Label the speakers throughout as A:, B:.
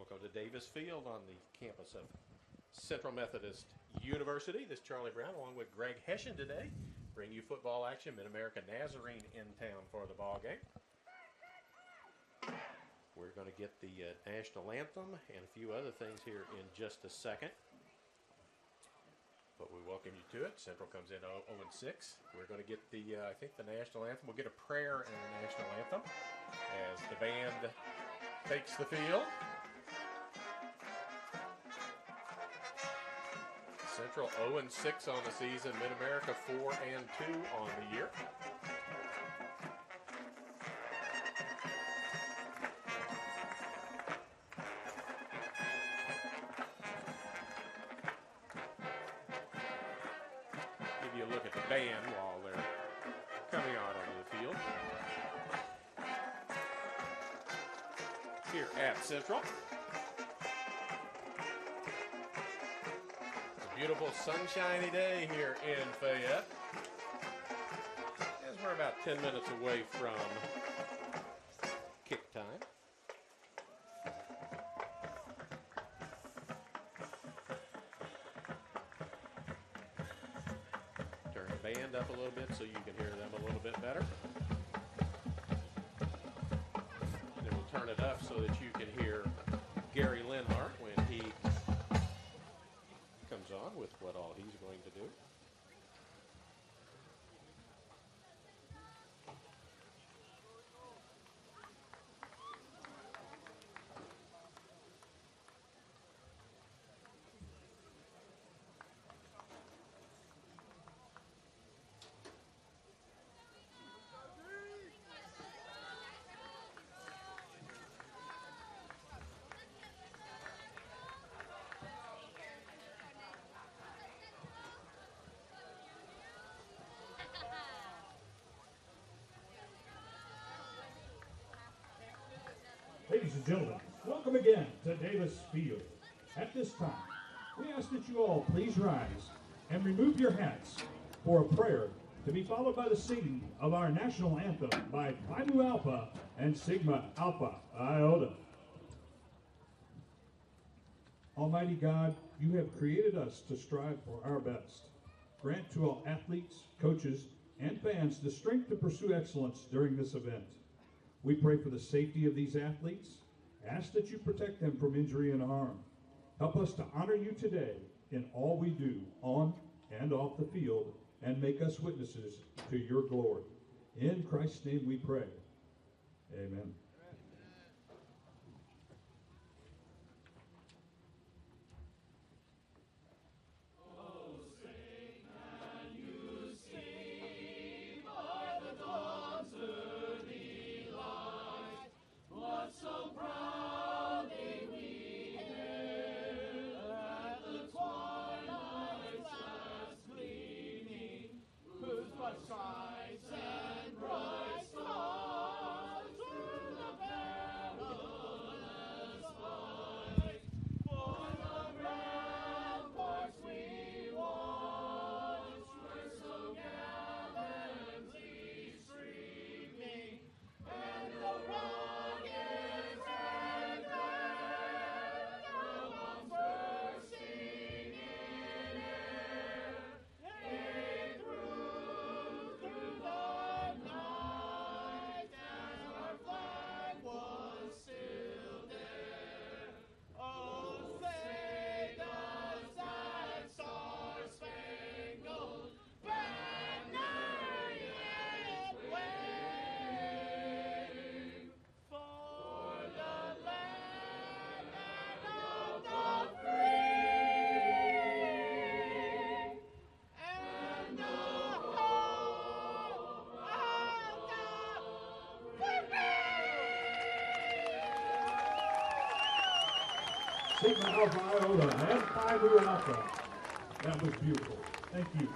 A: Welcome to Davis Field on the campus of Central Methodist University. This is Charlie Brown along with Greg Hession today. Bring you football action. MidAmerica Nazarene in town for the ball game. We're going to get the national anthem and a few other things here in just a second. But we welcome you to it. Central comes in 0-6. We're going to get the, I think, the national anthem. We'll get a prayer and the national anthem as the band takes the field. Central 0-6 on the season. MidAmerica 4-2 on the year. Give you a look at the band while they're coming out onto the field. Here at Central. Beautiful sunshiny day here in Fayette, as we're about 10 minutes away from kick time. Turn the band up a little bit so you can hear them a little bit better. Then we'll turn it up so that you can hear Gary Linhart when he comes on with what all he's going to do.
B: Ladies and gentlemen, welcome again to Davis Field. At this time, we ask that you all please rise and remove your hats for a prayer to be followed by the singing of our national anthem by Pi Mu Alpha and Sigma Alpha Iota. Almighty God, you have created us to strive for our best. Grant to all athletes, coaches, and fans the strength to pursue excellence during this event. We pray for the safety of these athletes. Ask that you protect them from injury and harm. Help us to honor you today in all we do on and off the field, and make us witnesses to your glory. In Christ's name we pray. Amen. Sigma Alpha Iota and Pi Mu Alpha. That was beautiful. Thank you.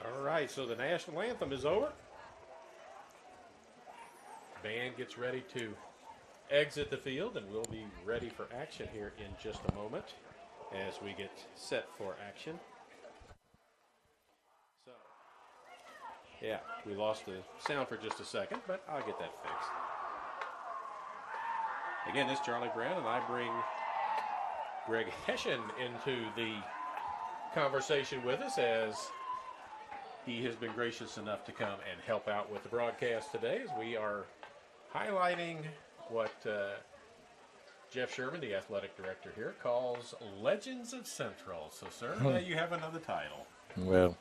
A: All right, so the national anthem is over. Band gets ready to exit the field, and we'll be ready for action here in just a moment as we get set for action. Yeah, we lost the sound for just a second, but I'll get that fixed. Again, this is Charlie Brown, and I bring Greg Hession into the conversation with us as he has been gracious enough to come and help out with the broadcast today as we are highlighting what Jeff Sherman, the athletic director here, calls Legends of Central. So, sir, now you have another title.
C: Well,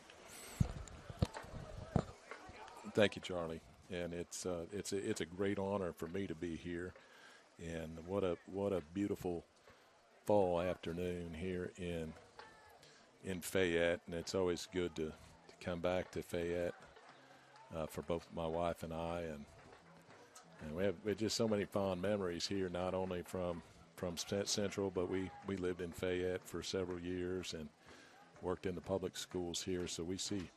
C: thank you, Charlie. And it's a great honor for me to be here. And what a beautiful fall afternoon here in Fayette. And it's always good to come back to Fayette for both my wife and I. And we have just so many fond memories here, not only from Central, but we lived in Fayette for several years and worked in the public schools here. So we see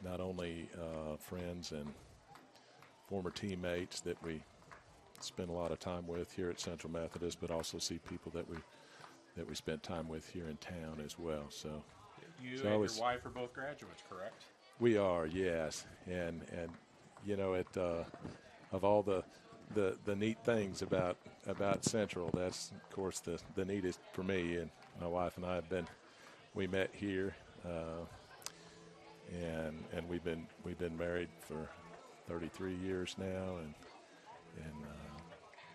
C: not only friends and former teammates that we spend a lot of time with here at Central Methodist, but also see people that we spent time with here in town as well. So
A: you and your wife are both graduates, correct?
C: We are, yes. And you know, of all the neat things about Central, that's of course the neatest for me. And my wife and I we met here, and we've been married for 33 years now, and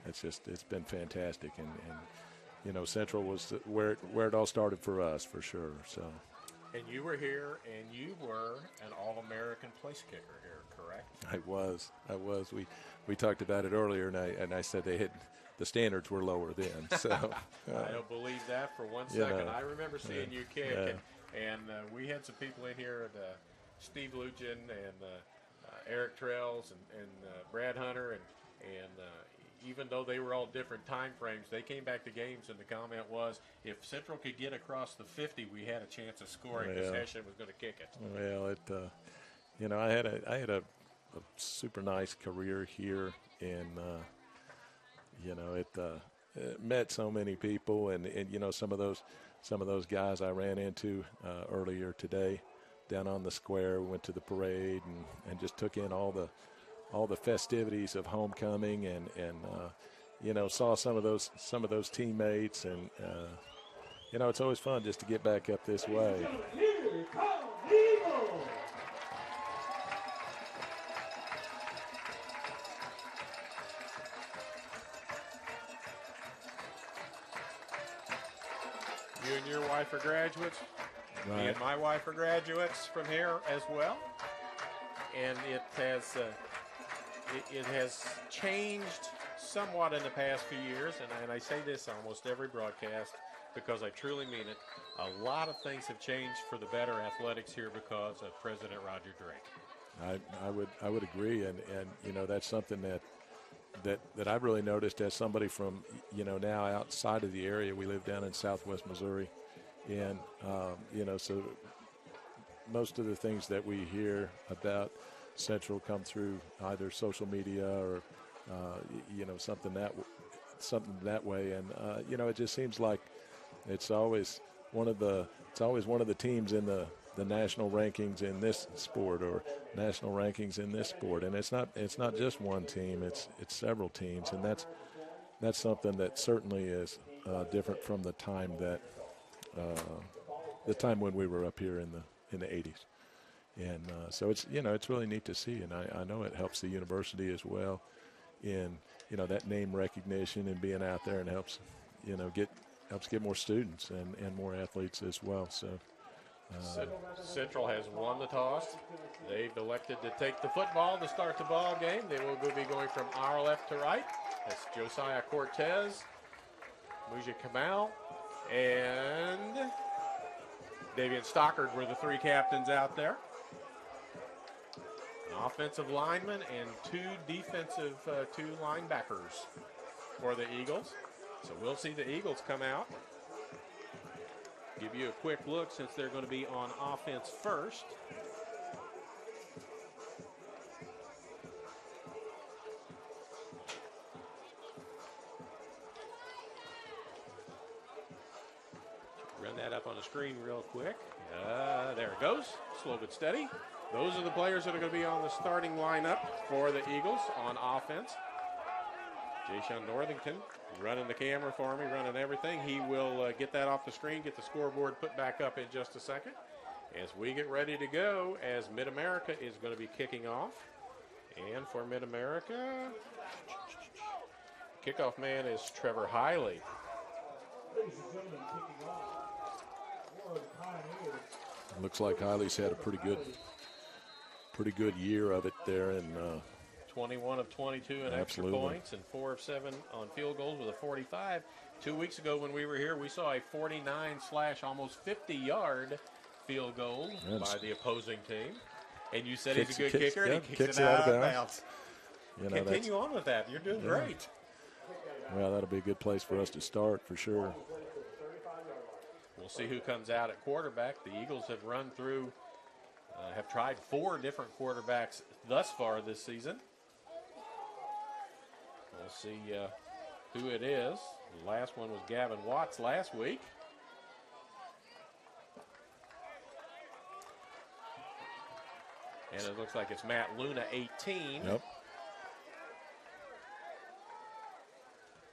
C: it's been fantastic. And you know, Central was where it all started for us, for sure. So.
A: And you were here, and you were an All-American place kicker here, correct?
C: I was. We talked about it earlier, and I said the standards were lower then. So
A: I don't believe that for one second. I remember seeing you kick, and we had some people in here, Steve Luchin and Eric Trells and Brad Hunter, and even though they were all different time frames, they came back to games, and the comment was, if Central could get across the 50, we had a chance of scoring because Hession was going to kick it.
C: Well, you know, I had a super nice career here, and you know, it met so many people, and you know, some of those guys I ran into earlier today down on the square. We went to the parade and just took in all the festivities of homecoming, and you know, saw some of those teammates, and you know, it's always fun just to get back up this way.
B: Here come Eagles!
A: You and your wife are graduates.
C: Right.
A: Me and my wife are graduates from here as well, and it has changed somewhat in the past few years, and I say this almost every broadcast because I truly mean it. A lot of things have changed for the better athletics here because of President Roger Drake.
C: I would agree, and you know, that's something that I've really noticed as somebody from, you know, now outside of the area. We live down in Southwest Missouri, and you know, so most of the things that we hear about Central come through either social media or you know, something that way, and you know, it just seems like it's always one of the teams in the national rankings in this sport, or national rankings in this sport, and it's not just one team, it's several teams, and that's something that certainly is different from the time when we were up here in the 80s. And so it's, you know, it's really neat to see, and I know it helps the university as well in, you know, that name recognition and being out there, and helps get more students and more athletes as well. So
A: Central has won the toss. They've elected to take the football to start the ball game. They will be going from our left to right. That's Josiah Cortez, Muja Kamal, and Davian Stockard were the three captains out there. An offensive lineman and two linebackers for the Eagles. So we'll see the Eagles come out. Give you a quick look since they're going to be on offense first. Run that up on the screen real quick. There it goes. Slow but steady. Those are the players that are going to be on the starting lineup for the Eagles on offense. Jayshon Northington running the camera for me, running everything. He will get that off the screen, get the scoreboard put back up in just a second as we get ready to go, as MidAmerica is going to be kicking off. And for MidAmerica, kickoff man is Trevor Hiley.
B: Ladies and gentlemen, kicking off for the Pioneers.
C: Looks like Hiley's had a pretty good year of it there, and
A: 21 of 22 in extra points and 4 of 7 on field goals with a 45. 2 weeks ago when we were here, we saw a 49/almost 50-yard field goal by the opposing team. And you said he's a good kicker, and he kicks it out of bounds. Continue on with that. You're doing great.
C: Well, that'll be a good place for us to start for sure.
A: We'll see who comes out at quarterback. The Eagles have run through, have tried 4 different quarterbacks thus far this season. We'll see who it is. The last one was Gavin Watts last week. And it looks like it's Matt Luna, 18.
C: Yep.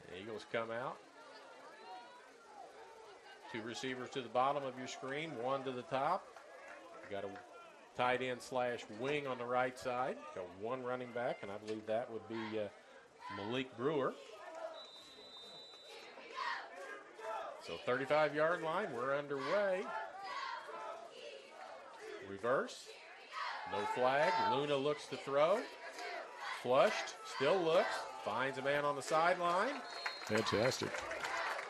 A: The Eagles come out. 2 receivers to the bottom of your screen, 1 to the top. You got a tight end / wing on the right side. Got 1 running back, and I believe that would be Malik Brewer. So 35-yard line, we're underway. Reverse. No flag. Luna looks to throw. Flushed. Still looks. Finds a man on the sideline.
C: Fantastic.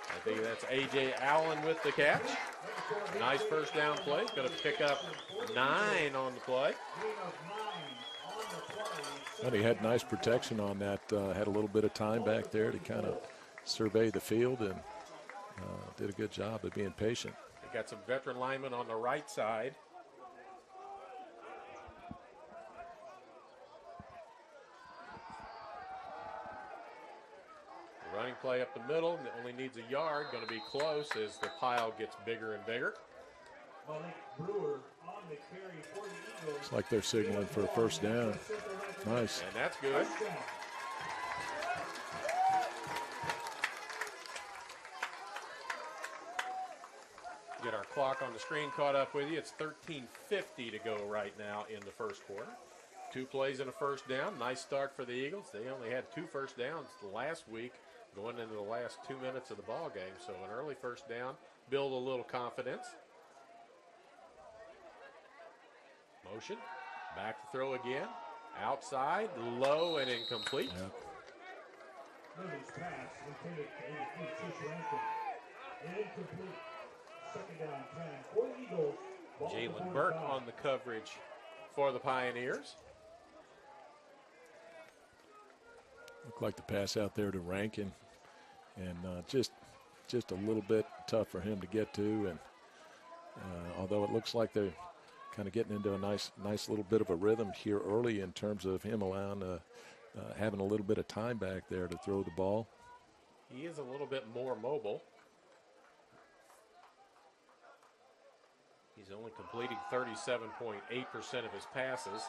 A: I think that's A.J. Allen with the catch. Nice first down play. Going to pick up 9 on the play.
C: And he had nice protection on that. Had a little bit of time back there to kind of survey the field, and did a good job of being patient.
A: They got some veteran linemen on the right side. Running play up the middle, only needs a yard, going to be close as the pile gets bigger and bigger.
C: It's like they're signaling for a first down. Nice.
A: And that's good. Get our clock on the screen caught up with you. It's 13:50 to go right now in the first quarter. 2 plays and a first down. Nice start for the Eagles. They only had 2 first downs last week, going into the last 2 minutes of the ball game. So an early first down, build a little confidence. Motion, back to throw again. Outside, low and incomplete.
C: Yep.
A: Jalen Burke on the coverage for the Pioneers.
C: Looked like the pass out there to Rankin, and just a little bit tough for him to get to. And although it looks like they're kind of getting into a nice little bit of a rhythm here early in terms of him allowing having a little bit of time back there to throw the ball.
A: He is a little bit more mobile. He's only completing 37.8% of his passes,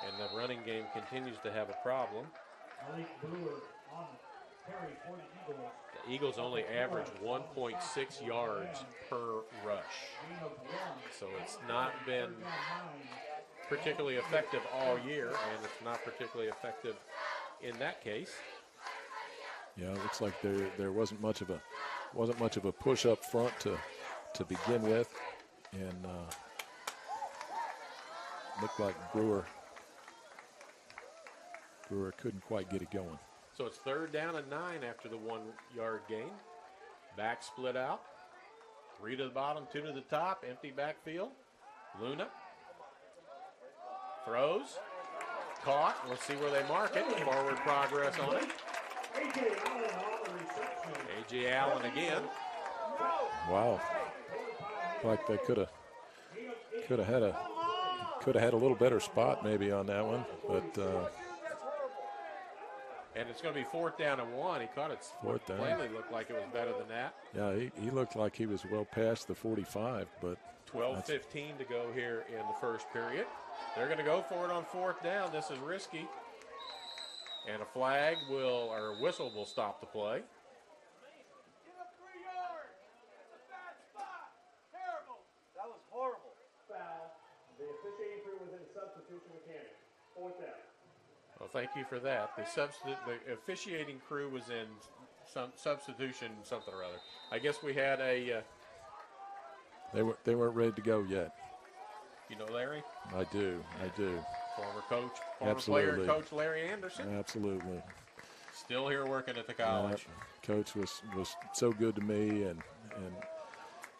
A: and the running game continues to have a problem. The Eagles only average 1.6 yards per rush. So it's not been particularly effective all year, and it's not particularly effective in that case.
C: Yeah, it looks like there wasn't much of a push up front to begin with, and looked like Brewer couldn't quite get it going.
A: So it's 3rd down and 9 after the 1-yard gain. Back split out. 3 to the bottom, 2 to the top. Empty backfield. Luna throws. Caught. Let's see where they mark it. Forward progress on it. A.J. Allen again.
C: Wow. Like they could have had a little better spot maybe on that one, but.
A: And it's going to be 4th down and 1. He caught it.
C: 4th down.
A: Plainly looked like it was better than that.
C: Yeah, he looked like he was well past the 45, but
A: 12:15 to go here in the first period. They're going to go for it on fourth down. This is risky. And a flag or a whistle will stop the play.
D: Get up 3 yards. That's a bad spot. Terrible. That was horrible.
E: Foul. The officiating crew was in substitution mechanic. Fourth down.
A: Well, thank you for that. The officiating crew was in some substitution something or other. I guess we had a.
C: They weren't ready to go yet.
A: You know Larry?
C: I do.
A: Former
C: Absolutely.
A: player, Coach Larry Anderson.
C: Absolutely.
A: Still here working at the college.
C: Coach was so good to me and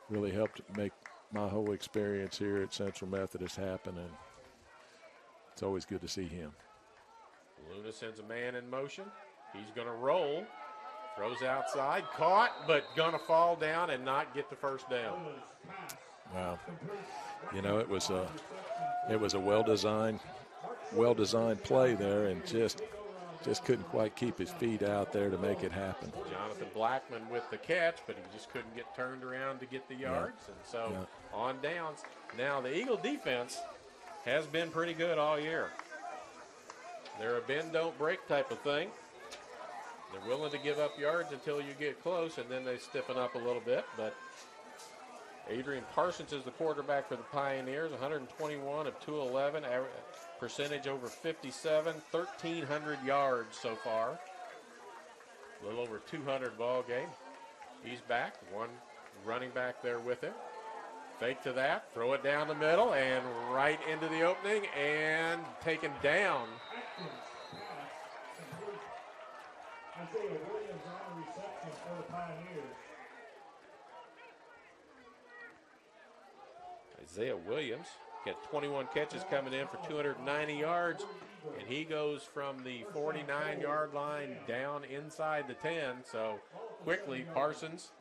C: really helped make my whole experience here at Central Methodist happen, and it's always good to see him.
A: Luna sends a man in motion. He's going to roll. Throws outside. Caught, but going to fall down and not get the first down.
C: Wow. You know, it was a well-designed play there, and just couldn't quite keep his feet out there to make it happen.
A: Jonathan Blackman with the catch, but he just couldn't get turned around to get the yards. And so on downs. Now the Eagle defense has been pretty good all year. They're a bend, don't break type of thing. They're willing to give up yards until you get close, and then they stiffen up a little bit. But Adrian Parsons is the quarterback for the Pioneers, 121 of 211, percentage over 57, 1,300 yards so far. A little over 200 ball game. He's back, one running back there with him. Fake to that, throw it down the middle, and right into the opening, and taken down.
B: Isaiah Williams on the reception for the Pioneers.
A: Isaiah Williams got 21 catches coming in for 290 yards, and he goes from the 49-yard line down inside the 10. So quickly, Parsons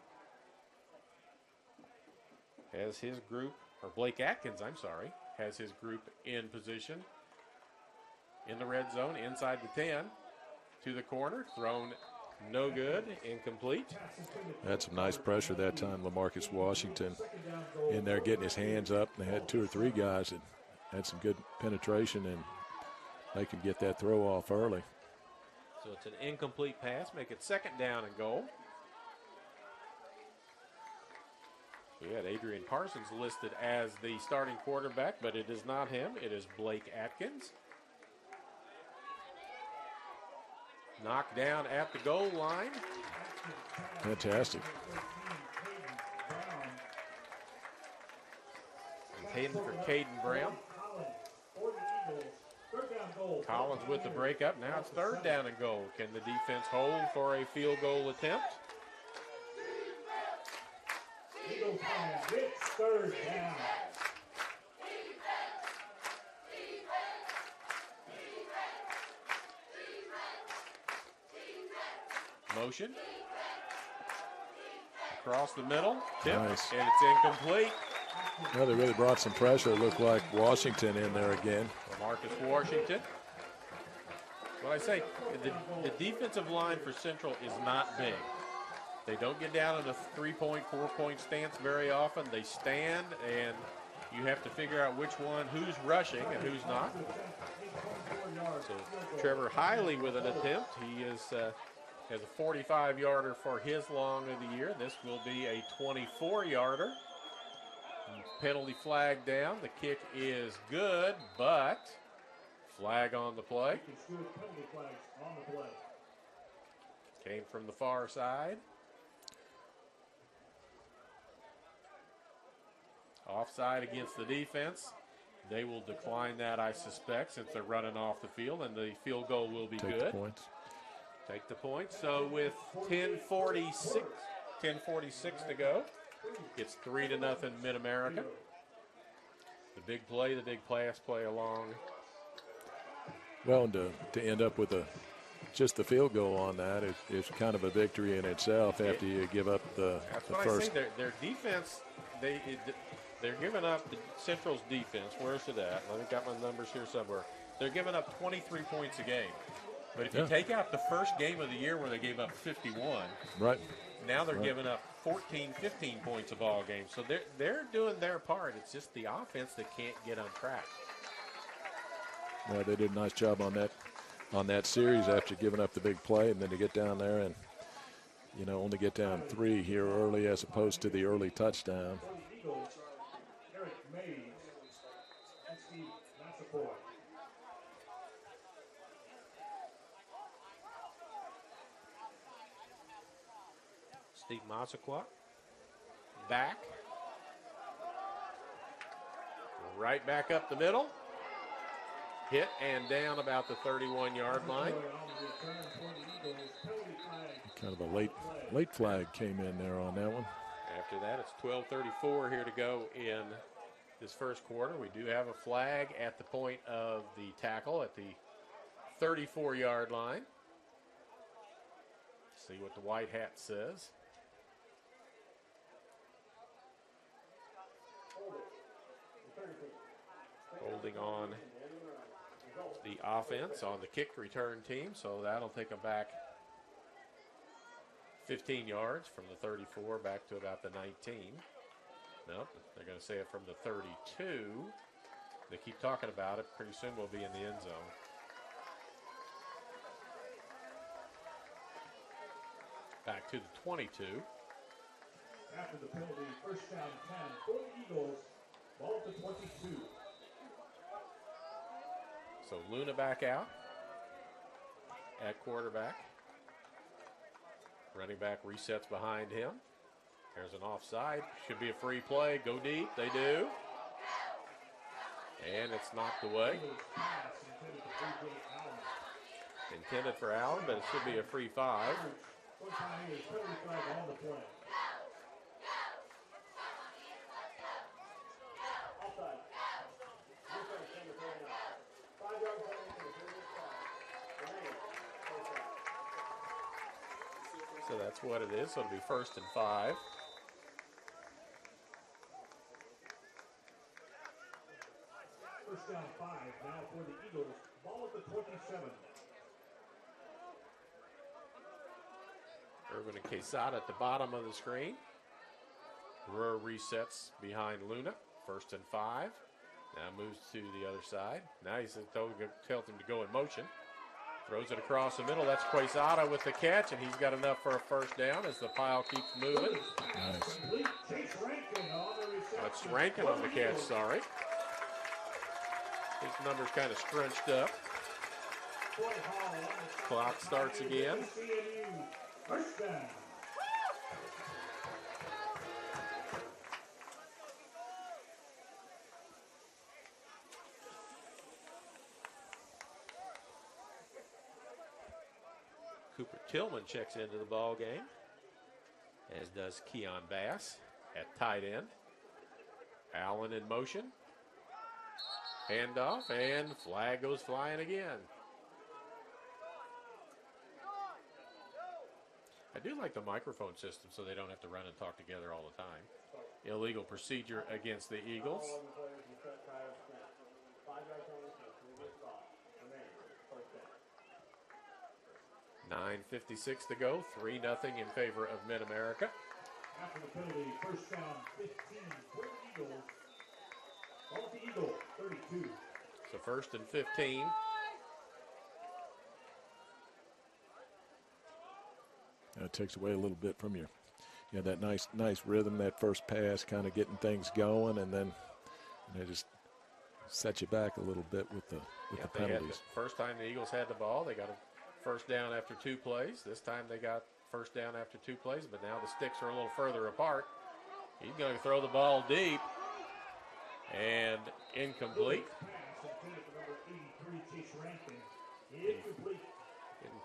A: has his group, or Blake Atkins, I'm sorry, has his group in position in the red zone inside the 10 to the corner, thrown no good, incomplete.
C: Had some nice pressure that time. LaMarcus Washington in there getting his hands up. They had 2 or 3 guys that had some good penetration, and they could get that throw off early.
A: So it's an incomplete pass, make it second down and goal. We had Adrian Parsons listed as the starting quarterback, but it is not him. It is Blake Atkins. Knocked down at the goal line.
C: Fantastic.
A: Intended for Caden Brown. Collins with the breakup. Now it's third down and goal. Can the defense hold for a field goal attempt?
B: Eagle fans, it's third down.
A: Motion. Across the middle. Tip.
C: Nice.
A: And it's incomplete.
C: Well, they really brought some pressure. It looked like Washington in there again.
A: Marcus Washington. What I say, the defensive line for Central is not big. They don't get down in a 3-point, 4-point stance very often. They stand, and you have to figure out which one, who's rushing and who's not. So Trevor Hiley with an attempt. He is has a 45-yarder for his long of the year. This will be a 24-yarder. Penalty flag down. The kick is good, but flag on the play. Came from the far side. Offside against the defense. They will decline that, I suspect, since they're running off the field, and the field goal will be
C: Take
A: good.
C: the points.
A: Take the point. So with 10:46 to go, it's 3-0 MidAmerica. The big play, the big pass play along.
C: Well, and to end up with just the field goal on that is kind of a victory in itself after you give up the first.
A: I say. Their defense, they're giving up the Central's defense. Where's it at? I think I got my numbers here somewhere. They're giving up 23 points a game. But if you take out the first game of the year where they gave up 51,
C: Right.
A: now they're giving up 14, 15 points a ball game. So they're doing their part. It's just the offense that can't get on track.
C: Yeah, they did a nice job on that series after giving up the big play, and then to get down there and, only get down 3 here early as opposed to the early touchdown.
A: Steve Massaquoi back. Right back up the middle. Hit and down about the 31-yard line.
C: Kind of a late flag came in there on that one.
A: After that, it's 12:34 here to go in this first quarter. We do have a flag at the point of the tackle at the 34-yard line. See what the white hat says. Holding on the offense on the kick return team, so that'll take them back 15 yards from the 34 back to about the 19. Nope, they're going to say it from the 32. They keep talking about it. Pretty soon we'll be in the end zone. Back to the 22.
B: After the penalty, first down 10 for the Eagles, ball to 22.
A: So Luna back out at quarterback. Running back resets behind him. There's an offside. Should be a free play. Go deep. They do. And it's knocked away. Intended for Allen, but it should be a free 5. So that's what it is. So it'll be 1st and 5.
B: First down 5 now for the Eagles. Ball at the 27.
A: Irvin and Quesada at the bottom of the screen. Brewer resets behind Luna. 1st and 5. Now moves to the other side. Now he's tells him to go in motion. Throws it across the middle. That's Quesada with the catch, and he's got enough for a first down as the pile keeps moving.
C: Nice.
A: That's Rankin on the catch, sorry. His number's kind of scrunched up. Clock starts again.
B: First down.
A: Cooper Tillman checks into the ball game, as does Keon Bass at tight end. Allen in motion. Handoff, and flag goes flying again. I do like the microphone system so they don't have to run and talk together all the time. Illegal procedure against the Eagles. 9:56 to go, 3-0 in favor of MidAmerica.
B: After the penalty, first down 15 for the Eagles. Ball to Eagle, 32.
A: So 1st and 15.
C: That takes away a little bit from that nice rhythm, that first pass, kind of getting things going, and then they just set you back a little bit with the penalties.
A: First time the Eagles had the ball, they got a first down after 2 plays. This time they got first down after 2 plays, but now the sticks are a little further apart. He's going to throw the ball deep and incomplete.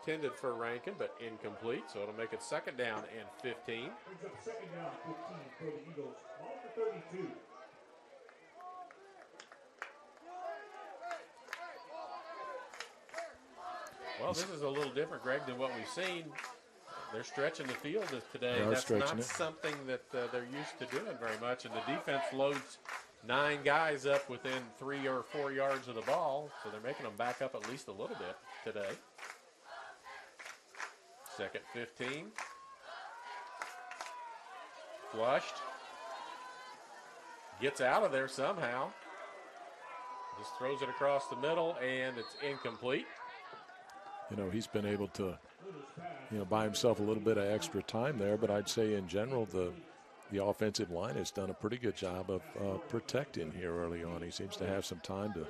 A: Intended for Rankin, but incomplete, so it'll make it 2nd down and 15.
B: Brings up 2nd down, 15 for the Eagles. Ball to 32.
A: Well, this is a little different, Greg, than what we've seen. They're stretching the field today.
C: They are
A: That's not
C: stretching it.
A: something that they're used to doing very much, and the defense loads 9 guys up within 3 or 4 yards of the ball, so they're making them back up at least a little bit today. Second 15. Flushed. Gets out of there somehow. Just throws it across the middle, and it's incomplete.
C: You know, he's been able to, you know, buy himself a little bit of extra time there, but I'd say in general the offensive line has done a pretty good job of protecting here early on. He seems to have some time to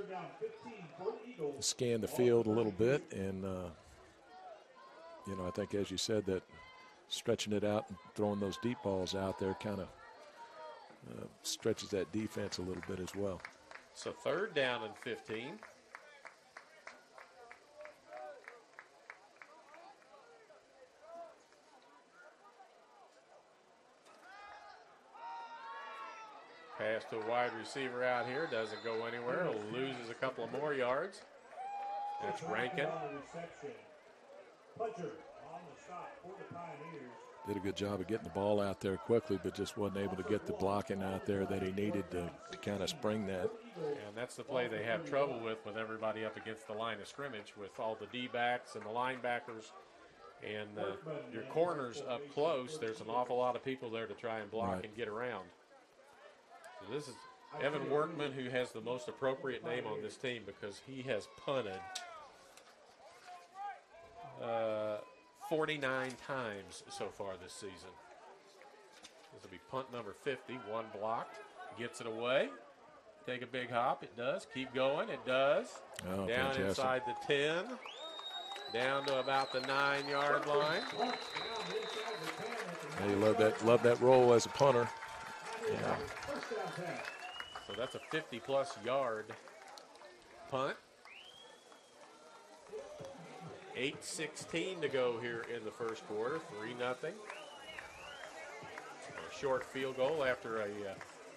C: scan the field a little bit, and, you know, I think, as you said, that stretching it out and throwing those deep balls out there kind of stretches that defense a little bit as well.
A: So third down and 15. Pass to a wide receiver out here. Doesn't go anywhere. Loses a couple of more yards. That's Rankin.
C: Did a good job of getting the ball out there quickly, but just wasn't able to get the blocking out there that he needed to kind of spring that.
A: And that's the play they have trouble with everybody up against the line of scrimmage, with all the D-backs and the linebackers and your corners up close. There's an awful lot of people there to try and block and get around. So this is Evan Workman, who has the most appropriate name on this team because he has punted 49 times so far this season. This will be punt number 50, one blocked. Gets it away. Take a big hop. It does. Keep going. It does.
C: Oh,
A: down
C: fantastic.
A: Inside the 10. Down to about the 9-yard line.
C: Yeah, you love that role as a punter. Yeah.
A: So that's a 50-plus yard punt. 8:16 to go here in the first quarter. 3-0. A short field goal after a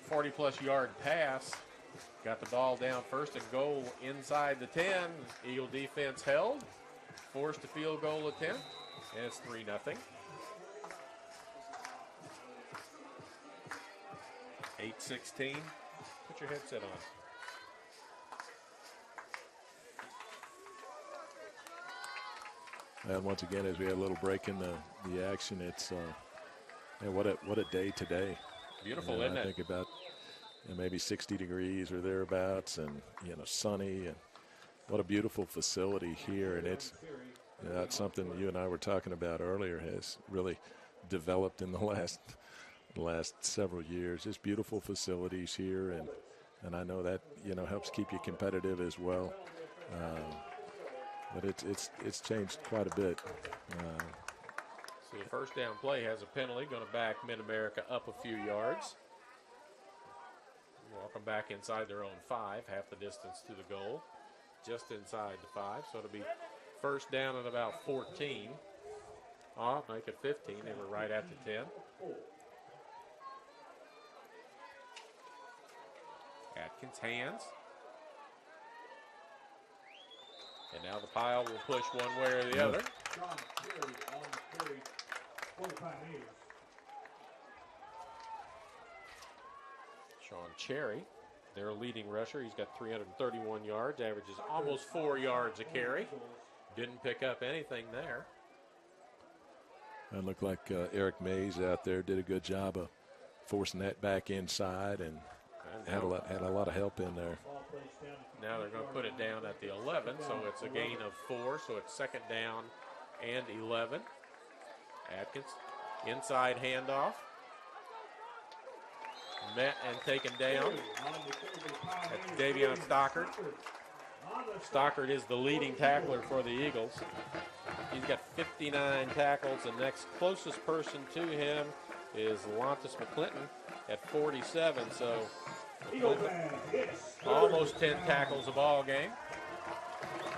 A: 40-plus yard pass. Got the ball down first and goal inside the 10. Eagle defense held. Forced a field goal attempt. And it's 3-0. 8:16. Put your headset on.
C: And once again, as we had a little break in the action, it's man, what a day today.
A: Beautiful,
C: you know,
A: isn't
C: I
A: it?
C: think about maybe 60 degrees or thereabouts, and sunny, and what a beautiful facility here. And it's that's something you and I were talking about earlier, has really developed in the last several years. Just beautiful facilities here, and I know that helps keep you competitive as well. But it's changed quite a bit.
A: So the first down play has a penalty, going to back MidAmerica up a few yards. Walk them back inside their own 5, half the distance to the goal, just inside the 5. So it'll be first down at about 14. Oh, make it 15. They were right at the 10. Atkins hands. And now the pile will push one way or the other. Sean Cherry, their leading rusher. He's got 331 yards, averages almost 4 yards a carry. Didn't pick up anything there.
C: It looked like Eric Mays out there did a good job of forcing that back inside, and had a lot of help in there.
A: Now they're going to put it down at the 11, so it's a gain of 4, so it's second down and 11. Atkins, inside handoff. Met and taken down. That's Davion Stockard. Stockard is the leading tackler for the Eagles. He's got 59 tackles. The next closest person to him is Lontus McClinton at 47, so almost 10 tackles a ball game.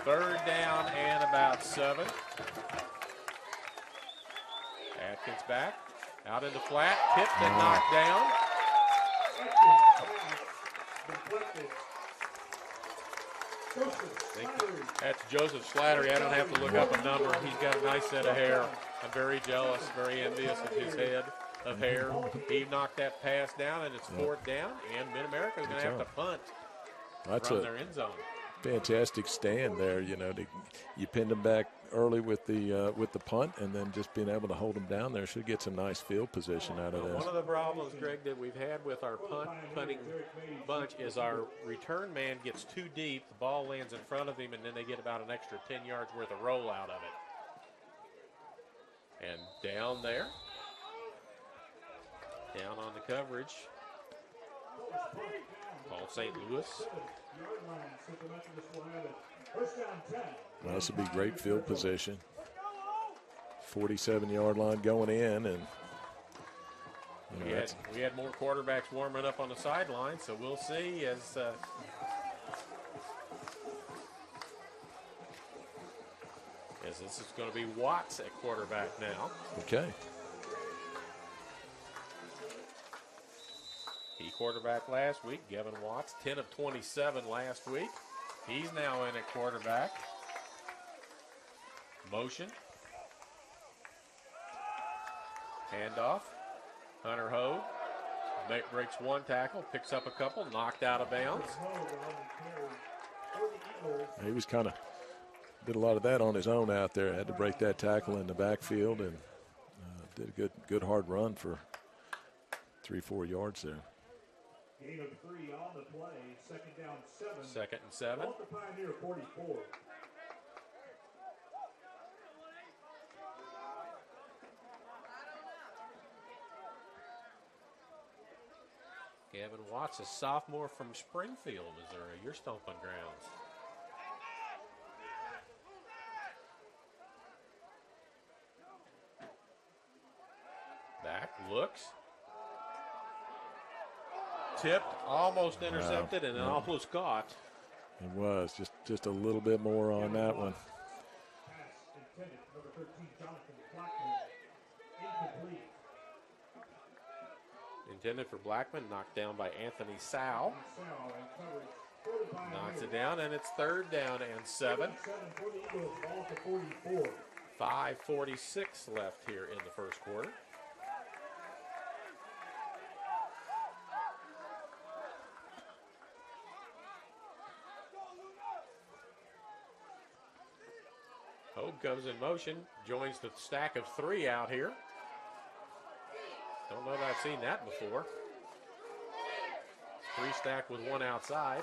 A: Third down and about 7. Atkins back, out in the flat, tipped and knocked down. That's Joseph Slattery. I don't have to look up a number. He's got a nice set of hair. I'm very jealous, very envious of his head of hair. He knocked that pass down, and it's fourth down, and MidAmerica is going to have to punt from their end zone.
C: fantastic stand there. You know, you pinned them back early with the punt, and then just being able to hold them down there should get some nice field position out of this.
A: One of the problems, Greg, that we've had with our punting bunch is our return man gets too deep, the ball lands in front of him, and then they get about an extra 10 yards worth of roll out of it. And down there, down on the coverage, Paul St. Louis.
C: Well, this would be great field position. 47-yard line going in, and you know,
A: we had more quarterbacks warming up on the sideline, so we'll see as this is going to be Watts at quarterback now.
C: Okay.
A: He quarterback last week. Gavin Watts, 10 of 27 last week. He's now in at quarterback. Motion. Handoff. Hunter Hogue breaks one tackle, picks up a couple, knocked out of bounds.
C: He was did a lot of that on his own out there. Had to break that tackle in the backfield, and did a good hard run for 3-4 yards there.
B: Gain of 3 on the play, second down 7.
A: Second and 7.
B: Off the Pioneer 44.
A: Gavin Watts, a sophomore from Springfield, Missouri, your stomping grounds. Back, looks. Tipped, almost intercepted, and then almost caught.
C: It was just a little bit more on that one.
B: Pass intended, number 13, Jonathan Blackman. Incomplete.
A: Intended for Blackman, knocked down by Anthony Sow. Knocks it down, and it's third down and 7.
B: 7 for the Eagles, ball to 44.
A: 5:46 left here in the first quarter. Hogue comes in motion, joins the stack of 3 out here. Don't know that I've seen that before. 3 stacked with 1 outside.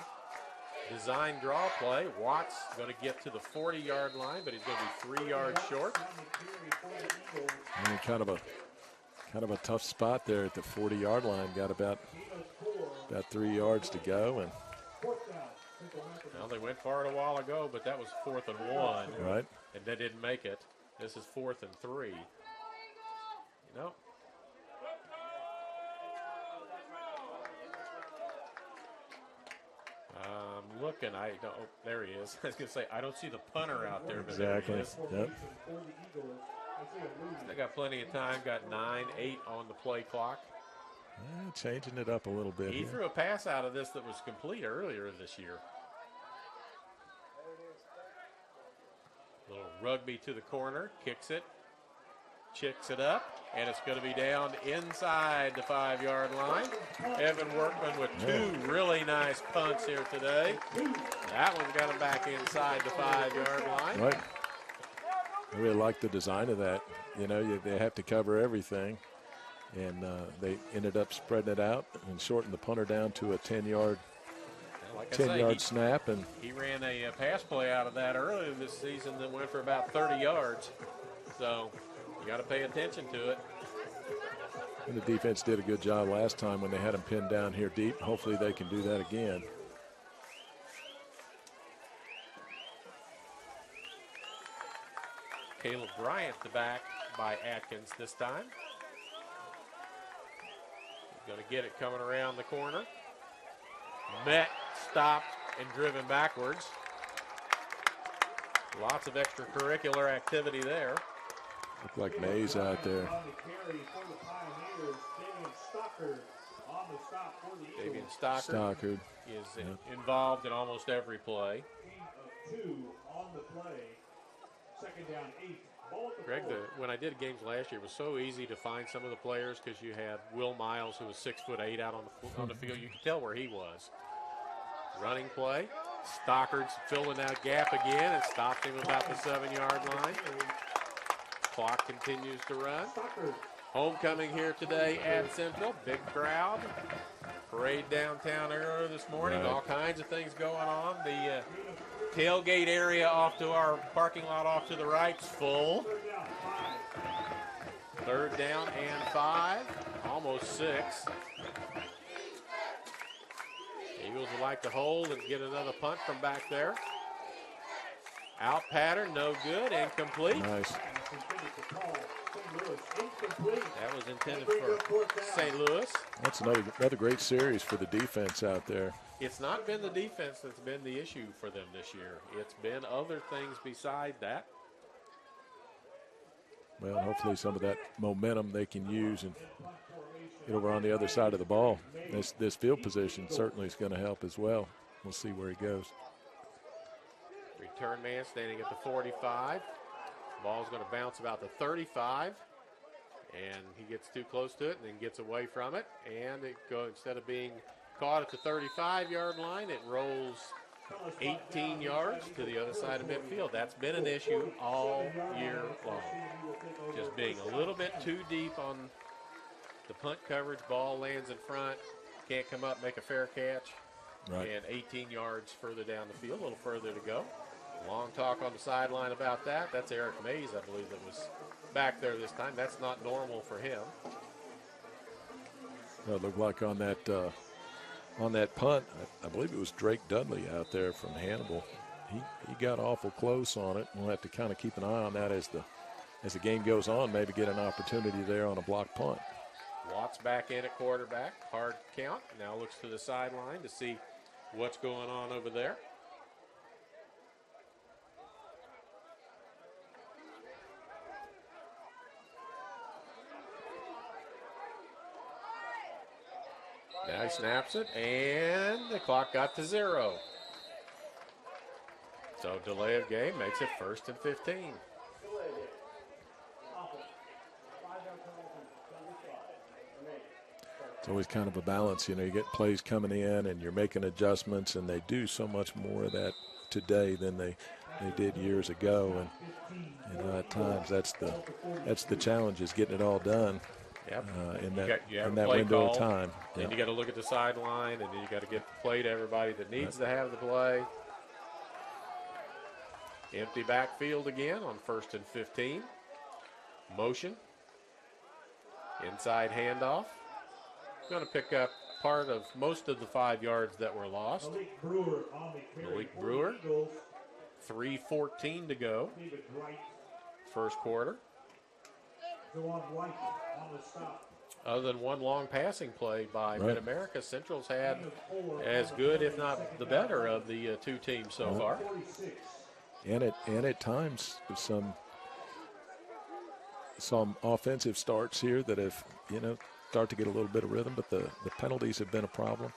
A: Design draw play. Watts going to get to the 40-yard line, but he's going to be 3 yards short.
C: And kind of a tough spot there at the 40-yard line. Got about 3 yards to go, and
A: well, they went for it a while ago, but that was 4th and 1.
C: right.
A: And they didn't make it. This is 4th and 3. You know. Looking, I don't. Oh, there he is. I was gonna say I don't see the punter out there, but
C: Exactly.
A: there he is.
C: Yep.
A: They got plenty of time. Got 9-8 on the play clock.
C: Changing it up a little bit.
A: He threw a pass out of this that was complete earlier this year. Little rugby to the corner, kicks it, chicks it up, and it's going to be down inside the 5-yard line. Evan Workman with 2 really nice punts here today. That one's got him back inside the 5-yard line.
C: Right. I really like the design of that. You know, they have to cover everything, and they ended up spreading it out and shortened the punter down to a 10-yard.
A: Like
C: 10-yard snap, and
A: he ran a pass play out of that earlier this season that went for about 30 yards. So you got to pay attention to it.
C: And the defense did a good job last time when they had him pinned down here deep. Hopefully they can do that again.
A: Caleb Bryant the back by Atkins this time. He's going to get it coming around the corner. Met, stopped, and driven backwards. Lots of extracurricular activity there.
C: Looked like Mays out there.
A: Davian Stockard is involved in almost every play.
B: 2 on the play. Second down 8.
A: Greg, when I did games last year, it was so easy to find some of the players because you had Will Miles, who was 6'8" out on the field. You could tell where he was. Running play. Stockard's filling that gap again and stops him about the 7-yard line. Clock continues to run. Homecoming here today at Central. Big crowd. Parade downtown earlier this morning.
C: Right.
A: All kinds of things going on. The tailgate area off to our parking lot off to the right's full. 3rd down and 5. Almost 6. Eagles would like to hold and get another punt from back there. Out pattern, no good, incomplete.
C: Nice.
A: That was intended for St. Louis.
C: That's another great series for the defense out there.
A: It's not been the defense that's been the issue for them this year. It's been other things beside that.
C: Well, hopefully some of that momentum they can use and get over on the other side of the ball. This field position certainly is going to help as well. We'll see where he goes.
A: Return man standing at the 45. Ball's going to bounce about the 35. And he gets too close to it and then gets away from it. And it goes, instead of being caught at the 35-yard line, it rolls 18 yards to the other side of midfield. That's been an issue all year long. Just being a little bit too deep on the punt coverage. Ball lands in front, can't come up, make a fair catch.
C: Right.
A: And 18 yards further down the field, a little further to go. Long talk on the sideline about that. That's Eric Mays, I believe, that was back there this time. That's not normal for him.
C: Well, it looked like on that punt, I believe it was Drake Dudley out there from Hannibal. He got awful close on it. We'll have to kind of keep an eye on that as the game goes on, maybe get an opportunity there on a block punt.
A: Watts back in at quarterback, hard count. Now looks to the sideline to see what's going on over there. Now he snaps it, and the clock got to 0. So delay of game makes it 1st and 15.
C: It's always kind of a balance. You know, you get plays coming in and you're making adjustments, and they do so much more of that today than they did years ago. And you know, at times that's the challenge, is getting it all done.
A: Yep.
C: In
A: You have a
C: that
A: play
C: window
A: call,
C: of time.
A: Then
C: Yep.
A: you got to look at the sideline, and then you got to get the play to everybody that needs to have the play. Empty backfield again on 1st and 15. Motion. Inside handoff. Going to pick up part of most of the 5 yards that were lost. Malik Brewer. 3:14 to go. First quarter. Other than one long passing play by
C: Right.
A: MidAmerica, Central's had as good, if not the better, of the two teams so far.
C: And at times some offensive starts here that have, you know, start to get a little bit of rhythm, but the penalties have been a problem.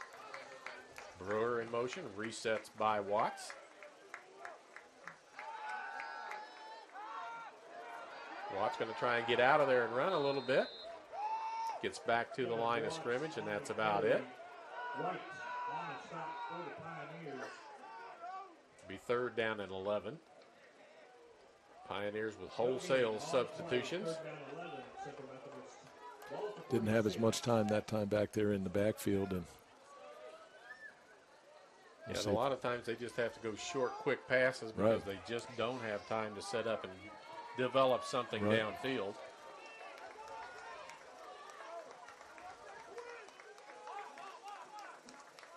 A: Brewer in motion, resets by Watts. Watts going to try and get out of there and run a little bit. Gets back to the line of scrimmage, and that's about it. Be 3rd down and 11. Pioneers with wholesale substitutions.
C: Didn't have as much time that time back there in the backfield, and
A: Yeah, and a lot of times they just have to go short, quick passes because they just don't have time to set up and develop something downfield.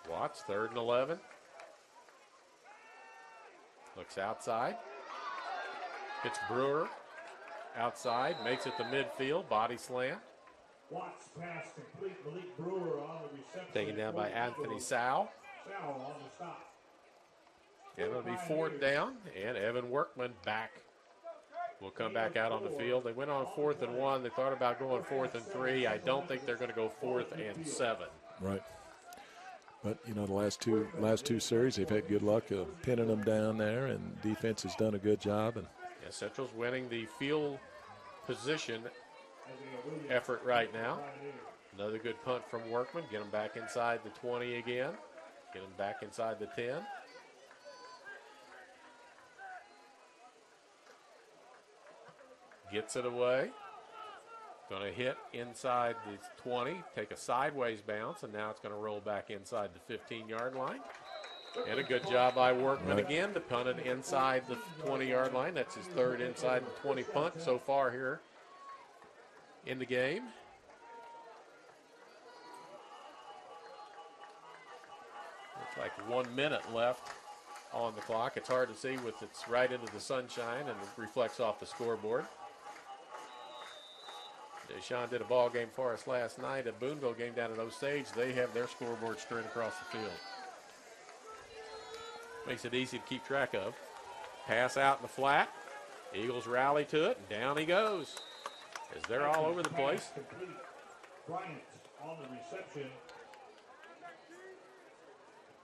A: Watts, 3rd and 11. Looks outside. Hits Brewer outside, makes it to midfield, body slam.
B: Watts pass complete. Malik Brewer on the reception.
A: Taken down by Anthony Sow.
B: Sow on the stop.
A: And it'll be 4th down, and Evan Workman back. Will come back out on the field. They went on 4th and 1. They thought about going 4th and 3. I don't think they're going to go 4th and 7.
C: Right. But, you know, the last two series, they've had good luck of pinning them down there, and defense has done a good job. And
A: yeah, Central's winning the field position effort right now. Another good punt from Workman. Get them back inside the 20 again. Get them back inside the 10. Gets it away. Going to hit inside the 20, take a sideways bounce, and now it's going to roll back inside the 15-yard line. And a good job by Workman again to punt it inside the 20-yard line. That's his third inside the 20 punt so far here in the game. Looks like 1 minute left on the clock. It's hard to see with it's right into the sunshine and it reflects off the scoreboard. Deshaun did a ball game for us last night. A Boonville game down at Osage. They have their scoreboard straight across the field. Makes it easy to keep track of. Pass out in the flat. Eagles rally to it, and down he goes. As they're all over the place.
B: Bryant on the reception.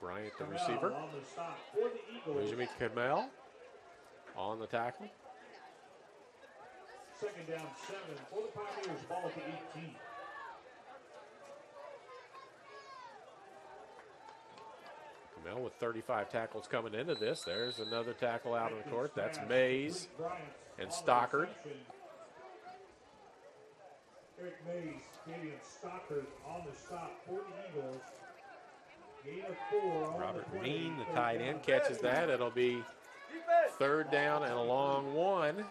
A: Bryant, the receiver.
B: On the stop for the Eagles.
A: Benjamin Kamel on the tackle.
B: Second down, 7 for the Pioneers. Ball at the 18.
A: Kamel with 35 tackles coming into this. There's another tackle out on the court. That's Mays and Stockard.
B: Eric Mays, Damian Stockard on the stop for the Eagles. Gain of 4.
A: Robert Mean, the tight end, catches that. It'll be third down and a long one.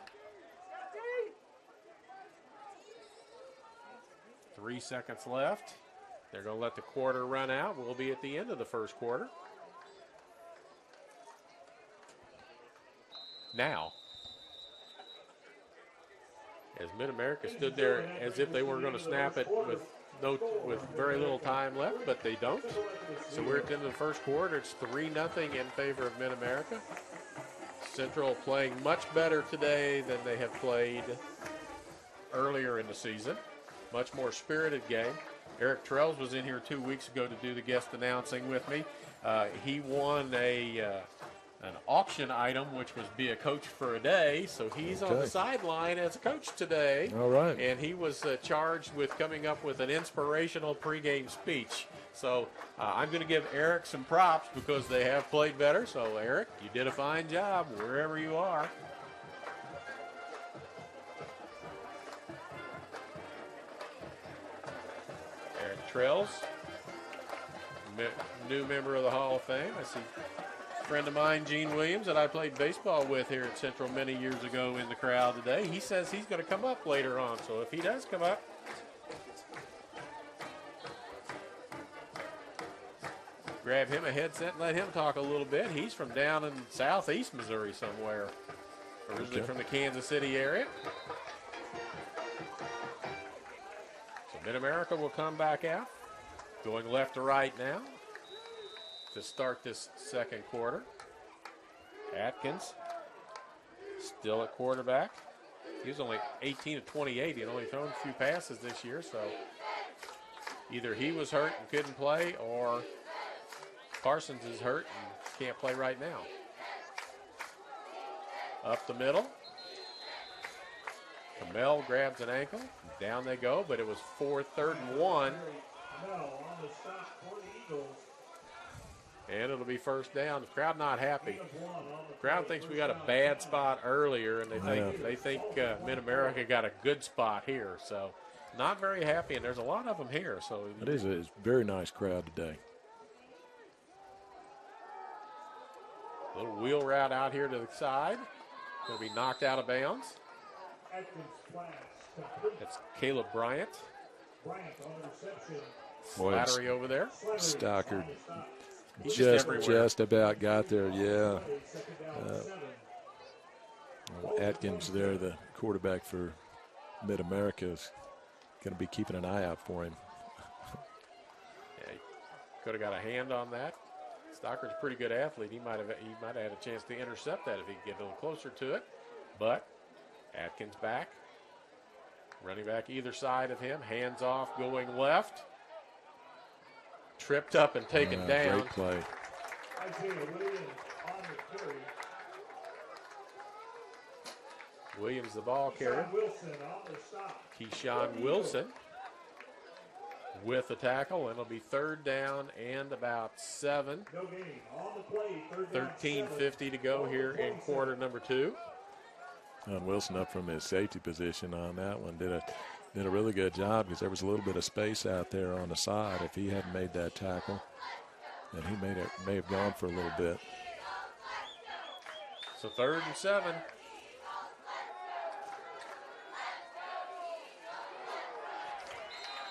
A: 3 seconds left. They're going to let the quarter run out. We'll be at the end of the first quarter. Now, as MidAmerica stood there as if they were going to snap it with very little time left, but they don't. So we're at the end of the first quarter. It's 3-0 in favor of MidAmerica. Central playing much better today than they have played earlier in the season. Much more spirited game. Eric Trells was in here 2 weeks ago to do the guest announcing with me. He won an auction item, which was be a coach for a day. So he's on the sideline as a coach today.
C: All right.
A: And he was charged with coming up with an inspirational pregame speech. So I'm going to give Eric some props because they have played better. So, Eric, you did a fine job wherever you are. Trails, new member of the Hall of Fame. I see a friend of mine, Gene Williams, that I played baseball with here at Central many years ago in the crowd today. He says he's going to come up later on, so if he does come up, grab him a headset and let him talk a little bit. He's from down in southeast Missouri somewhere, originally from the Kansas City area. MidAmerica will come back out, going left to right now to start this second quarter. Atkins still at quarterback. He was only 18 of 28. He had only thrown a few passes this year, so either he was hurt and couldn't play, or Parsons is hurt and can't play right now. Up the middle. Kamel grabs an ankle. Down they go, but it was 3rd and 1. And it'll be first down. The crowd not happy. The crowd thinks we got a bad spot earlier, and they think MidAmerica got a good spot here. So not very happy, and there's a lot of them here. So
C: it is a very nice crowd today.
A: Little wheel route out here to the side. Going to be knocked out of bounds. That's Caleb Bryant. Slattery over there.
C: Stockard just about got there, yeah. Atkins there, the quarterback for MidAmerica, is going to be keeping an eye out for him.
A: Yeah, he could have got a hand on that. Stockard's a pretty good athlete. He might have had a chance to intercept that if he could get a little closer to it. But Atkins back. Running back either side of him. Hands off, going left. Tripped up and taken down.
C: Great play.
A: Williams, the ball carrier. Keyshawn Wilson with the tackle, and it'll be 3rd down and about 7. 13:50 to go here in quarter number 2.
C: Wilson up from his safety position on that one. Did a really good job because there was a little bit of space out there on the side. If he hadn't made that tackle, then he may have gone for a little bit.
A: So 3rd and 7.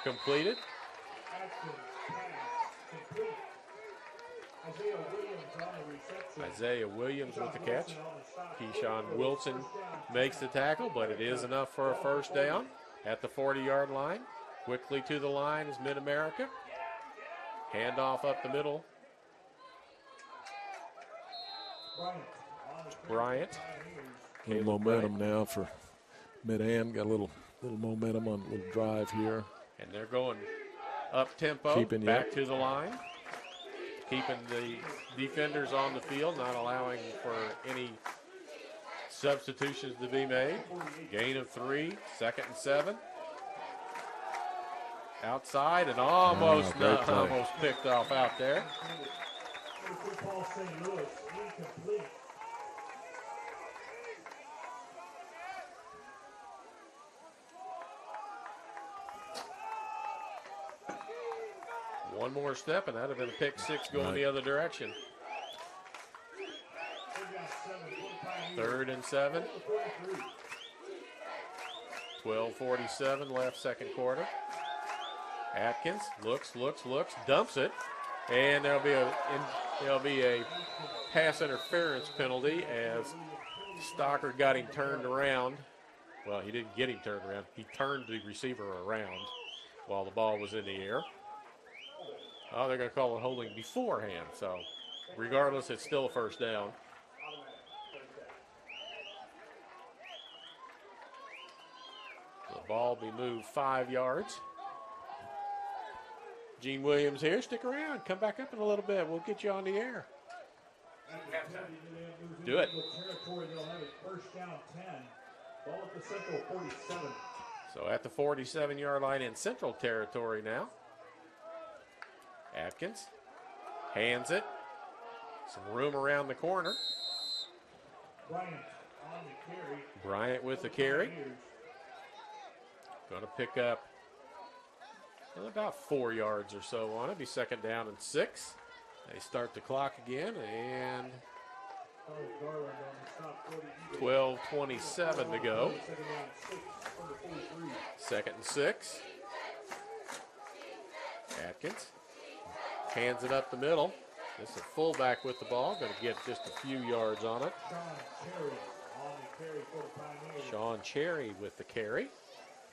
A: Completed. Isaiah Williams with the catch. Keyshawn Wilson makes the tackle, but it is enough for a first down at the 40-yard line. Quickly to the line is MidAmerica. Handoff up the middle. Bryant.
C: A little momentum now for Mid-Am. Got a little momentum on a little drive here.
A: And they're going up tempo, back to the line. Keeping the defenders on the field, not allowing for any substitutions to be made. Gain of 3, 2nd and 7. Outside and almost picked off out there. One more step, and that would have been a pick 6 going the other direction. 3rd and 7. 12:47 left, second quarter. Atkins looks, dumps it, and there'll be a pass interference penalty as Stockard got him turned around. Well, he didn't get him turned around. He turned the receiver around while the ball was in the air. Oh, they're going to call it holding beforehand. So, regardless, it's still a first down. The ball be moved 5 yards. Gene Williams here. Stick around. Come back up in a little bit. We'll get you on the air. Do it. So at the 47-yard line in Central territory now. Atkins hands it. Some room around the corner. Bryant with the carry. Going to pick up about 4 yards or so on it. Be 2nd down and 6. They start the clock again, and 12:27 to go. 2nd and 6. Atkins hands it up the middle. This is a fullback with the ball. Going to get just a few yards on it. Sean Cherry with the carry.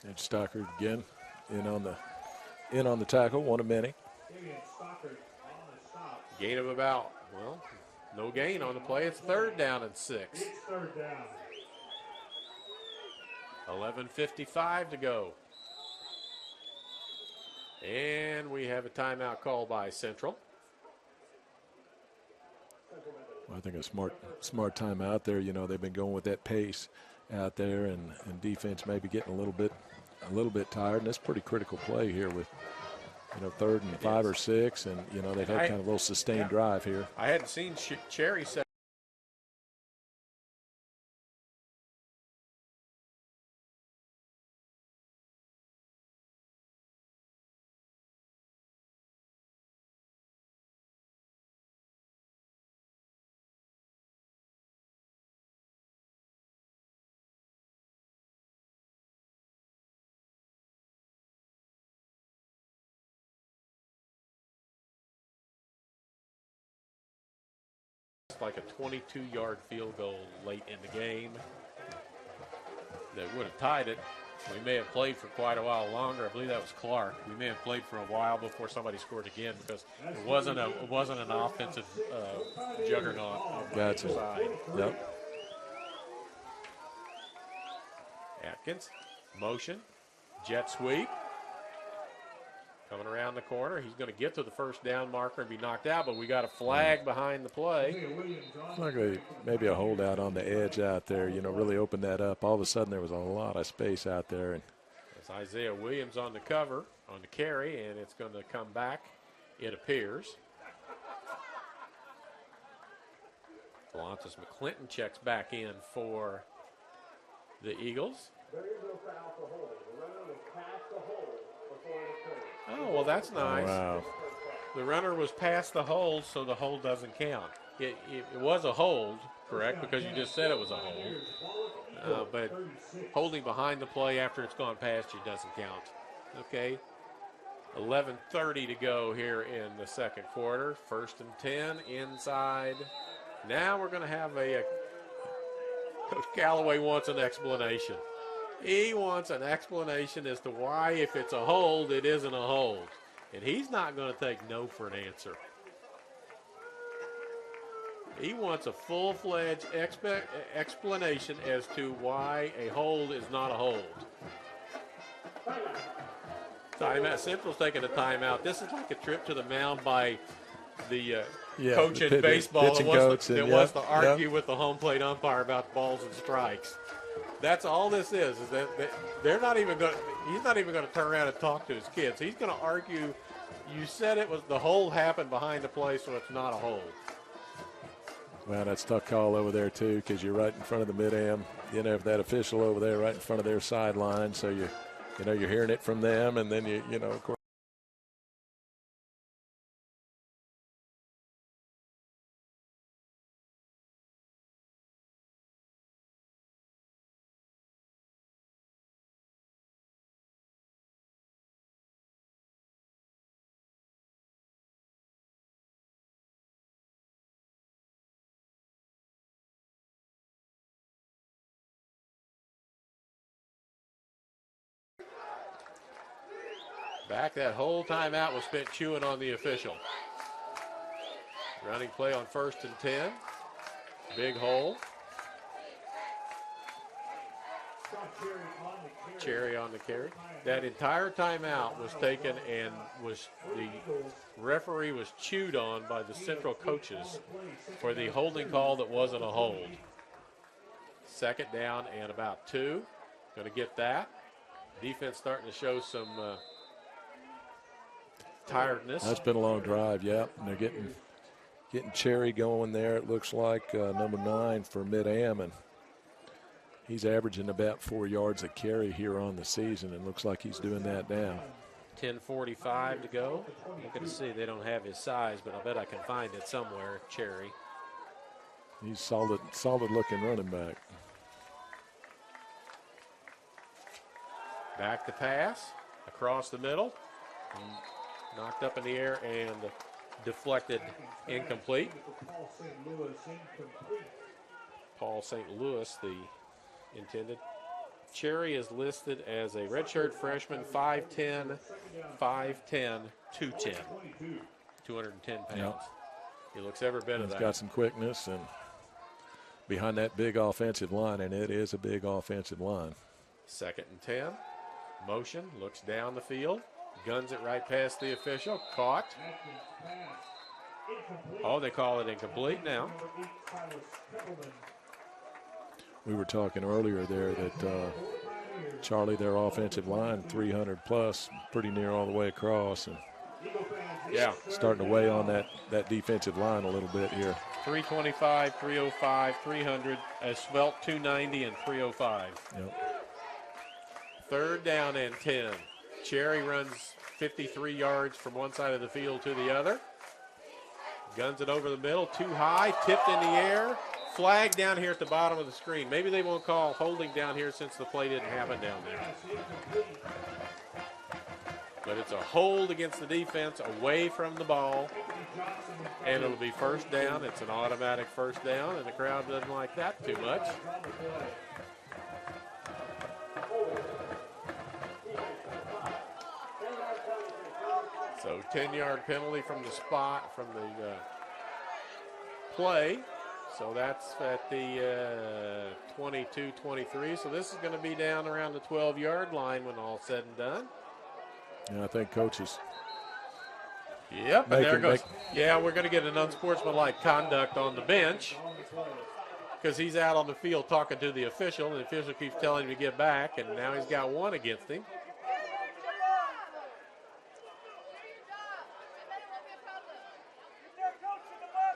C: And Stockard again in on the tackle, one of many.
A: Gain of about, well, no gain on the play. It's 3rd down and 6. 11:55 to go. And we have a timeout called by Central.
C: Well, I think a smart timeout there. You know, they've been going with that pace out there, and defense maybe getting a little bit tired. And that's a pretty critical play here with, 3rd and 5 or 6, and they've had kind of a little sustained drive here.
A: I hadn't seen Cherry set. Like a 22-yard field goal late in the game that would have tied it. We may have played for quite a while longer. I believe that was Clark. We may have played for a while before somebody scored again because it wasn't an offensive juggernaut on the
C: Gotcha.
A: side.
C: Yep.
A: Atkins, motion, jet sweep. Coming around the corner, he's going to get to the first down marker and be knocked out, but we got a flag behind the play.
C: Luckily, maybe a holdout on the edge out there, really opened that up. All of a sudden, there was a lot of space out there. And
A: it's Isaiah Williams on the cover, on the carry, and it's going to come back, it appears. Delontis McClinton checks back in for the Eagles.
E: There is no foul for holding. The runner was past the hole before it occurred.
A: Oh, well, that's nice.
C: Wow.
A: The runner was past the hold, so the hold doesn't count. It was a hold, correct, because you just said it was a hold. But holding behind the play after it's gone past you doesn't count. Okay. 11:30 to go here in the second quarter. 1st and 10 inside. Now we're going to have Coach Callaway wants an explanation. He wants an explanation as to why, if it's a hold, it isn't a hold. And he's not going to take no for an answer. He wants a full-fledged explanation as to why a hold is not a hold. Timeout. Central's taking a timeout. This is like a trip to the mound by the coach in baseball that wants to argue with the home plate umpire about balls and strikes. That's all this is that they're not even going. He's not even going to turn around and talk to his kids. He's going to argue. You said it was the hold happened behind the play, so it's not a hold.
C: Well, that's a tough call over there too, because you're right in front of the mid-am. You know, that official over there, right in front of their sideline. So you're hearing it from them, and then you know, of course.
A: Back, that whole timeout was spent chewing on the official. Running play on 1st and 10. Big hole. Cherry on the carry. That entire timeout was taken and the referee was chewed on by the Central coaches for the holding call that wasn't a hold. 2nd down and about 2. Going to get that. Defense starting to show some tiredness.
C: That's been a long drive, yep. And they're getting Cherry going there. It looks like number 9 for mid-am, and he's averaging about 4 yards a carry here on the season, and looks like he's doing that now.
A: 10:45 to go. Looking to see, they don't have his size, but I bet I can find it somewhere. Cherry.
C: He's solid looking running back.
A: Back to pass across the middle. Knocked up in the air and deflected, incomplete. Paul St. Louis, the intended. Cherry is listed as a redshirt freshman, 5'10", 210. 210 pounds.
C: Yep.
A: He looks every bit of that.
C: He's got some quickness and behind that big offensive line, and it is a big offensive line.
A: 2nd and 10. Motion, looks down the field. Guns it right past the official. Caught. Oh, they call it incomplete now.
C: We were talking earlier there that Charlie, their offensive line, 300 plus, pretty near all the way across, and
A: yeah,
C: starting to weigh on that defensive line a little bit here.
A: 325, 305, 300, a svelte 290 and 305.
C: Yep.
A: 3rd down and 10. Cherry runs 53 yards from one side of the field to the other. Guns it over the middle, too high, tipped in the air. Flag down here at the bottom of the screen. Maybe they won't call holding down here since the play didn't happen down there. But it's a hold against the defense, away from the ball. And it'll be 1st down. It's an automatic 1st down, and the crowd doesn't like that too much. So 10-yard penalty from the spot, from the play. So that's at the 22-23. So this is going to be down around the 12-yard line when all's said and done.
C: Yeah, I think coaches.
A: Yep, and there goes. Yeah, we're going to get an unsportsmanlike conduct on the bench because he's out on the field talking to the official, and the official keeps telling him to get back, and now he's got one against him.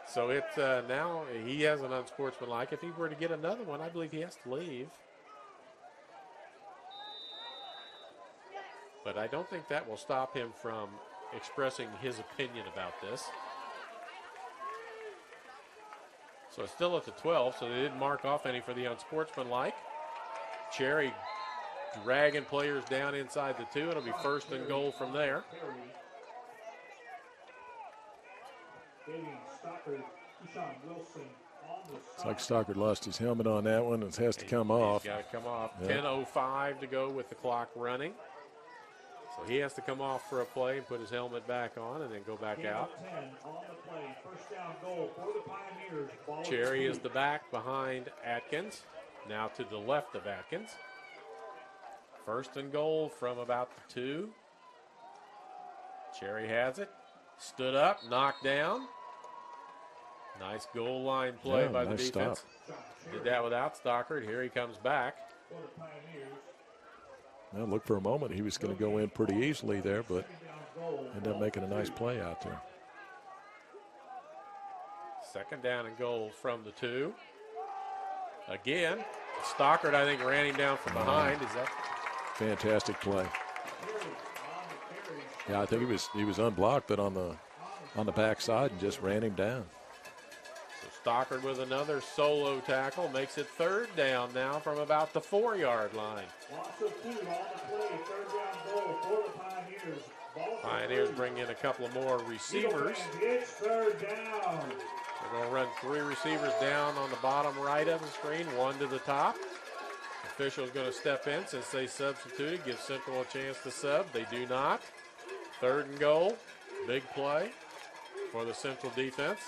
A: So it's now he has an unsportsmanlike. If he were to get another one, I believe he has to leave. but I don't think that will stop him from expressing his opinion about this. So it's still at the 12, so they didn't mark off any for the unsportsmanlike. Cherry dragging players down inside the 2. It'll be first and goal from there.
C: It's like Stockard lost his helmet on that one. It has to come off.
A: He's got to come off.
C: Yeah.
A: 10:05 to go with the clock running. So he has to come off for a play and put his helmet back on and then go back out. Cherry is the back behind Atkins. Now to the left of Atkins. First and goal from about the 2. Cherry has it. Stood up, knocked down. Nice goal line play by the defense. Did that without Stockard. Here he comes back.
C: Well, look, for a moment he was going to go in pretty easily there, but ended up making a nice play out there.
A: Second down and goal from the 2. Again, Stockard, I think, ran him down from behind. Is that
C: fantastic play? Yeah, I think he was unblocked, but on the backside and just ran him down.
A: So Stockard with another solo tackle makes it third down now from about the 4-yard line. Pioneers bring in a couple of more receivers.
B: It's third down.
A: They're going to run 3 receivers down on the bottom right of the screen, 1 to the top. Official's going to step in since they substituted, give Central a chance to sub. They do not. Third and goal. Big play for the Central defense.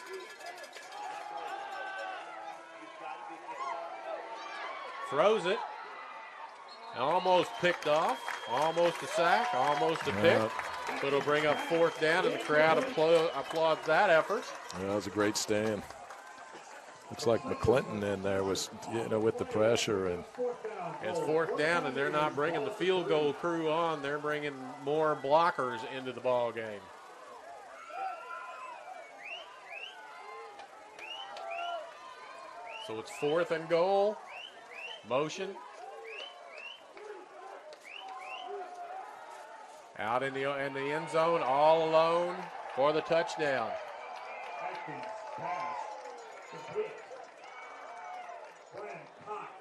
A: Throws it. Almost picked off. Almost a sack. Almost a pick. But it'll bring up fourth down, and the crowd applauds that effort.
C: Yeah, that was a great stand. Looks like McClinton in there was, with the pressure. And
A: it's fourth down, and they're not bringing the field goal crew on. They're bringing more blockers into the ball game. So it's fourth and goal. Motion. Out in the end zone, all alone for the touchdown.
B: Atkins pass complete. Brent Cox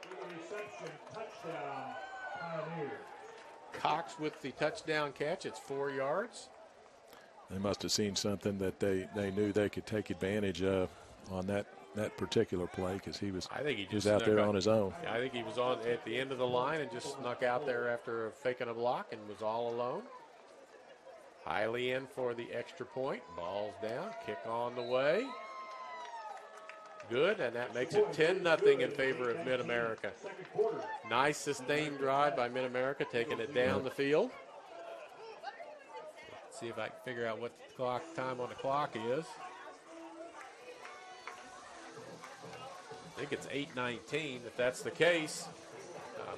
B: with a reception, touchdown, Pioneers.
A: Cox with the touchdown catch. It's 4 yards.
C: They must have seen something that they knew they could take advantage of on that particular play, because he was out there on his own.
A: I think he was on at the end of the line and just snuck out there after faking a block and was all alone. Hiley in for the extra point. Ball's down. Kick on the way. Good, and that makes it 10-0 in favor of MidAmerica. Nice sustained drive by MidAmerica, taking it down the field. Let's see if I can figure out what the time on the clock is. I think it's 8:19. If that's the case,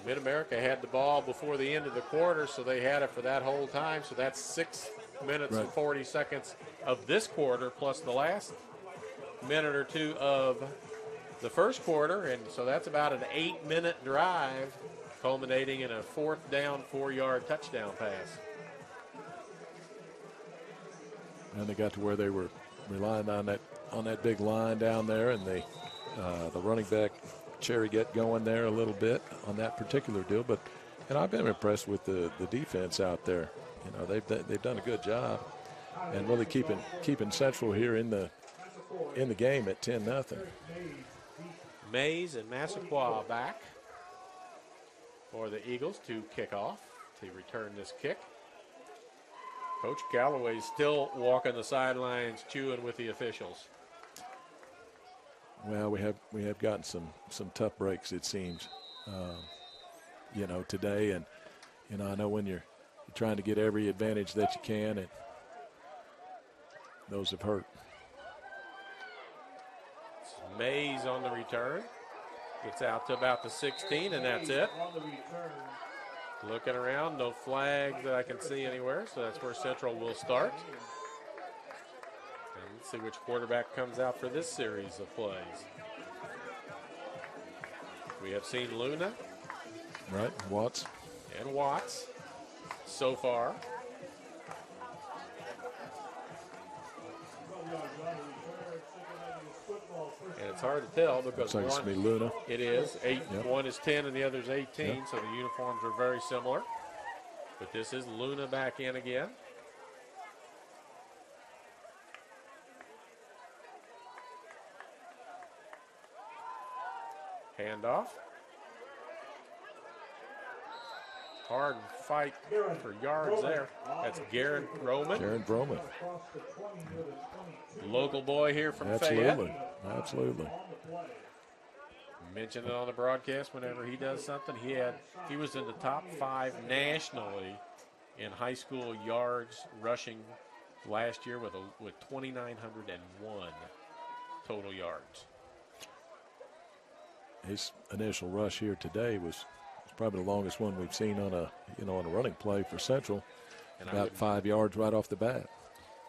A: MidAmerica had the ball before the end of the quarter, so they had it for that whole time. So that's 6 minutes and 40 seconds of this quarter, plus the last minute or two of the first quarter. And so that's about an 8-minute drive, culminating in a fourth down, 4-yard touchdown pass.
C: And they got to where they were relying on that big line down there, and the running back Cherry get going there a little bit on that particular deal. But I've been impressed with the defense out there. They've done a good job, and really keeping Central here in the game at 10-0.
A: Mays and Massaquoi back for the Eagles to kick off, to return this kick. Coach Galloway's still walking the sidelines, chewing with the officials.
C: Well, we have gotten some tough breaks, it seems, today, and I know when you're trying to get every advantage that you can, and those have hurt.
A: Mays on the return, gets out to about the 16, and that's it. Looking around, no flag that I can see anywhere, so that's where Central will start. And let's see which quarterback comes out for this series of plays. We have seen Luna.
C: Right, Watts.
A: And Watts. so far. And it's hard to tell because
C: Looks like it's
A: one,
C: gonna be Luna.
A: it is.
C: Yep.
A: One is 10 and the other's 18,
C: Yep.
A: so the uniforms are very similar. But this is Luna back in again. Handoff. Hard fight for yards there. That's Garrett Roman,
C: Jaron Broman.
A: local boy here from
C: Absolutely.
A: Fayette.
C: Absolutely.
A: Mentioned it on the broadcast whenever he does something. He was in the top 5 nationally in high school yards rushing last year with 2,901 total yards.
C: His initial rush here today was probably the longest one we've seen on a running play for Central.
A: And
C: About 5 yards right off the bat.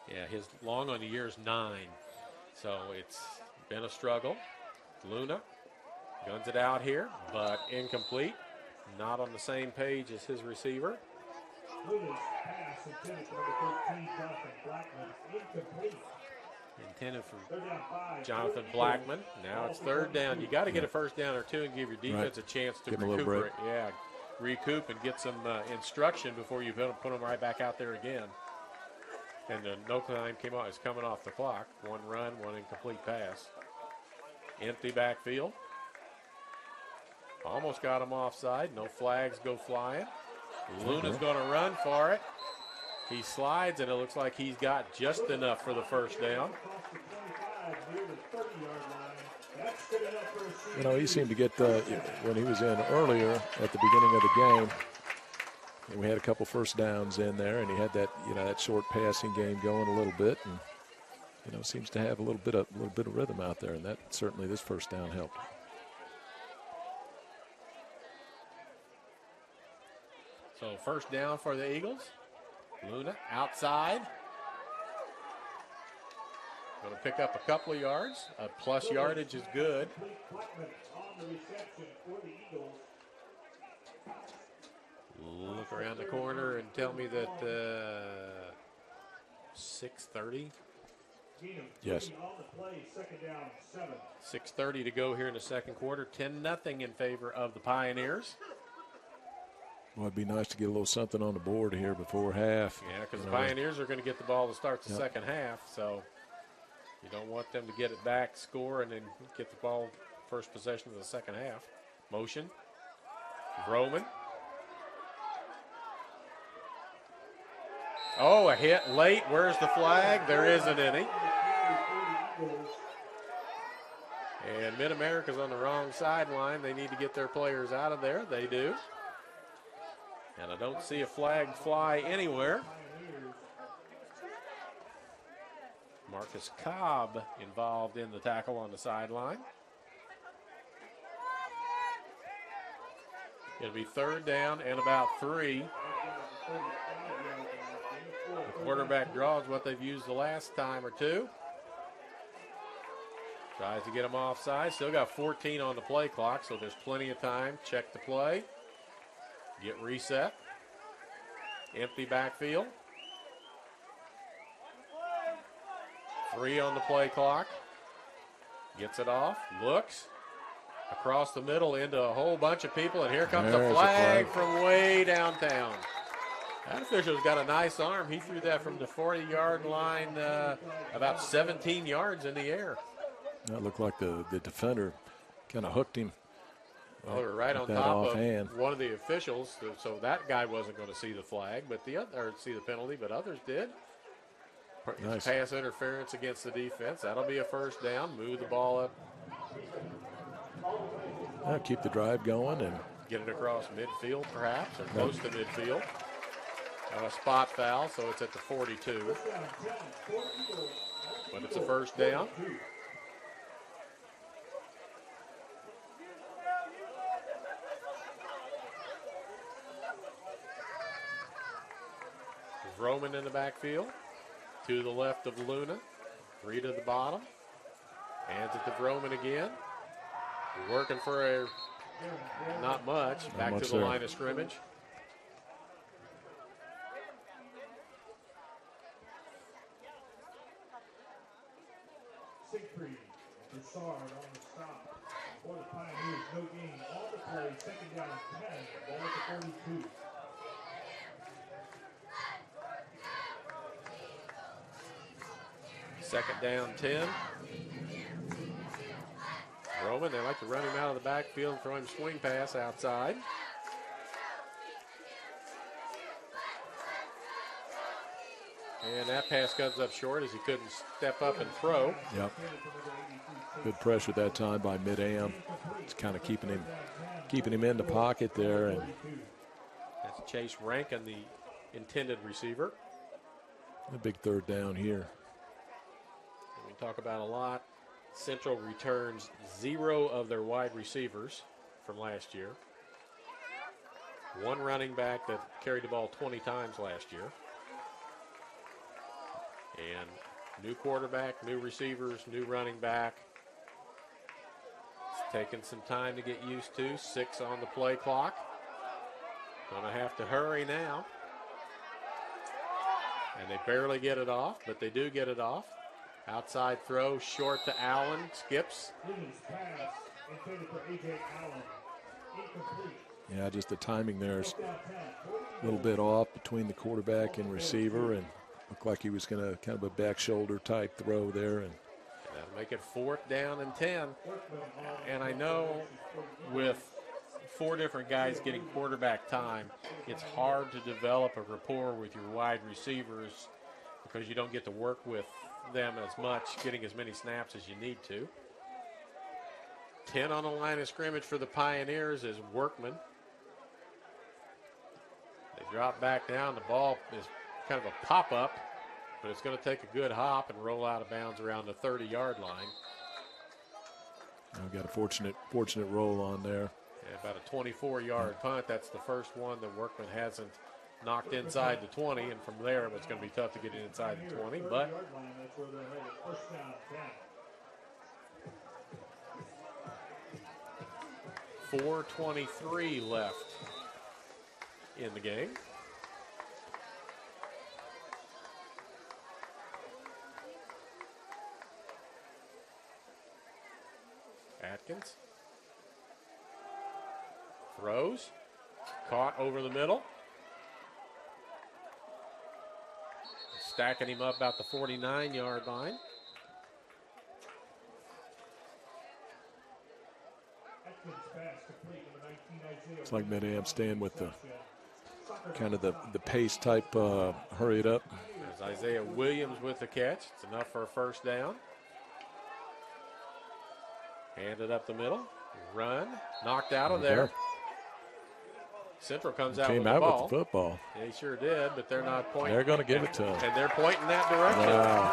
A: Yeah, his long on the year is 9. So it's been a struggle. Luna guns it out here, but incomplete. Not on the same page as his receiver.
B: Luna's pass intended for number 13, Jonathan Blackman, incomplete.
A: Intended for
B: They're down 5.
A: Jonathan Blackman. Now it's third down. You got to get a first down or two and give your defense a chance to
C: Give 'em a little break.
A: recuperate. Yeah, recoup and get some instruction before you put them right back out there again. And no time is coming off the clock. One run, one incomplete pass. Empty backfield. Almost got him offside. No flags go flying. Luna's going to run for it. He slides, and it looks like he's got just enough for the first down.
C: You know, he seemed to get, when he was in earlier at the beginning of the game, and we had a couple first downs in there, and he had that, that short passing game going a little bit, and, seems to have a little bit of rhythm out there, and that certainly this first down helped.
A: So first down for the Eagles. Luna outside. Going to pick up a couple of yards. A plus yardage is good. Look around the corner and tell me that 6:30.
C: Yes.
A: 6:30 to go here in the second quarter. 10-0 in favor of the Pioneers.
C: Well, it'd be nice to get a little something on the board here before half.
A: Yeah, because the Pioneers are going to get the ball to start the second half, so you don't want them to get it back, score, and then get the ball first possession of the second half. Motion. Roman. Oh, a hit late. Where's the flag? There isn't any. And MidAmerica's on the wrong sideline. They need to get their players out of there. They do. And I don't see a flag fly anywhere. Marcus Cobb involved in the tackle on the sideline. It'll be third down and about 3. The quarterback draws what they've used the last time or two. Tries to get them offside. Still got 14 on the play clock, so there's plenty of time. Check the play. Get reset. Empty backfield. 3 on the play clock. Gets it off. Looks. Across the middle into a whole bunch of people, and here comes
C: There's
A: a flag from way downtown. That official's got a nice arm. He threw that from the 40-yard line about 17 yards in the air.
C: That looked like the defender kind of hooked him.
A: Well, they were right on
C: that
A: top
C: offhand.
A: of one of the officials, so that guy wasn't going to see the flag, but see the penalty, but others did.
C: Nice.
A: Pass interference against the defense. That'll be a first down. Move the ball up.
C: Keep the drive going and
A: Get it across midfield, perhaps, or close to midfield. A spot foul, so it's at the 42. But it's a first down. Roman in the backfield. 2 to the left of Luna. 3 to the bottom. Hands it to Roman again. Working for not much. Back to the line of scrimmage.
B: Siegfried, Broussard on the stop. For the Pioneers, no gain on the play, second down 10, ball at the 42.
A: Second down 10. Roman, they like to run him out of the backfield and throw him swing pass outside. And that pass comes up short as he couldn't step up and throw.
C: Yep. Good pressure that time by Mid-Am. It's kind of keeping him in the pocket there. And
A: that's Chase Rankin, the intended receiver.
C: a big third down here.
A: We talk about a lot. Central returns 0 of their wide receivers from last year. One running back that carried the ball 20 times last year. And new quarterback, new receivers, new running back. It's taken some time to get used to. 6 on the play clock. Gonna have to hurry now. And they barely get it off, but they do get it off. Outside throw, short to Allen, skips.
B: Pass intended for A.J. Allen. Incomplete.
C: Yeah, just the timing there is a little bit off between the quarterback and receiver, and looked like he was going to kind of a back shoulder type throw there. And
A: that'll make it 4th down and 10. And I know with 4 different guys getting quarterback time, it's hard to develop a rapport with your wide receivers because you don't get to work with them as much, getting as many snaps as you need to. 10 on the line of scrimmage for the Pioneers is Workman. They drop back down. The ball is kind of a pop-up, but it's going to take a good hop and roll out of bounds around the 30-yard line.
C: I've got a fortunate roll on there.
A: And about a 24-yard punt. That's the first one that Workman hasn't knocked inside the 20, and from there it's going to be tough to get it inside the 20, but
B: That's where they're headed. First down
A: 4:23 left in the game. Atkins throws, caught over the middle. Stacking him up about the 49-yard line.
C: It's like Mid-Am staying with the kind of the pace type, hurry it up.
A: There's Isaiah Williams with the catch. It's enough for a first down. Handed up the middle. Run. Knocked out of there. Central comes out with the ball.
C: With the football.
A: They sure did, but they're not pointing.
C: They're going to give it to him.
A: And they're pointing that direction.
C: Wow.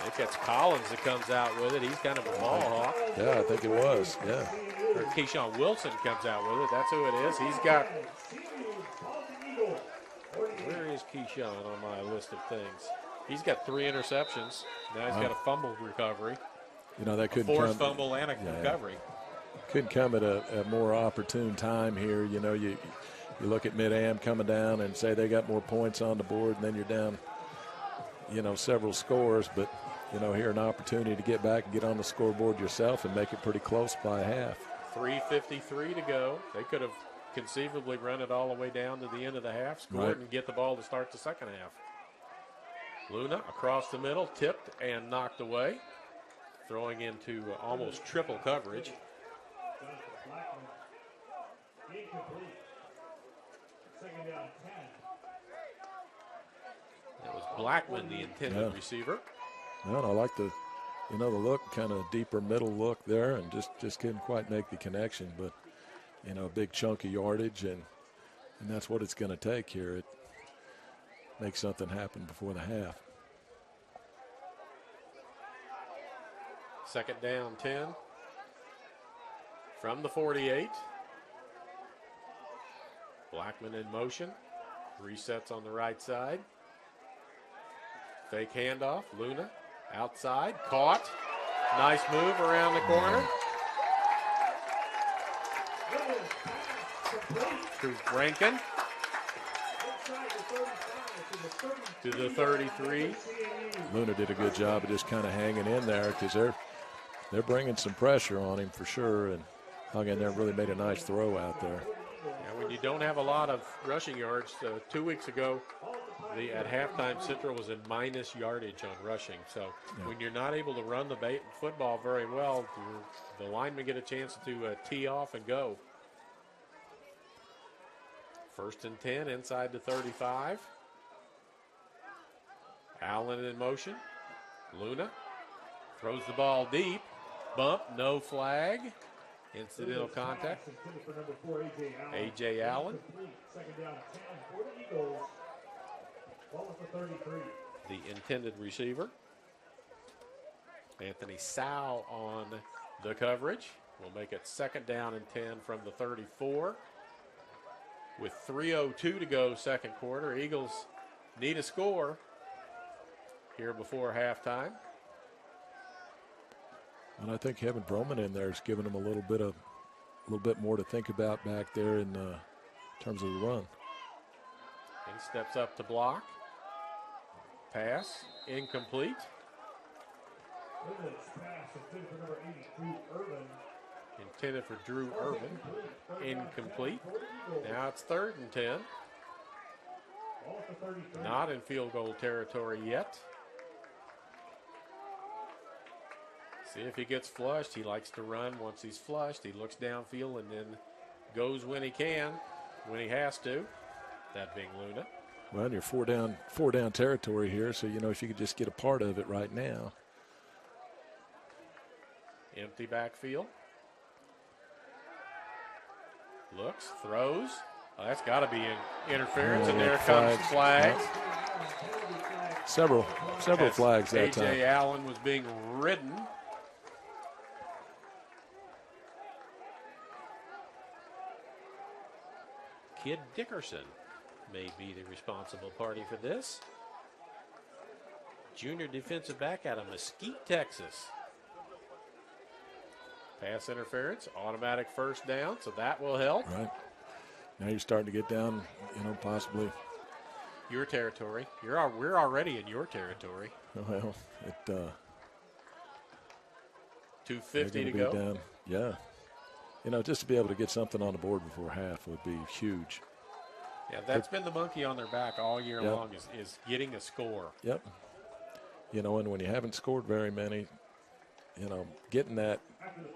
A: I think that's Collins that comes out with it. He's kind of a ball hawk.
C: Yeah, I think it was. Yeah.
A: Or Keyshawn Wilson comes out with it. That's who it is. He's got. Where is Keyshawn on my list of things? He's got 3 interceptions. Now he's got a fumble recovery.
C: You know, that couldn't
A: forced fumble and a recovery.
C: Couldn't come at a more opportune time here. You know, you look at Mid-Am coming down and say they got more points on the board, and then you're down, you know, several scores. But, you know, here an opportunity to get back and get on the scoreboard yourself and make it pretty close by half.
A: 3:53 to go. They could have conceivably run it all the way down to the end of the half, scored, and get the ball to start the second half. Luna across the middle, tipped and knocked away. Throwing into almost triple coverage. It was Blackman, the intended receiver.
C: Well, I like the look, kind of deeper middle look there, and just couldn't quite make the connection. But, you know, a big chunk of yardage, and that's what it's going to take here. It makes something happen before the half.
A: Second down 10 from the 48. Blackman in motion. Resets on the right side. Fake handoff. Luna outside. Caught. Nice move around the corner. To Rankin. to the 33.
C: Luna did a good job of just kind of hanging in there because they're bringing some pressure on him for sure, and hung in there and really made a nice throw out there.
A: And when you don't have a lot of rushing yards, 2 weeks ago, at halftime, Central was in minus yardage on rushing. So when you're not able to run the football very well, the linemen get a chance to tee off and go. 1st and 10 inside the 35. Allen in motion. Luna throws the ball deep. Bump, no flag. Incidental contact. A.J. Allen. The intended receiver. Anthony Sow on the coverage. We'll make it 2nd down and 10 from the 34. With 3:02 to go, 2nd quarter. Eagles need a score here before halftime.
C: And I think having Broman in there is giving them a little bit more to think about back there in terms of the run.
A: He steps up to block. Pass incomplete. Intended for Drew Irvin. Incomplete. Now it's 3rd and 10. Not in field goal territory yet. See if he gets flushed. He likes to run once he's flushed. He looks downfield and then goes when he can, when he has to. That being Luna.
C: Well, you're four down territory here, so if you could just get a part of it right now.
A: Empty backfield. Looks, throws. Oh, that's got to be interference, and there comes flags.
C: Several flags that time.
A: A.J. Allen was being ridden. Kid Dickerson may be the responsible party for this. Junior defensive back out of Mesquite, Texas. Pass interference, automatic 1st down, so that will help.
C: Right. Now you're starting to get down, possibly.
A: Your territory. We're already in your territory.
C: Well,
A: 2:50 to
C: be
A: go.
C: Down. Yeah. Just to be able to get something on the board before half would be huge.
A: Yeah, that's been the monkey on their back all year long is getting a score.
C: Yep. And when you haven't scored very many, getting that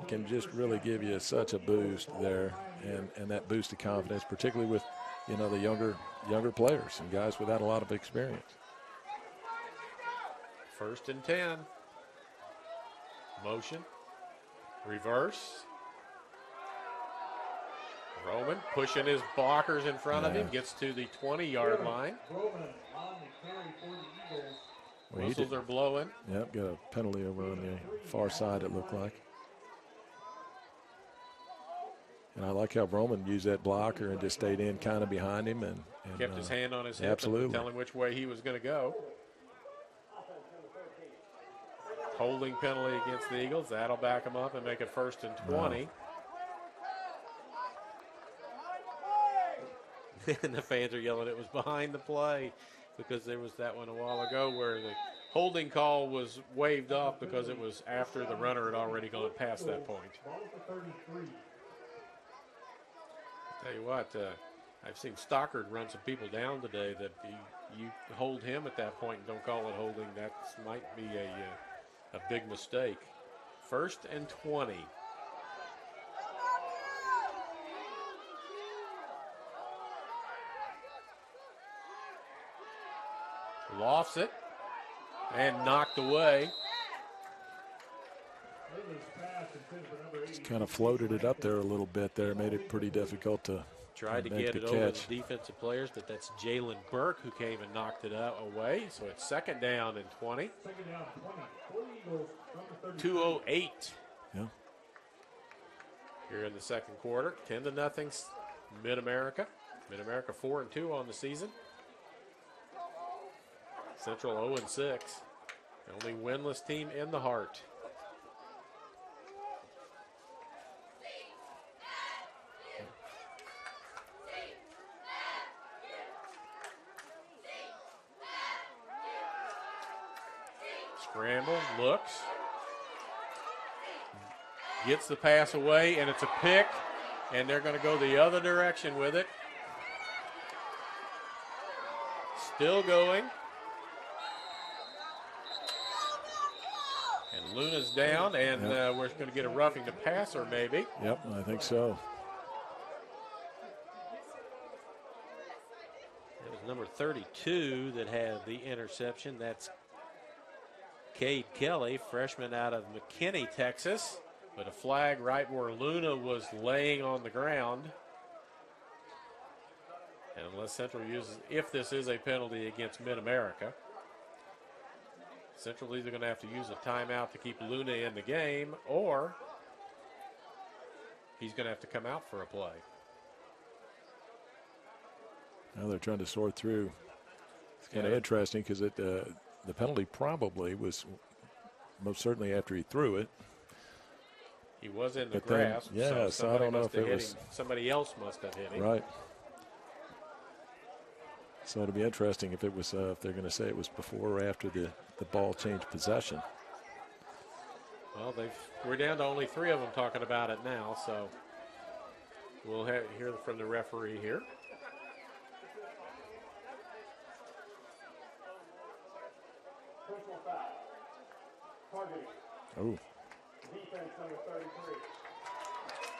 C: can just really give you such a boost there, and that boost of confidence, particularly with, the younger players and guys without a lot of experience.
A: 1st and 10. Motion. Reverse. Roman pushing his blockers in front of him, gets to the 20-yard line. Whistles are blowing.
C: Yep, got a penalty over on the far side, it looked like. And I like how Roman used that blocker and just stayed in kind of behind him and
A: kept his hand on his hip
C: absolutely.
A: and tell him which way he was going to go. Holding penalty against the Eagles. That'll back them up and make it 1st and 20. Wow. And the fans are yelling it was behind the play because there was that one a while ago where the holding call was waved off because it was after the runner had already gone past that point. Tell you what, I've seen Stockard run some people down today that you hold him at that point and don't call it holding. That might be a big mistake. 1st and 20. Lofts it and knocked away.
C: Just kind of floated it up there a little bit there, made it pretty difficult to
A: Tried to get it over the defensive players, but that's Jalen Burke who came and knocked it away. So it's 2nd down and 20. 2:08.
C: Yeah.
A: Here in the 2nd quarter, 10-0 MidAmerica. MidAmerica 4-2 on the season. Central 0-6. The only winless team in the Heart. Scramble, looks. Gets the pass away, and it's a pick. And they're going to go the other direction with it. Still going. And Luna's down, and we're going to get a roughing the passer maybe.
C: Yep, I think so.
F: It was number 32 that had the interception. That's Cade Kelly, freshman out of McKinney, Texas.
A: But a flag right where Luna was laying on the ground. And unless Central uses, if this is a penalty against MidAmerica, Central either going to have to use a timeout to keep Luna in the game, or he's going to have to come out for a play.
C: Now they're trying to sort through. It's kind of interesting because the penalty probably was most certainly after he threw it.
A: He was in the
C: But then,
A: grasp,
C: so I don't know if it was
A: somebody else must have hit him.
C: Right. So it'll be interesting if it was if they're going to say it was before or after the ball changed possession.
A: Well, we're down to only 3 of them talking about it now, so we'll hear from the referee here.
E: Personal foul. Targeting.
C: Oh.
E: Defense number 33.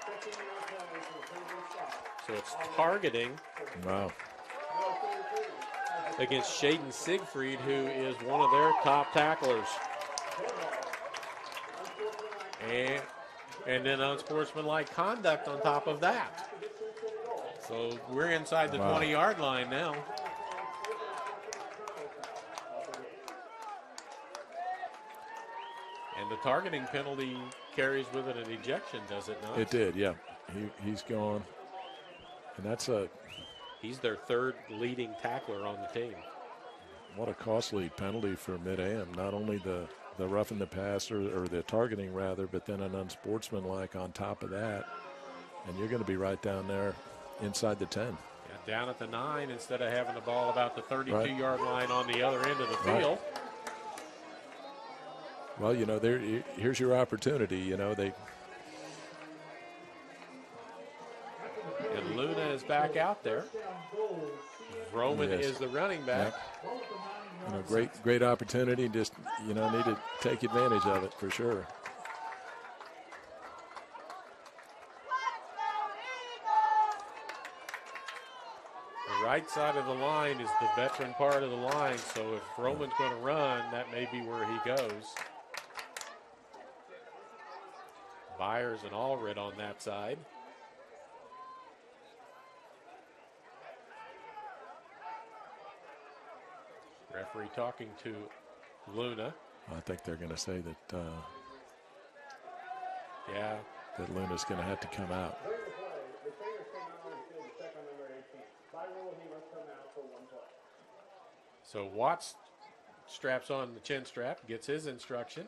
E: 15-yard penalty for the previous foul.
A: So it's targeting
C: Wow.
A: against Shaden Siegfried, who is one of their top tacklers. And then unsportsmanlike conduct on top of that. So we're inside the 20-yard line now. And the targeting penalty carries with it an ejection, does it not?
C: It did, yeah. He's gone. And that's
A: he's their 3rd leading tackler on the team.
C: what a costly penalty for Mid-Am. Not only the roughing the passer, or the targeting rather, but then an unsportsmanlike on top of that. And you're going to be right down there inside the 10.
A: Yeah, down at the 9 instead of having the ball about the 32-yard line on the other end of the field.
C: Well, you know, here's your opportunity. You know,
A: And Luna is back out there. Roman is the running back.
C: You know, great opportunity. Just, you know, need to take advantage of it for sure.
A: The right side of the line is the veteran part of the line, so if Roman's going to run, that may be where he goes. Byers and Allred on that side. Referee talking to Luna.
C: I think they're going to say that
A: Yeah.
C: that Luna's going to have to come out.
E: During the play, the trainers came out on the field to check on number 18. By rule, he must come out for one play.
A: So Watts straps on the chin strap, gets his instruction,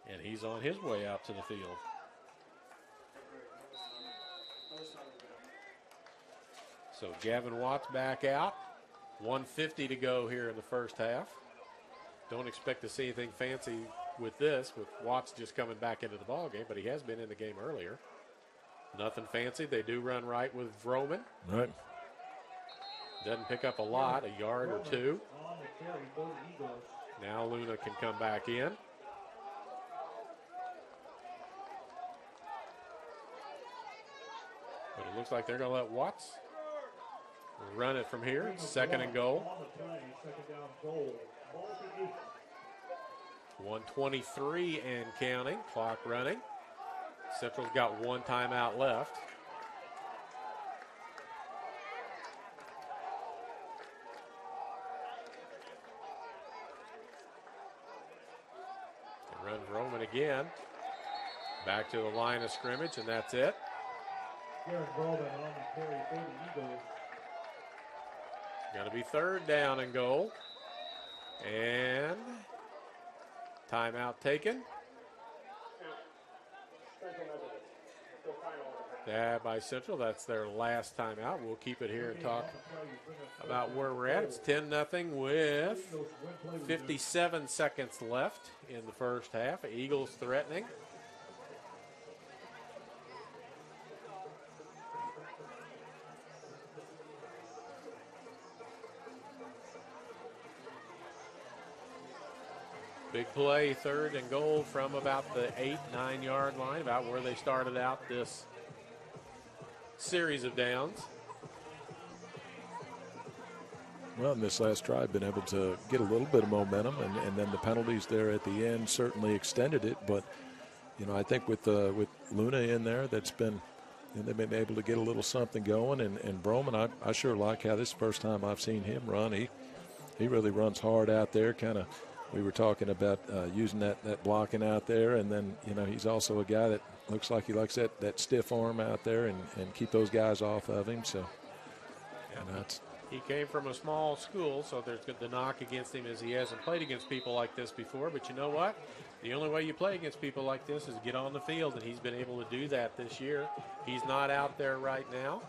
A: and he's on his way out to the field. So Gavin Watts back out. 1:50 to go here in the first half. Don't expect to see anything fancy with this, with Watts just coming back into the ball game, but he has been in the game earlier. Nothing fancy. They do run right with Vroman.
C: Right.
A: Doesn't pick up a lot, a yard or two. Now Luna can come back in. But it looks like they're going to let Watts run it from here. It's 2nd and goal. 1:23 and counting. Clock running. Central's got 1 timeout left. They run Roman again. Back to the line of scrimmage, and that's it. Going to be 3rd down and goal. And timeout taken.
E: Central Methodist. Still final on the pass.
A: That by Central. That's their last timeout. We'll keep it here and talk about where we're at. It's 10-0 with 57 seconds left in the first half. Eagles threatening. Big play, 3rd and goal from about the 8-9 yard line, about where they started out this series of downs.
C: Well, in this last drive, been able to get a little bit of momentum, and then the penalties there at the end certainly extended it. But, you know, I think with Luna in there, they've been able to get a little something going. And Broman, I sure like how this is the first time I've seen him run. He really runs hard out there, kind of. We were talking about using that blocking out there, and then, you know, he's also a guy that looks like he likes that stiff arm out there and keep those guys off of him. So, you know,
A: he came from a small school, so there's the knock against him is he hasn't played against people like this before. But you know what? The only way you play against people like this is get on the field, and he's been able to do that this year. He's not out there right now,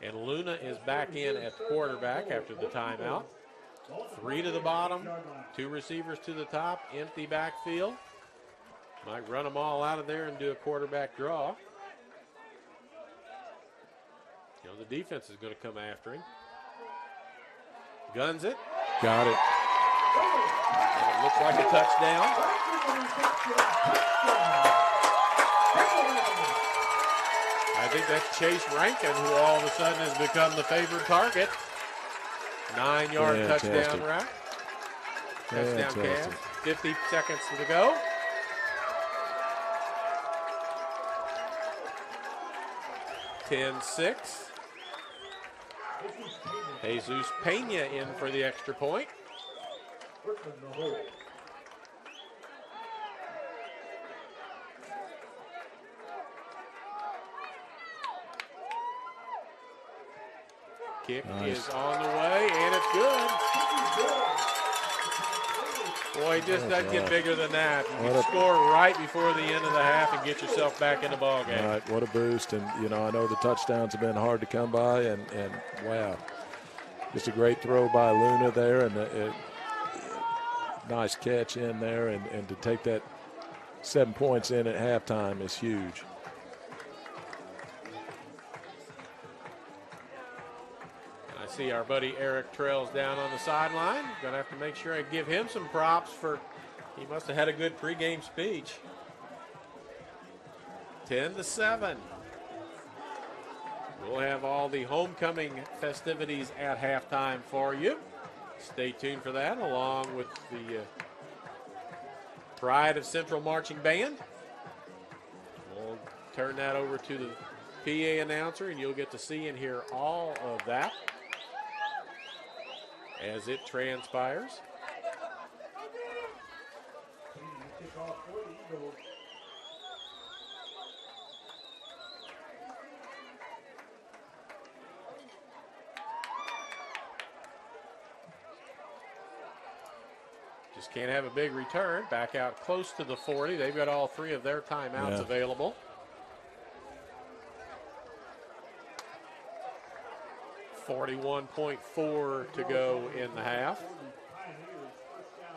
A: and Luna is back in at quarterback after the timeout. 3 to the bottom, 2 receivers to the top, empty backfield. Might run them all out of there and do a quarterback draw. You know, the defense is going to come after him. Guns it.
C: Got it.
A: And it looks like a touchdown. I think that's Chase Rankin, who all of a sudden has become the favored target. 9-yard touchdown route. Touchdown catch. 50 seconds to go. (10-6). Jesus Pena in for the extra point. Kick is on the way, and it's good. Boy, it just doesn't get bigger than that. You score right before the end of the half and get yourself back in the ballgame.
C: Right, what a boost. And, you know, I know the touchdowns have been hard to come by, and wow. Just a great throw by Luna there, and a nice catch in there, and to take that 7 points in at halftime is huge.
A: See our buddy Eric Trails down on the sideline. Going to have to make sure I give him some props for, he must have had a good pregame speech. 10-7. We'll have all the homecoming festivities at halftime for you. Stay tuned for that, along with the Pride of Central Marching Band. We'll turn that over to the PA announcer, and you'll get to see and hear all of that as it transpires. Just can't have a big return. Back out close to the 40. They've got all 3 of their timeouts available. .4 to go in the half.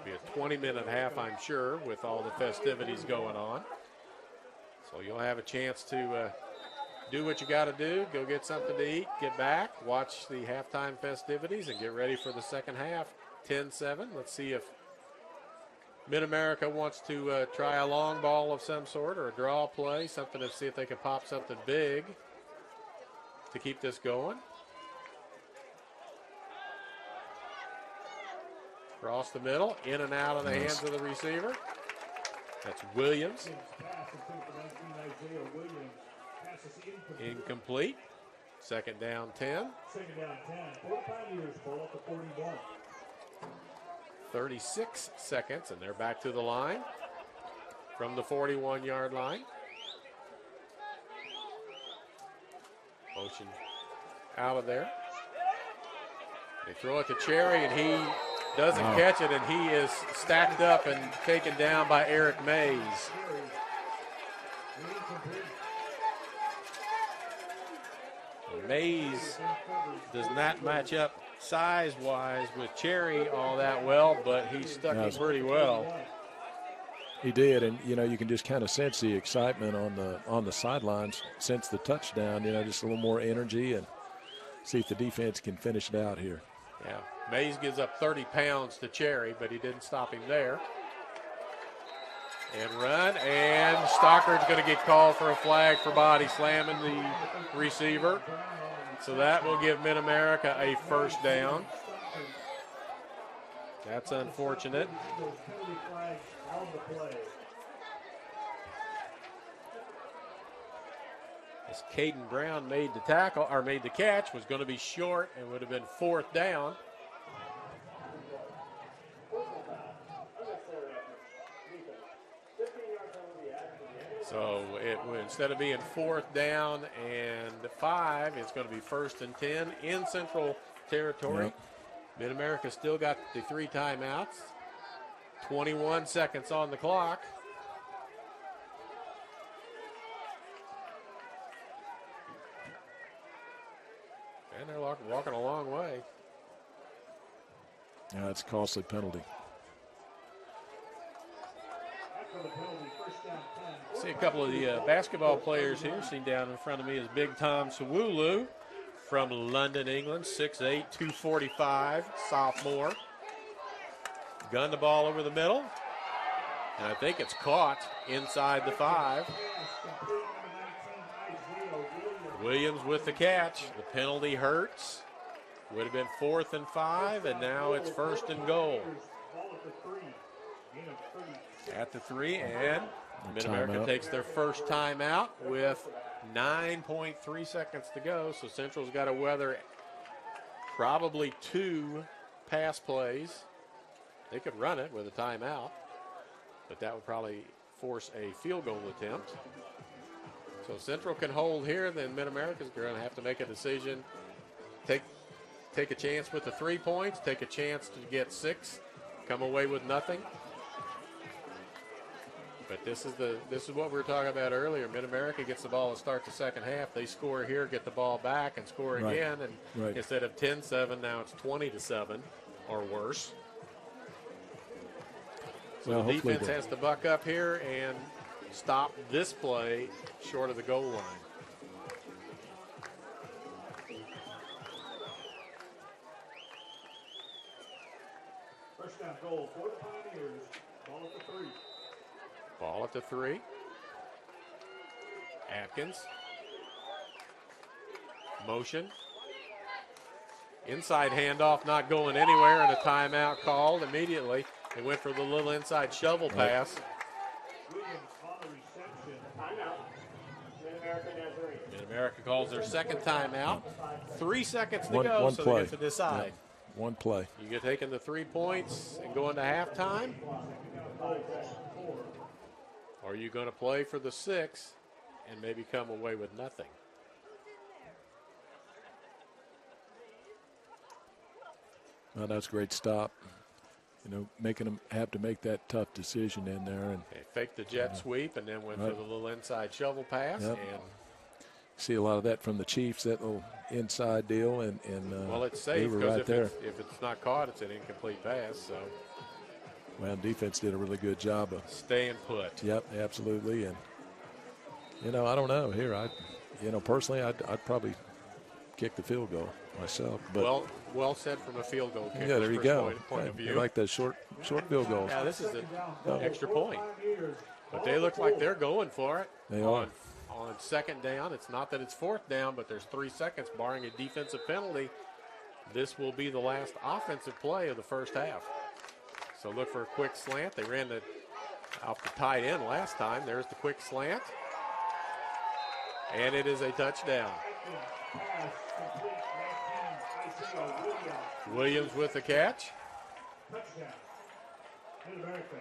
A: Be a 20-minute half, I'm sure, with all the festivities going on. So you'll have a chance to do what you got to do, go get something to eat, get back, watch the halftime festivities, and get ready for the second half. 10-7. Let's see if MidAmerica wants to try a long ball of some sort or a draw play, something to see if they can pop something big to keep this going. Across the middle, in and out of the hands of the receiver. That's Williams. Incomplete. Second down 10. 36 seconds, and they're back to the line from the 41-yard line. Motion out of there. They throw it to Cherry, and he doesn't catch it, and he is stacked up and taken down by Eric Mays.
F: Mays does not match up size-wise with Cherry all that well, but he stuck him pretty well.
C: He did, and you can just kind of sense the excitement on the sidelines since the touchdown. Just a little more energy, and see if the defense can finish it out here.
A: Yeah, Mays gives up 30 pounds to Cherry, but he didn't stop him there. And run, and Stockard's going to get called for a flag for body slamming the receiver. So that will give MidAmerica a first down. That's unfortunate. As Caden Brown made the tackle, or made the catch, was going to be short and would have been fourth down. So instead of being fourth down and 5, it's going to be 1st and 10 in Central Territory.
C: Yep.
A: MidAmerica still got the 3 timeouts. 21 seconds on the clock. And they're walking a long way.
C: Yeah, it's a costly penalty.
A: See a couple of the basketball players here. Seen down in front of me is Big Tom Sawulu from London, England, 6'8", 245, sophomore. Gun the ball over the middle, and I think it's caught inside the 5. Williams with the catch. The penalty hurts. Would have been 4th and 5, and now it's 1st and goal. At the 3, and MidAmerica takes their first timeout with 9.3 seconds to go. So Central's got to weather probably 2 pass plays. They could run it with a timeout, but that would probably force a field goal attempt. So Central can hold here, then MidAmerica's going to have to make a decision. Take a chance with the 3 points, take a chance to get 6, come away with nothing. But this is what we were talking about earlier. MidAmerica gets the ball to start the second half. They score here, get the ball back, and score again. And instead of 10-7, now it's 20-7 or worse. So the defense has to buck up here and stop this play short of the goal line.
B: First down goal for the Pioneers. Ball at the 3.
A: Ball at the 3. Atkins. Motion. Inside handoff not going anywhere, and a timeout called immediately. They went for the little inside shovel pass.
B: Williams on the reception.
E: Timeout. MidAmerica Nazarene.
A: MidAmerica calls their second timeout. 3 seconds to
C: One
A: go, so
C: play.
A: they get to decide.
C: Yep. One play.
A: You get taking the 3 points and going to halftime, or are you going to play for the 6 and maybe come away with nothing?
C: Well, that's a great stop. Making them have to make that tough decision in there. And
A: They faked the jet sweep and then went for the little inside shovel pass.
C: Yep.
A: And
C: see a lot of that from the Chiefs, that little inside deal. And
A: well, it's
C: they
A: safe
C: were
A: because
C: right there.
A: if it's not caught, it's an incomplete pass. So
C: Well, defense did a really good job of
A: staying put.
C: Yep, absolutely. And I don't know here. Personally, I'd probably kick the field goal myself. But
A: well said from a field goal kicker's
C: yeah, there you go.
A: point of
C: I
A: view.
C: like those short field goals.
A: Yeah, this is an extra point. But they look like they're going for it.
C: They are.
A: On second down, it's not that it's 4th down, but there's 3 seconds barring a defensive penalty. This will be the last offensive play of the first half. So look for a quick slant. They ran off the tight end last time. There's the quick slant. And it is a touchdown. Williams with the catch.
B: Touchdown. MidAmerica.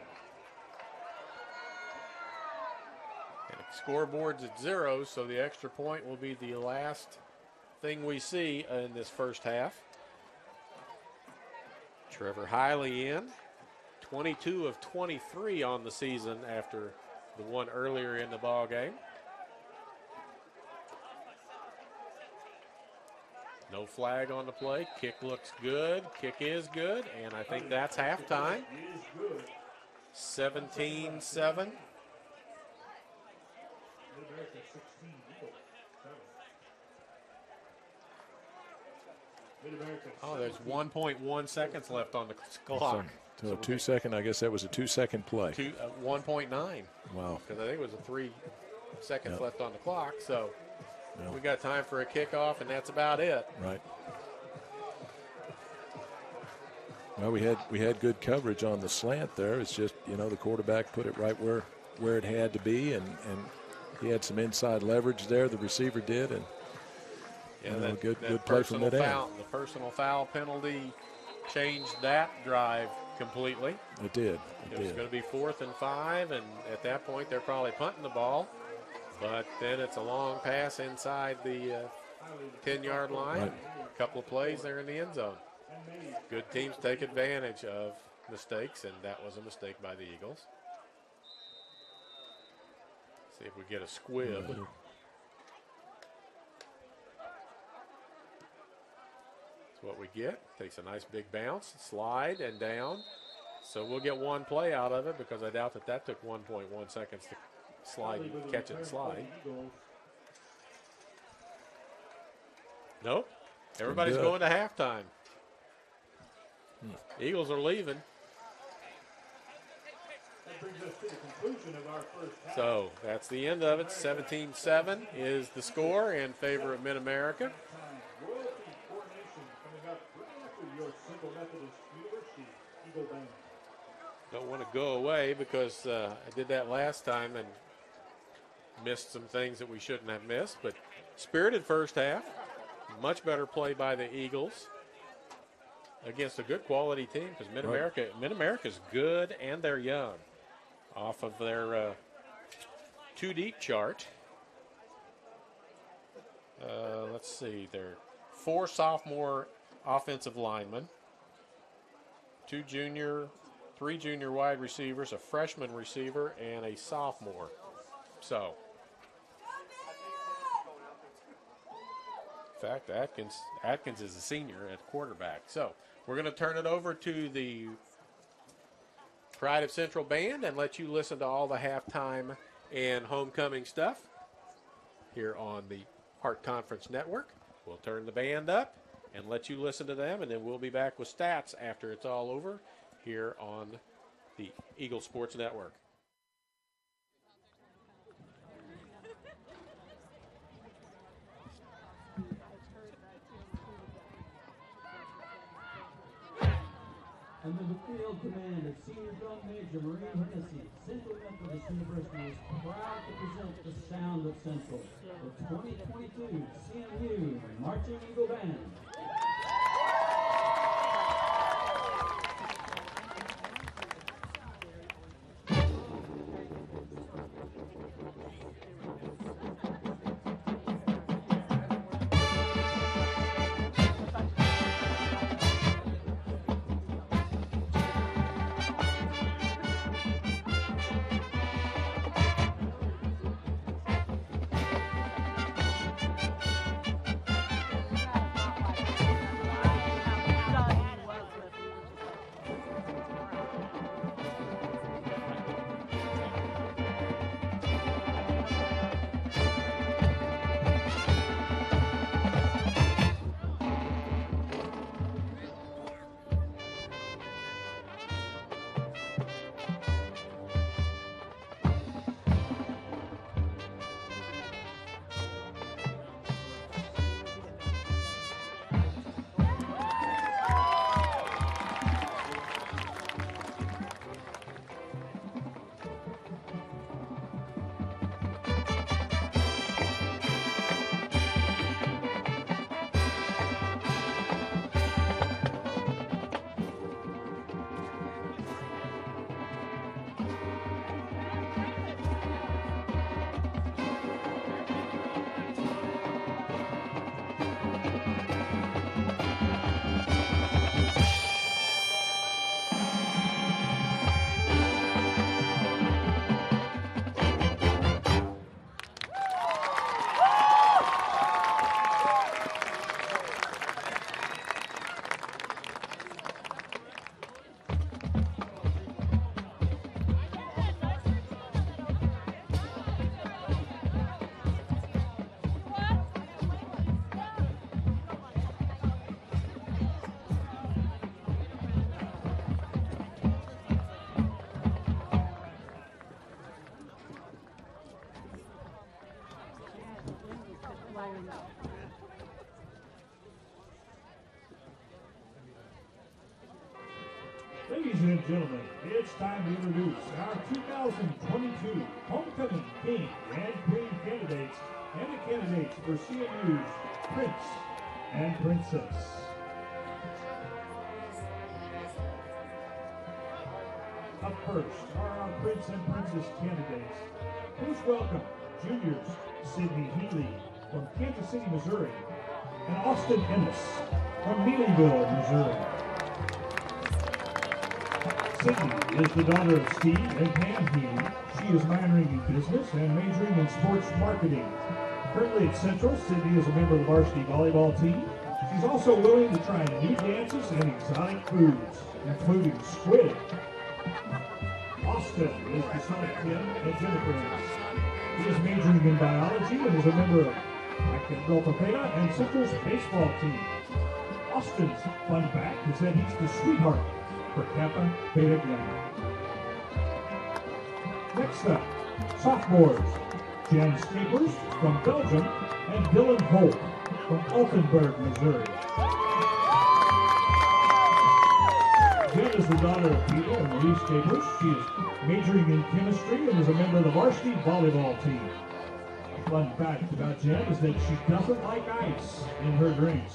A: And the scoreboard's at 0, so the extra point will be the last thing we see in this first half. Trevor Hiley in. 22 of 23 on the season after the one earlier in the ball game. No flag on the play. Kick looks good. Kick is good. And I think that's halftime. 17-7. Oh, there's 1.1 seconds left on the clock.
C: So 2 second, I guess that was a 2 second play.
A: 1.9.
C: Wow.
A: Because I think it was 3 seconds
C: Yep.
A: left on the clock. So
C: Yep.
A: we got time for a kickoff, and that's about it.
C: Right. Well, we had good coverage on the slant there. It's just, the quarterback put it right where it had to be, and he had some inside leverage there. The receiver did, and good play from that end.
A: The personal foul penalty changed that drive completely.
C: It did.
A: It was going to be 4th and 5, and at that point they're probably punting the ball. But then it's a long pass inside the 10-yard line.
C: Right.
A: A couple of plays there in the end zone. Good teams take advantage of mistakes, and that was a mistake by the Eagles. See if we get a squib. That's what we get. Takes a nice big bounce, slide, and down. So we'll get one play out of it because I doubt that took 1.1 seconds to slide, catch it, and slide. Nope. Everybody's going to halftime. Eagles are leaving.
B: That brings us to the conclusion of our first half.
A: So that's the end of it. 17-7 is the score in favor of MidAmerica.
B: Royalty coronation coming up right after your Central Methodist University Eagle Band.
A: Don't want to go away because I did that last time and missed some things that we shouldn't have missed. But spirited first half. Much better play by the Eagles against a good quality team because MidAmerica's good and they're young. Off of their 2-deep chart. Let's see, they're 4 sophomore offensive linemen, 3 junior wide receivers, a freshman receiver, and a sophomore. So, in fact, Atkins is a senior at quarterback. So, we're going to turn it over to the Pride of Central Band and let you listen to all the halftime and homecoming stuff here on the Hart Conference Network. We'll turn the band up and let you listen to them, and then we'll be back with stats after it's all over here on the Eagle Sports Network.
G: Under the field command of Senior Drum Major Maureen Hennessy, Central Methodist University is proud to present the sound of Central, the 2022 CMU Marching Eagle Band.
B: Ladies and gentlemen, it's time to introduce our 2022 Homecoming King and Queen candidates and the candidates for CMU's Prince and Princess. Up first are our Prince and Princess candidates. Please welcome juniors Sydney Healy from Kansas City, Missouri, and Austin Ennis from Neelyville, Missouri. Sydney is the daughter of Steve and Pam Healy. She is minoring in business and majoring in sports marketing. Currently at Central, Sydney is a member of the varsity volleyball team. She's also willing to try new dances and exotic foods, including squid. Austin is the son of Tim and Jennifer Ennis. He is majoring in biology and is a member of Delta Theta and Central's baseball team. Austin's fun fact is that he's the sweetheart for Kappa Beta Gamma. Next up, sophomores, Jen Staples from Belgium and Dylan Holt from Altenburg, Missouri. Jen is the daughter of Peter and Marie Staples. She is majoring in chemistry and is a member of the varsity volleyball team. A fun fact about Jen is that she doesn't like ice in her drinks.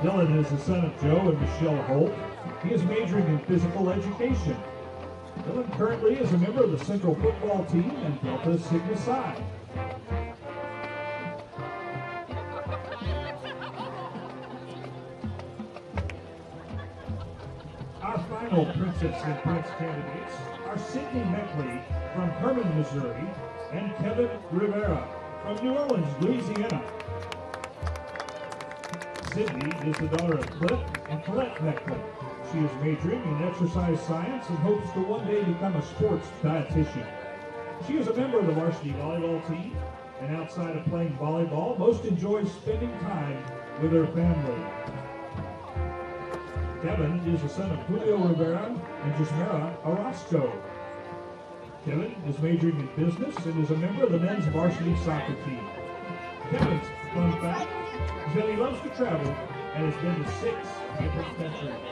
B: Dylan is the son of Joe and Michelle Holt. He is majoring in physical education. Dylan currently is a member of the Central football team and Delta Sigma Psi. Our final Princess and Prince candidates are Sydney Meckley from Herman, Missouri, and Kevin Rivera from New Orleans, Louisiana. Sydney is the daughter of Cliff and Colette Meckley. She is majoring in exercise science and hopes to one day become a sports dietitian. She is a member of the varsity volleyball team, and outside of playing volleyball, most enjoys spending time with her family. Kevin is the son of Julio Rivera and Gismera Orozco. Kevin is majoring in business and is a member of the men's varsity soccer team. Kevin's fun fact is that he loves to travel and has been to 6 different countries.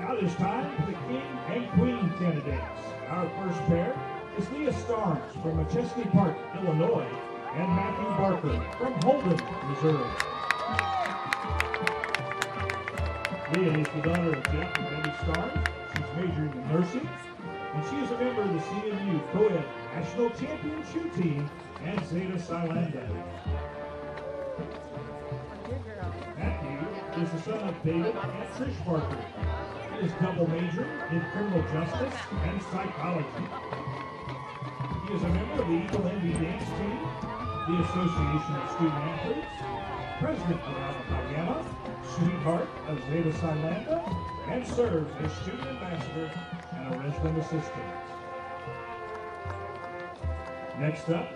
B: Now it is time for the King and Queen candidates. Our first pair is Leah Starnes from McChesney Park, Illinois, and Matthew Barker from Holden, Missouri. Leah is the daughter of Jeff and Debbie Starnes. She's majoring in nursing, and she is a member of the CMU Co-Ed National Champion Shoe Team and Zeta Psi Lambda. Matthew is the son of David and Trish Barker. He is double majoring in criminal justice and psychology. He is a member of the Eagle Envy Dance Team, the Association of Student Athletes, president of Alpha Phi Gamma, sweetheart of Zeta Psi Lambda, and serves as student ambassador and a resident assistant. Next up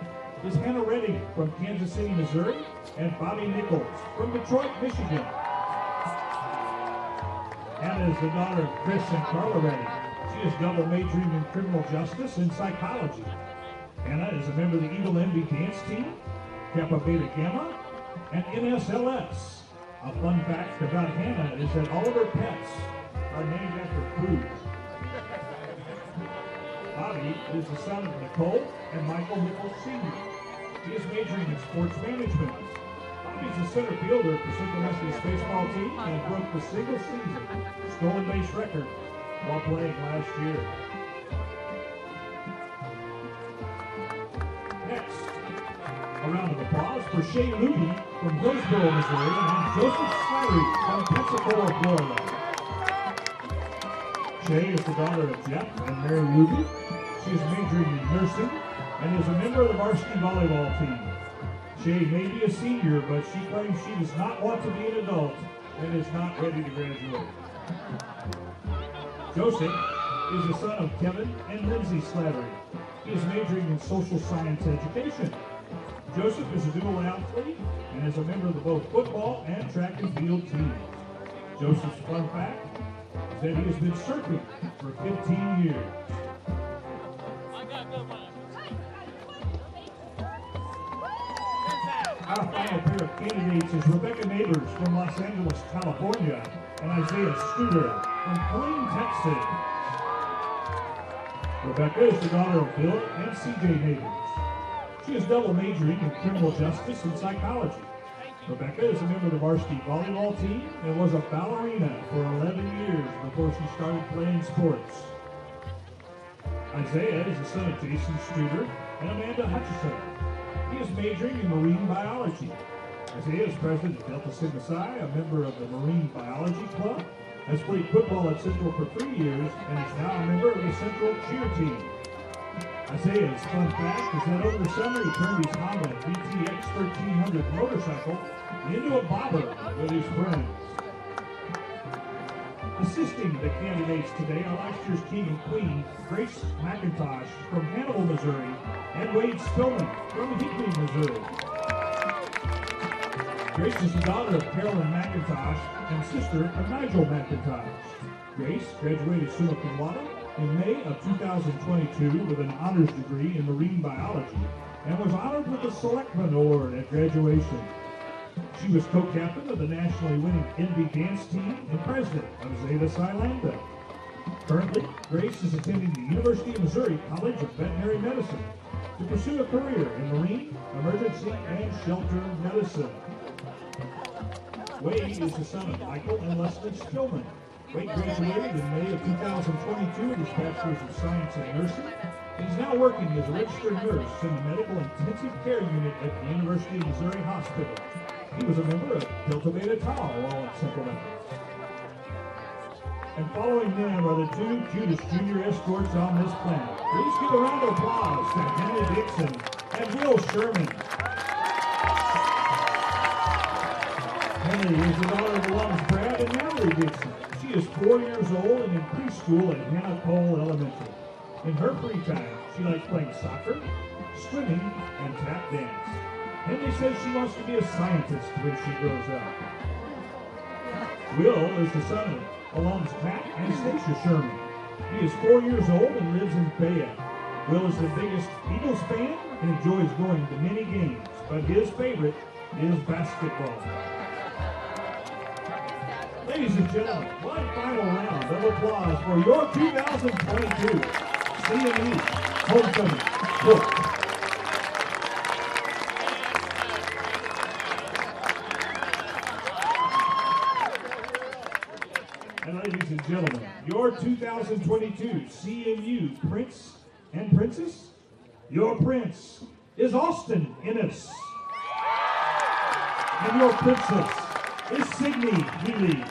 B: is Hannah Redding from Kansas City, Missouri, and Bobby Nichols from Detroit, Michigan. Hannah is the daughter of Chris and Carla Redding. She is double majoring in criminal justice and psychology. Hannah is a member of the Eagle Envy Dance Team, Kappa Beta Gamma, and NSLS. A fun fact about Hannah is that all of her pets are named after food. Bobby is the son of Nicole and Michael Nichols Sr. He is majoring in sports management. Bobby's a center fielder for Central Methodist baseball team and broke the single-season stolen base record while playing last year. Next, a round of applause for Shay Luby from Hillsboro, Missouri, and Joseph Slattery from Pensacola, Florida. Shay is the daughter of Jeff and Mary Luby. She is majoring in nursing and is a member of the varsity volleyball team. Shay may be a senior, but she claims she does not want to be an adult and is not ready to graduate. Joseph is the son of Kevin and Lindsay Slattery. He is majoring in social science education. Joseph is a dual athlete and is a member of the both football and track and field teams. Joseph's fun fact is that he has been surfing for 15 years. Our final pair of candidates is Rebecca Neighbors from Los Angeles, California, and Isaiah Studer from Killeen, Texas. Rebecca is the daughter of Bill and CJ Neighbors. She is double majoring in criminal justice and psychology. Rebecca is a member of the varsity volleyball team and was a ballerina for 11 years before she started playing sports. Isaiah is the son of Jason Studer and Amanda Hutchison. He is majoring in marine biology. Isaiah is president of Delta Sigma Psi, a member of the Marine Biology Club, has played football at Central for 3 years, and is now a member of the Central cheer team. Isaiah's fun fact is that over the summer he turned his Honda VTX 1300 motorcycle into a bobber with his friends. Assisting the candidates today are last year's king and queen, Grace McIntosh from Hannibal, Missouri, and Wade Spillman from Hinkley, Missouri. Grace is the daughter of Carolyn McIntosh and sister of Nigel McIntosh. Grace graduated summa cum laude in May of 2022 with an honors degree in marine biology and was honored with the Selectman Award at graduation. She was co-captain of the nationally winning Envy dance team and president of Zeta Psi Lambda. Currently, Grace is attending the University of Missouri College of Veterinary Medicine to pursue a career in marine, emergency, and shelter medicine. Wade is the son of Michael and Leslie Spillman. Wade graduated in May of 2022 with his Bachelor's of Science in Nursing. He's now working as a registered nurse in the Medical Intensive Care Unit at the University of Missouri Hospital. He was a member of Delta Beta Tau while at Central Methodist. And following them are the two Judas Jr. escorts on this planet. Please give a round of applause to Hannah Dixon and Will Sherman. Henry is the daughter of alums Brad and Natalie Dixon. She is 4 years old and in preschool at Hannah Cole Elementary. In her free time, she likes playing soccer, swimming, and tap dance. Henry says she wants to be a scientist when she grows up. Will is the son of alums Pat and Stacia Sherman. He is 4 years old and lives in Fayette. Will is the biggest Eagles fan and enjoys going to many games, but his favorite is basketball. Ladies and gentlemen, one final round of applause for your 2022 CME Homecoming Book. And ladies and gentlemen, your 2022 CMU Prince and Princess, your prince is Austin Ennis. And your princess is Sydney Healy.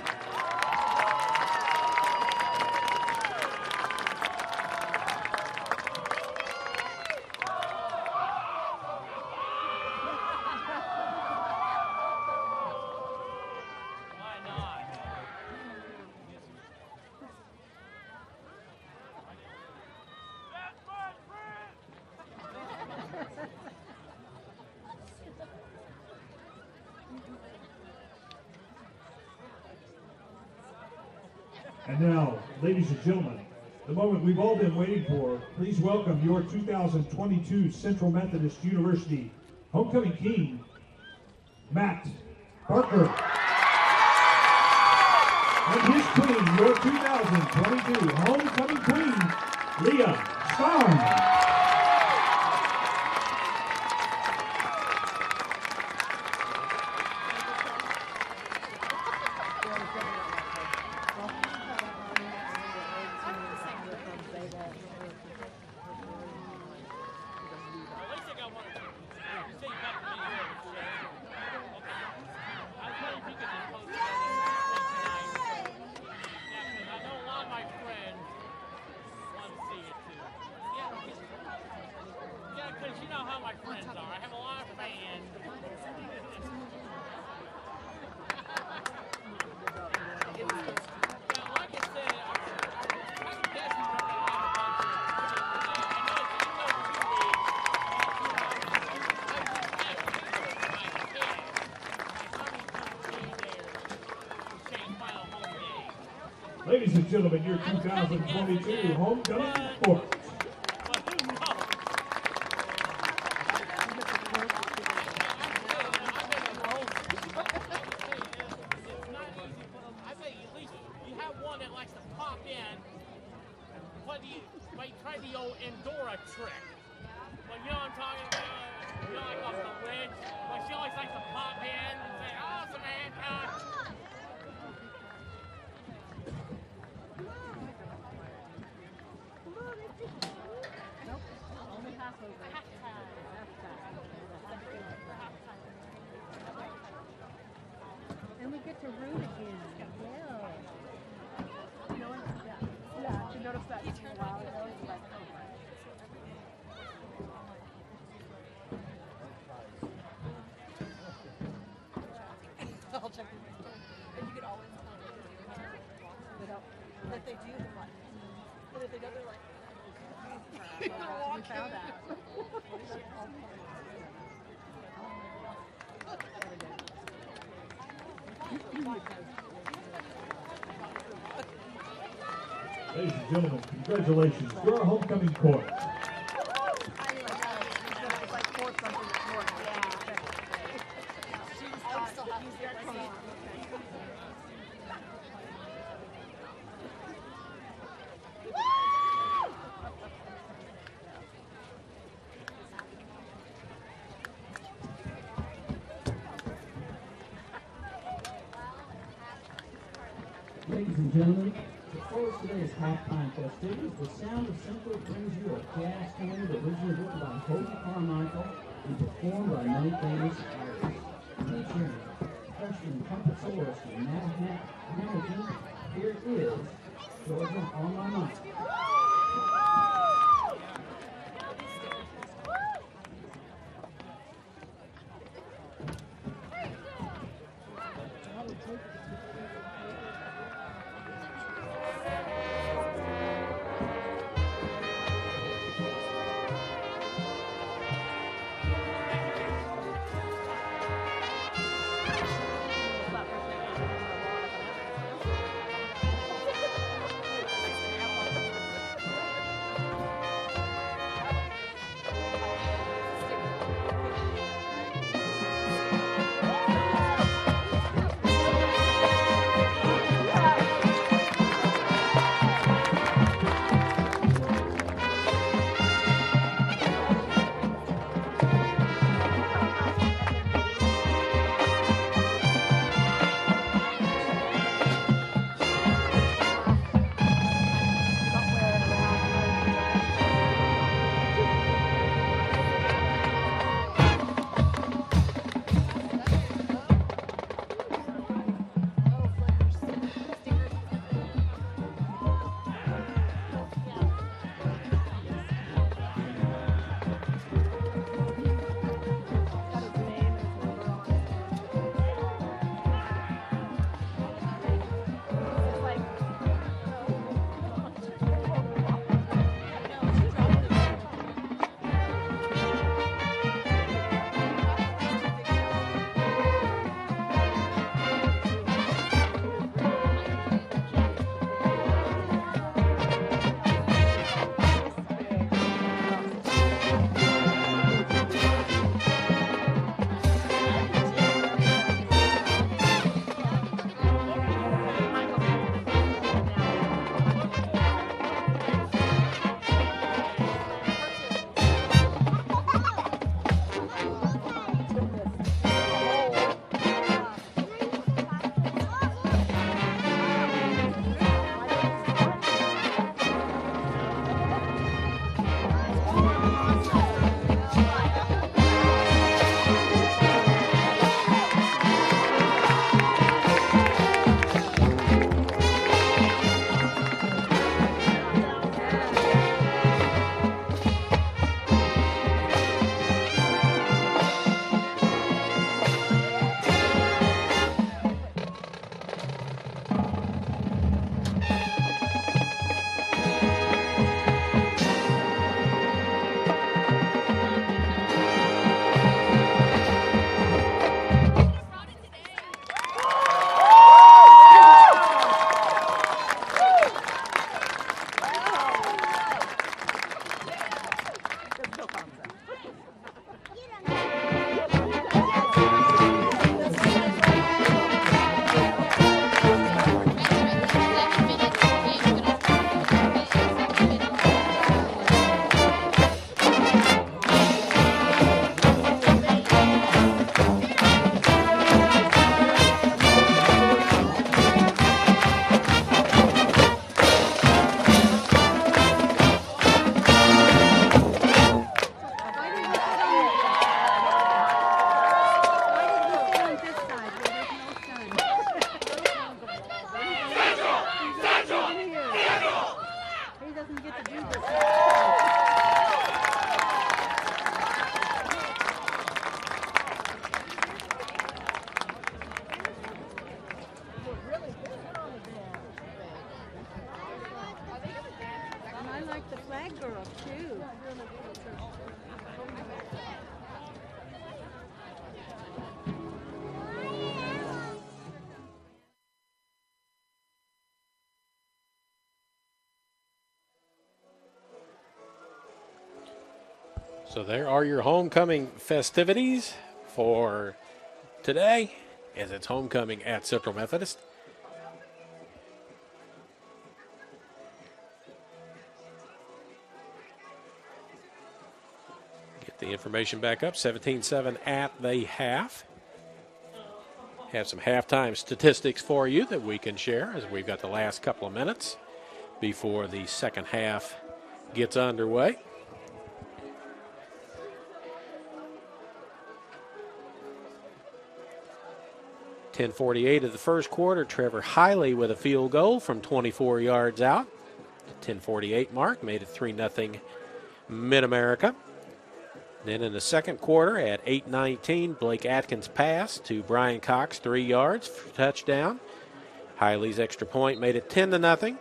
B: And now, ladies and gentlemen, the moment we've all been waiting for, please welcome your 2022 Central Methodist University Homecoming King, Matt Parker. And his queen, your 2022 Homecoming Queen, Leah Stein. Ladies and gentlemen, your 2022 Homecoming Sports.
H: get to root again. Yeah.
I: No one, yeah, she noticed that for a while ago. It's like, oh my. I'll check the register. And you can always tell that they do the fun. And if they don't, they're like, we found out.
B: Ladies and gentlemen, congratulations. You're our homecoming court.
I: It's like four something this morning. Yeah. I was still happy to see her come on.
G: Ladies and gentlemen, to close today's halftime festivities, the Sound of Central brings you a jazz tune originally written by Hobie Carmichael and performed by many famous artists. Featuring freshman trumpet soloist Matt Hamilton, here is Georgia on My Mind.
F: So there are your homecoming festivities for today, as it's homecoming at Central Methodist. Get the information back up, 17-7 at the half. Have some halftime statistics for you that we can share as we've got the last couple of minutes before the second half gets underway. .10:48 of the first quarter. Trevor Hiley with a field goal from 24 yards out. The 10:48 mark made it 3-0 MidAmerica. Then in the second quarter at 8:19, Blake Atkins pass to Brian Cox, 3 yards for touchdown. Hiley's extra point made it 10-0.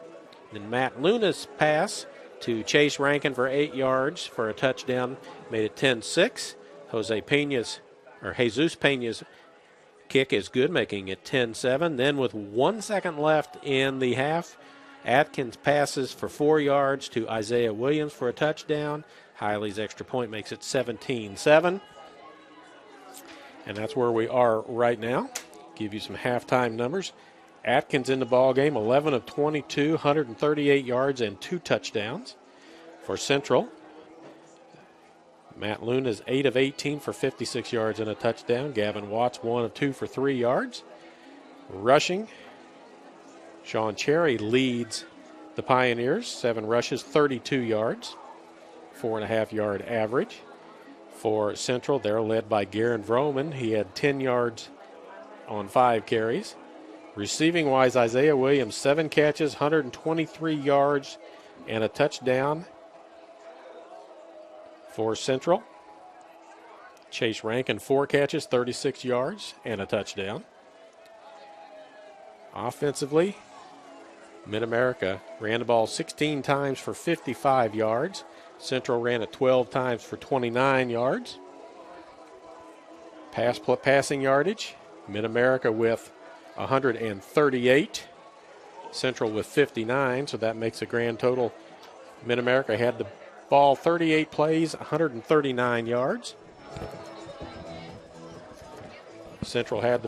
F: Then Matt Luna's pass to Chase Rankin for 8 yards for a touchdown made it 10-6. Jesus Pena's kick is good, making it 10-7. Then with 1 second left in the half, Atkins passes for 4 yards to Isaiah Williams for a touchdown. Hiley's extra point makes it 17-7. And that's where we are right now. Give you some halftime numbers. Atkins in the ball game, 11 of 22, 138 yards and 2 touchdowns. For Central, Matt Luna's 8 of 18 for 56 yards and a touchdown. Gavin Watts, 1 of 2 for 3 yards. Rushing, Sean Cherry leads the Pioneers, 7 rushes, 32 yards, 4.5-yard average. For Central, they're led by Garen Vroman. He had 10 yards on 5 carries. Receiving-wise, Isaiah Williams, 7 catches, 123 yards, and a touchdown. For Central, Chase Rankin, 4 catches, 36 yards, and a touchdown. Offensively, MidAmerica ran the ball 16 times for 55 yards. Central ran it 12 times for 29 yards. Passing yardage, MidAmerica with 138. Central with 59, so that makes a grand total. MidAmerica had the ball 38 plays, 139 yards. Central had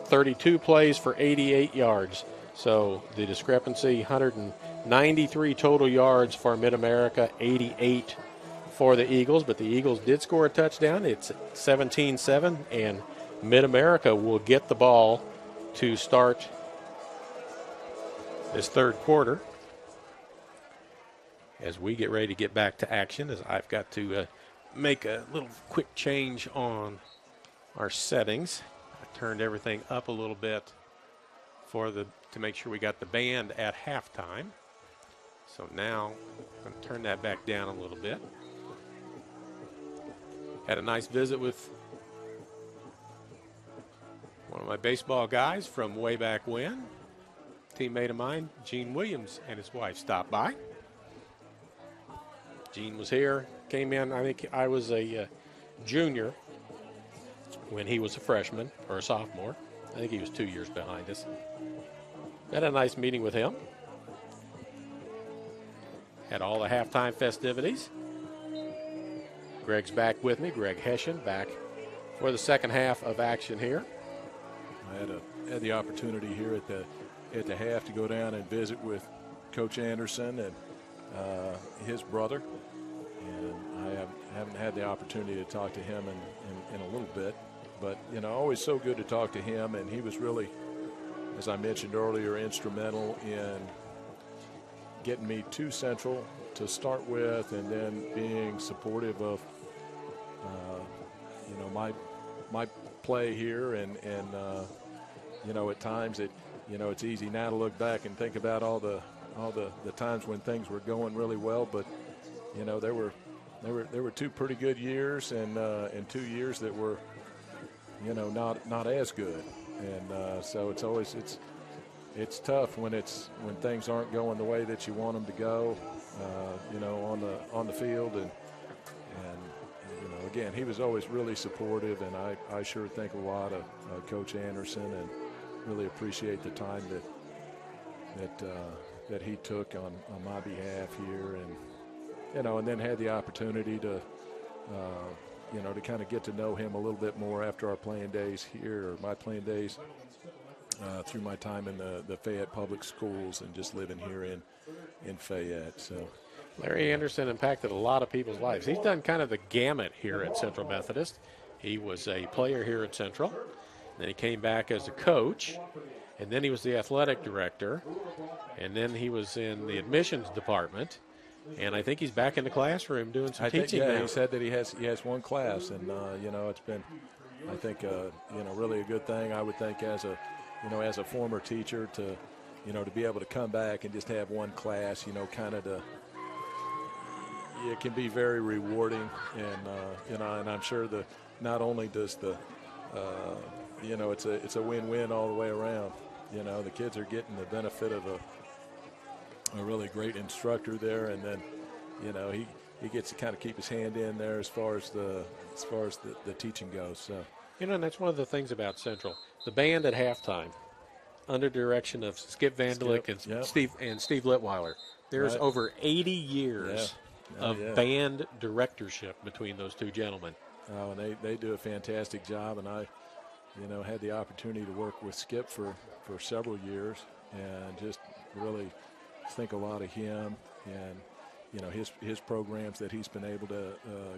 F: 32 plays for 88 yards. So the discrepancy, 193 total yards for MidAmerica, 88 for the Eagles. But the Eagles did score a touchdown. It's 17-7, and MidAmerica will get the ball to start this third quarter. As we get ready to get back to action, as I've got to make a little quick change on our settings. I turned everything up a little bit to make sure we got the band at halftime. So now I'm going to turn that back down a little bit. Had a nice visit with one of my baseball guys from way back when. Teammate of mine, Gene Williams, and his wife stopped by. Gene was here, came in. I think I was a junior when he was a freshman or a sophomore. I think he was 2 years behind us. Had a nice meeting with him. Had all the halftime festivities. Greg's back with me. Greg Hessian back for the second half of action here.
C: I had the opportunity here at the half to go down and visit with Coach Anderson and his brother, and I haven't had the opportunity to talk to him in a little bit, but always so good to talk to him, and he was really, as I mentioned earlier, instrumental in getting me to Central to start with, and then being supportive of my play here, and at times it's easy now to look back and think about all the times when things were going really well, but there were 2 pretty good years and 2 years that were not as good, and so it's tough when things aren't going the way that you want them to go, on the field, and again, he was always really supportive, and I sure think a lot of Coach Anderson, and really appreciate the time that he took on my behalf here, and and then had the opportunity to kind of get to know him a little bit more after our playing days here, or my playing days through my time in the Fayette Public Schools and just living here in Fayette. So
F: Larry Anderson impacted a lot of people's lives. He's done kind of the gamut here at Central Methodist. He was a player here at Central. Then he came back as a coach, and then he was the athletic director, and then he was in the admissions department. And I think he's back in the classroom doing some teaching now.
C: He said that he has one class, and it's been, I think, really a good thing. I would think as a former teacher to be able to come back and just have one class, it can be very rewarding, and and I'm sure that not only does it's a win-win all the way around. The kids are getting the benefit of a really great instructor there, and then he gets to kind of keep his hand in there as far as the teaching goes. So
F: and that's one of the things about Central. The band at halftime, under direction of Skip Vandelik and Steve Litweiler. There's over 80 years of band directorship between those two gentlemen.
C: Oh, and they do a fantastic job, and I had the opportunity to work with Skip for several years, and just really think a lot of him and his programs that he's been able to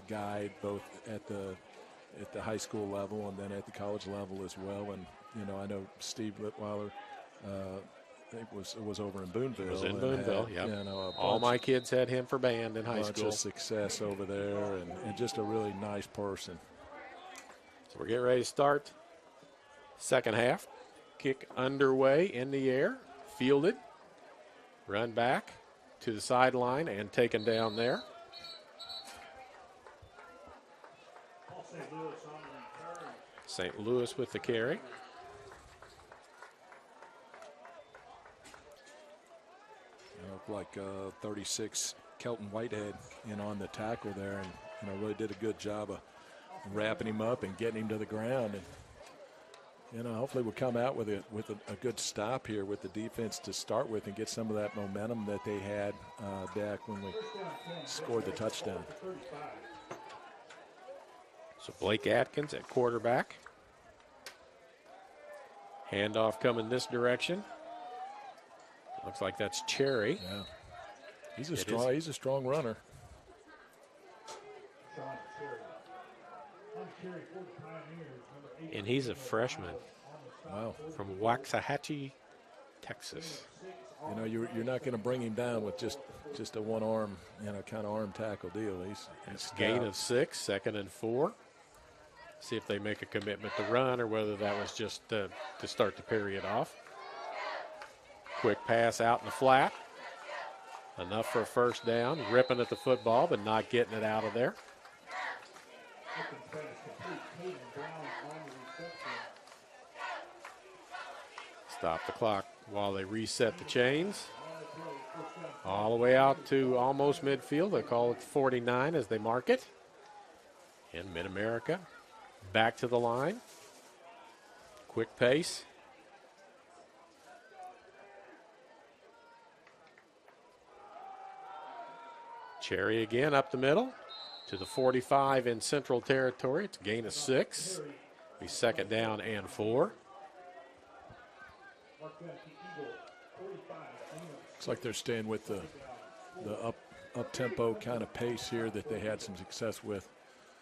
C: guide both at the high school level and then at the college level as well. And I know Steve Litweiler was over in Boonville.
F: Was in Boonville, all my kids had him for band in high school.
C: Bunch of success over there, and just a really nice person.
F: So we're getting ready to start second half. Kick underway in the air, fielded, run back to the sideline and taken down there. St. Louis with the carry.
C: Like 36 Kelton Whitehead on the tackle there, and really did a good job of wrapping him up and getting him to the ground. And hopefully we'll come out with a good stop here with the defense to start with and get some of that momentum that they had back when we scored the touchdown.
F: So Blake Atkins at quarterback. Handoff coming this direction. Looks like that's Cherry.
C: Yeah, he's a strong runner.
F: And he's a freshman.
C: Wow.
F: From Waxahachie, Texas.
C: You're not going to bring him down with just a one arm, kind of arm tackle deal. He's
F: gain of 6, 2nd and 4. See if they make a commitment to run or whether that was just to start the period off. Quick pass out in the flat. Enough for a first down. Ripping at the football, but not getting it out of there. Stop the clock while they reset the chains. All the way out to almost midfield. They call it 49 as they mark it. And MidAmerica back to the line. Quick pace. Cherry again up the middle to the 45 in Central territory. It's a gain of 6. Be 2nd down and 4.
C: Looks like they're staying with the up-tempo kind of pace here that they had some success with.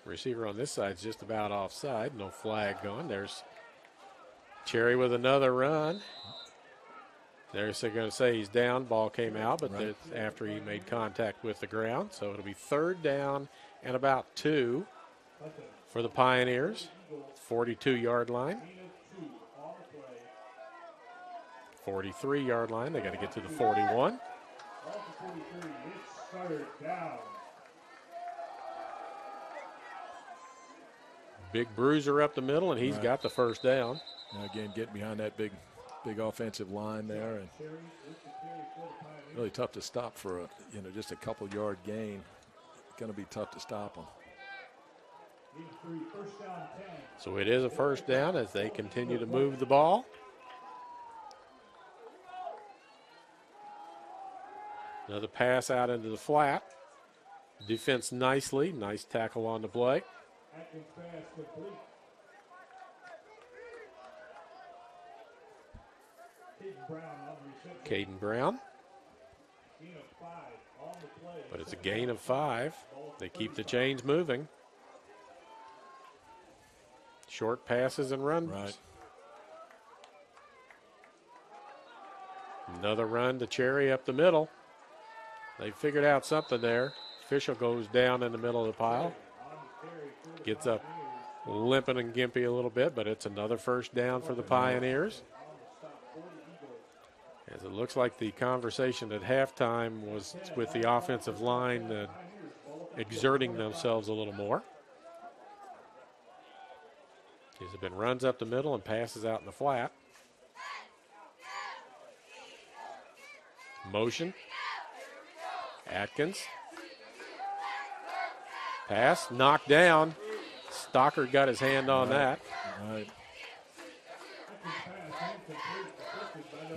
F: Receiver on this side is just about offside. No flag going. There's Cherry with another run. They're going to say he's down. Ball came out, but that's after he made contact with the ground. So it'll be 3rd down and about 2 for the Pioneers. 42-yard line. 43-yard line. They got to get to the 41. Big bruiser up the middle, and he's got the first down.
C: And again, getting behind that big offensive line there, and really tough to stop for just a couple yard gain. Going to be tough to stop them.
F: So it is a first down as they continue to move the ball. Another pass out into the flat. Defense nicely. Nice tackle on the play.
B: Atkins pass complete. Caden Brown on the reception.
F: Caden Brown.
B: Gain of 5 on the play.
F: But it's a gain of 5. They keep the chains moving. Short passes and runs.
C: Right.
F: Another run to Cherry up the middle. They figured out something there. Official goes down in the middle of the pile. Gets up limping and gimpy a little bit, but it's another first down for the Pioneers. As it looks like the conversation at halftime was with the offensive line exerting themselves a little more. These have been runs up the middle and passes out in the flat. Motion. Atkins. Pass, knocked down. Stockard got his hand on that.
C: Right.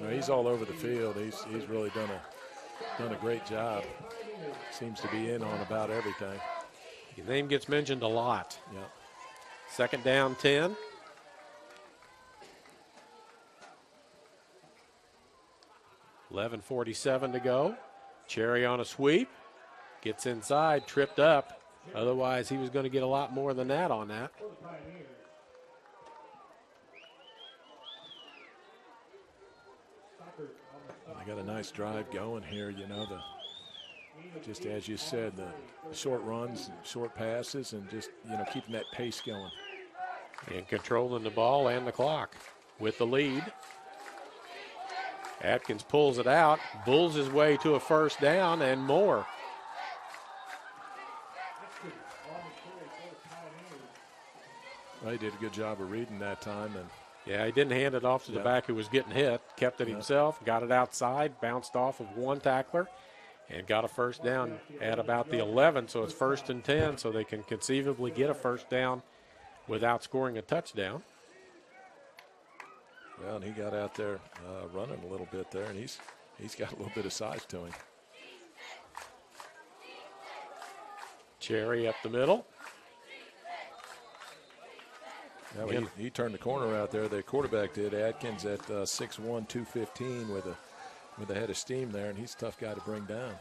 C: No, he's all over the field. He's really done a great job. Seems to be in on about everything.
F: His name gets mentioned a lot.
C: Yeah.
F: Second down, 10. $11:47 to go. Cherry on a sweep. Gets inside, tripped up. Otherwise, he was going to get a lot more than that on that.
C: They got a nice drive going here, you know, just as you said, the short runs, short passes, and just, you know, keeping that pace going.
F: And controlling the ball and the clock with the lead. Atkins pulls it out, bulls his way to a first down and more.
C: Well, he did a good job of reading that time. And
F: yeah, he didn't hand it off to the back who was getting hit. Kept it himself, got it outside, bounced off of one tackler, and got a first down at about the 11. So it's 1st and 10, so they can conceivably get a first down without scoring a touchdown.
C: Well, and he got out there running a little bit there, and he's got a little bit of size to him.
F: Cherry up the middle.
C: Yeah, well, he turned the corner out there. The quarterback did. Atkins at 6'1", 215 with a head of steam there, and he's a tough guy to bring down.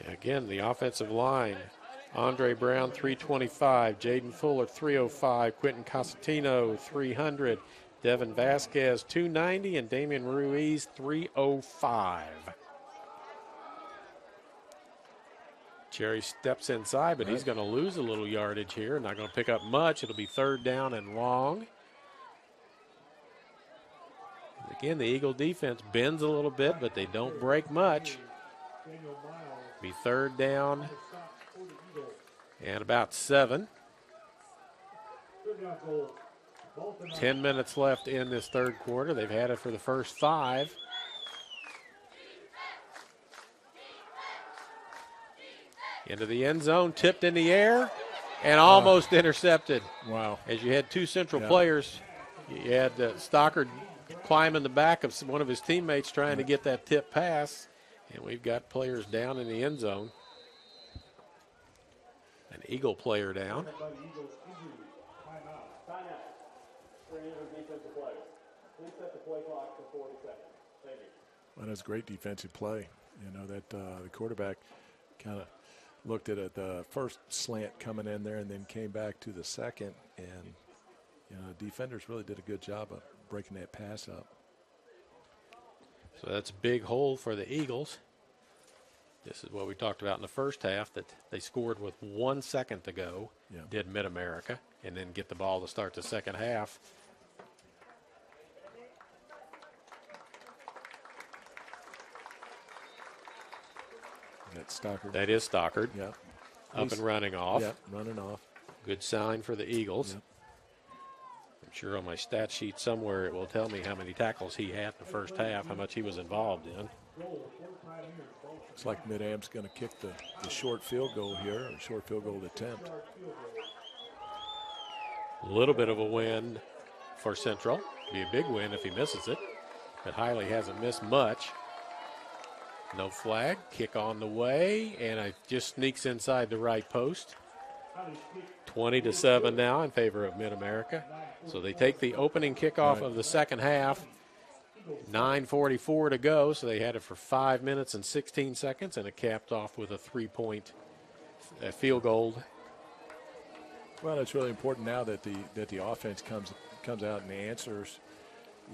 F: Again, the offensive line. Andre Brown, 325. Jaden Fuller, 305. Quentin Cosentino, 300. Devin Vasquez, 290. And Damian Ruiz, 305. Cherry steps inside, but he's going to lose a little yardage here. Not going to pick up much. It'll be 3rd down and long. Again, the Eagle defense bends a little bit, but they don't break much. Be 3rd down and about 7. 10 minutes left in this 3rd quarter. They've had it for the first 5. Into the end zone, tipped in the air, and almost intercepted.
C: Wow.
F: As you had 2 Central players, you had Stockard climbing the back of one of his teammates trying to get that tip pass, and we've got players down in the end zone. An Eagle player down.
C: Well, that's a great defensive play. You know, that the quarterback kind of looked at the first slant coming in there and then came back to the second. And, you know, the defenders really did a good job of breaking that pass up.
F: So that's a big hole for the Eagles. This is what we talked about in the first half, that they scored with 1 second to go, did MidAmerica, and then get the ball to start the second half.
C: That's Stockard.
F: That is Stockard.
C: Yeah.
F: Up and running off.
C: Yeah, running off.
F: Good sign for the Eagles.
C: Yep.
F: I'm sure on my stat sheet somewhere it will tell me how many tackles he had in the first half, how much he was involved in.
C: Looks like Mid-Am's going to kick the short field goal here, or short field goal attempt.
F: A little bit of a win for Central. Be a big win if he misses it, but Hiley hasn't missed much. No flag. Kick on the way, and it just sneaks inside the right post. 20-7 now in favor of MidAmerica. So they take the opening kickoff of the second half. 9:44 to go, so they had it for 5 minutes and 16 seconds, and it capped off with a 3-point field goal.
C: Well, it's really important now that the offense comes out and answers,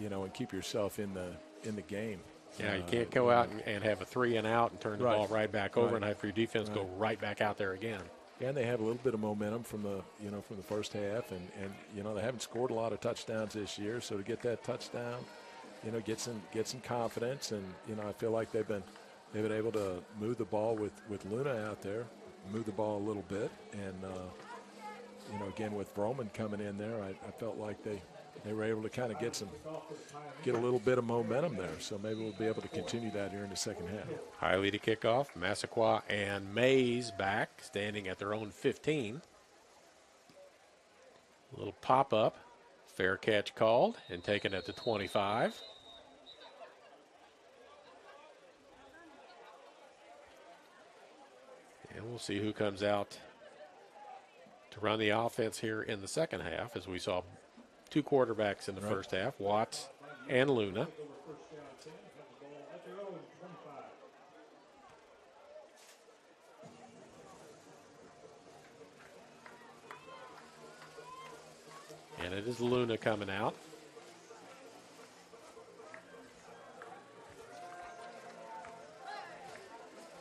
C: and keep yourself in the game.
F: Yeah, you can't go out and have a 3 and out and turn the ball right back over and have your defense go right back out there again.
C: Yeah, and they have a little bit of momentum from the first half, and they haven't scored a lot of touchdowns this year, so to get that touchdown, get some confidence, and I feel like they've been able to move the ball with Luna out there, move the ball a little bit, and again with Vroman coming in there, I felt like they were able to kind of get a little bit of momentum there, so maybe we'll be able to continue that here in the second half.
F: Hiley to kick off. Massaquoi and Mays back, standing at their own 15. A little pop-up. Fair catch called and taken at the 25. And we'll see who comes out to run the offense here in the second half, as we saw two quarterbacks in the first half, Watts and Luna. And it is Luna coming out.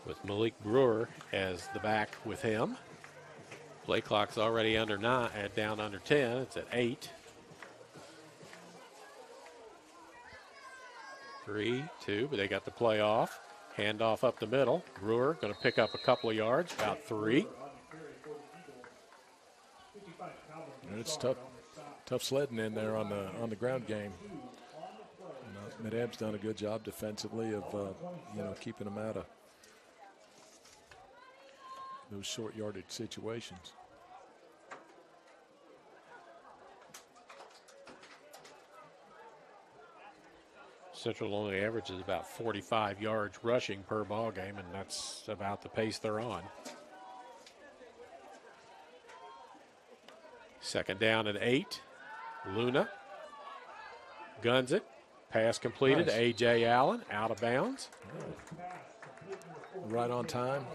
F: With Malik Brewer as the back with him. Play clock's already under 9, down under 10. It's at 8. 3, 2, but they got the play off. Handoff up the middle. Brewer going to pick up a couple of yards, about 3.
C: And it's tough sledding in there on the ground game. Mid-Am's done a good job defensively of keeping them out of those short yardage situations.
F: Central only averages about 45 yards rushing per ball game, and that's about the pace they're on. Second down and 8. Luna guns it. Pass completed.
C: Nice.
F: A.J. Allen out of bounds.
C: Right on time.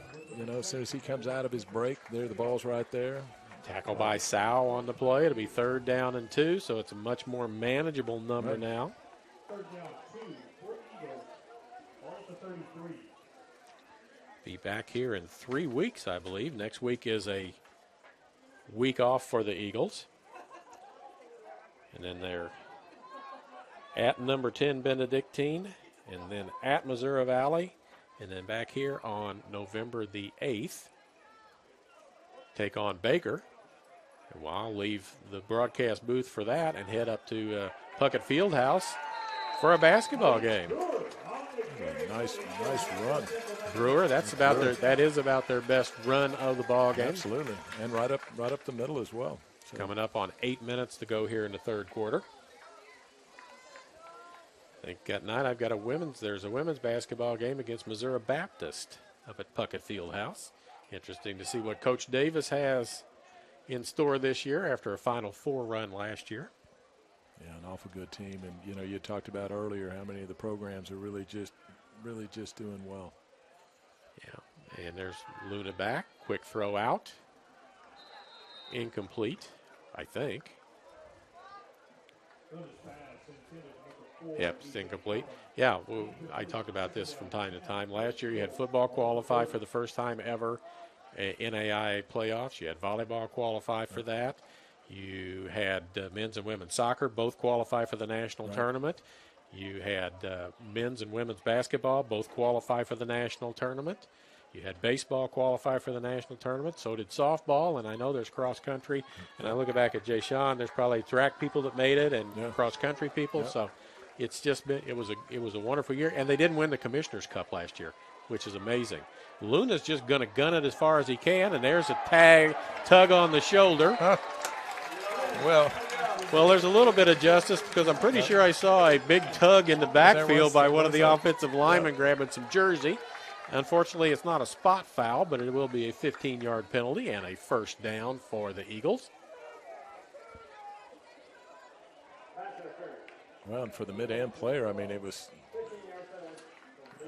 C: As soon as he comes out of his break, the ball's right there.
F: Tackle by Sow on the play. It'll be 3rd down and 2, so it's a much more manageable number now.
E: 3rd down, 2 for Eagles. Ball at the 33.
F: Be back here in 3 weeks, I believe. Next week is a week off for the Eagles. And then they're at number 10 Benedictine, and then at Missouri Valley, and then back here on November the 8th, take on Baker. And I'll leave the broadcast booth for that and head up to Puckett Fieldhouse for a basketball game.
C: Nice run.
F: Brewer, that is about their best run of the ball game.
C: Absolutely, and right up the middle as well. So.
F: Coming up on 8 minutes to go here in the 3rd quarter. I think at night there's a women's basketball game against Missouri Baptist up at Puckett Fieldhouse. Interesting to see what Coach Davis has in store this year after a Final Four run last year.
C: Yeah, an awful good team, and you talked about earlier how many of the programs are really just doing well.
F: Yeah, and there's Luna back, quick throw out, incomplete, I think. Yep, it's incomplete. Yeah, well, I talked about this from time to time. Last year you had football qualify for the first time ever, NAIA playoffs. You had volleyball qualify for that. You had men's and women's soccer both qualify for the national tournament. You had men's and women's basketball both qualify for the national tournament. You had baseball qualify for the national tournament. So did softball, and I know there's cross country. And I look back at Jay Sean. There's probably track people that made it and cross country people. So it's just been it was a wonderful year. And they didn't win the Commissioner's Cup last year, which is amazing. Luna's just going to gun it as far as he can, and there's a tug on the shoulder. Well, there's a little bit of justice because I'm pretty sure I saw a big tug in the backfield by one of the offensive linemen grabbing some jersey. Unfortunately, it's not a spot foul, but it will be a 15-yard penalty and a first down for the Eagles.
C: Well, and for the mid-am player, I mean, it was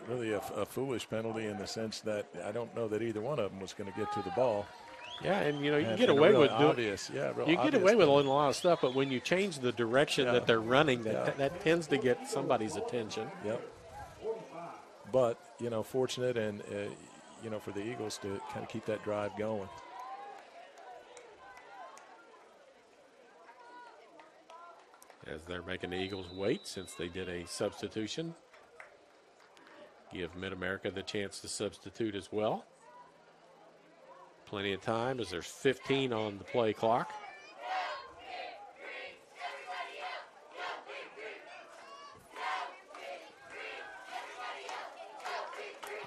C: really a foolish penalty in the sense that I don't know that either one of them was going to get to the ball.
F: Yeah, and you know, you
C: And-
F: get
C: and
F: away
C: real
F: with doing
C: obvious, yeah, real
F: you get
C: obvious
F: away with a
C: penalty.
F: lot of stuff, but when you change the direction
C: Yeah.
F: that they're running, that
C: Yeah.
F: that tends to get somebody's attention.
C: Yep. But, you know, fortunate and, you know, for the Eagles to kind of keep that drive going.
F: As they're making the Eagles wait since they did a substitution. Give MidAmerica the chance to substitute as well. Plenty of time as there's 15 on the play clock.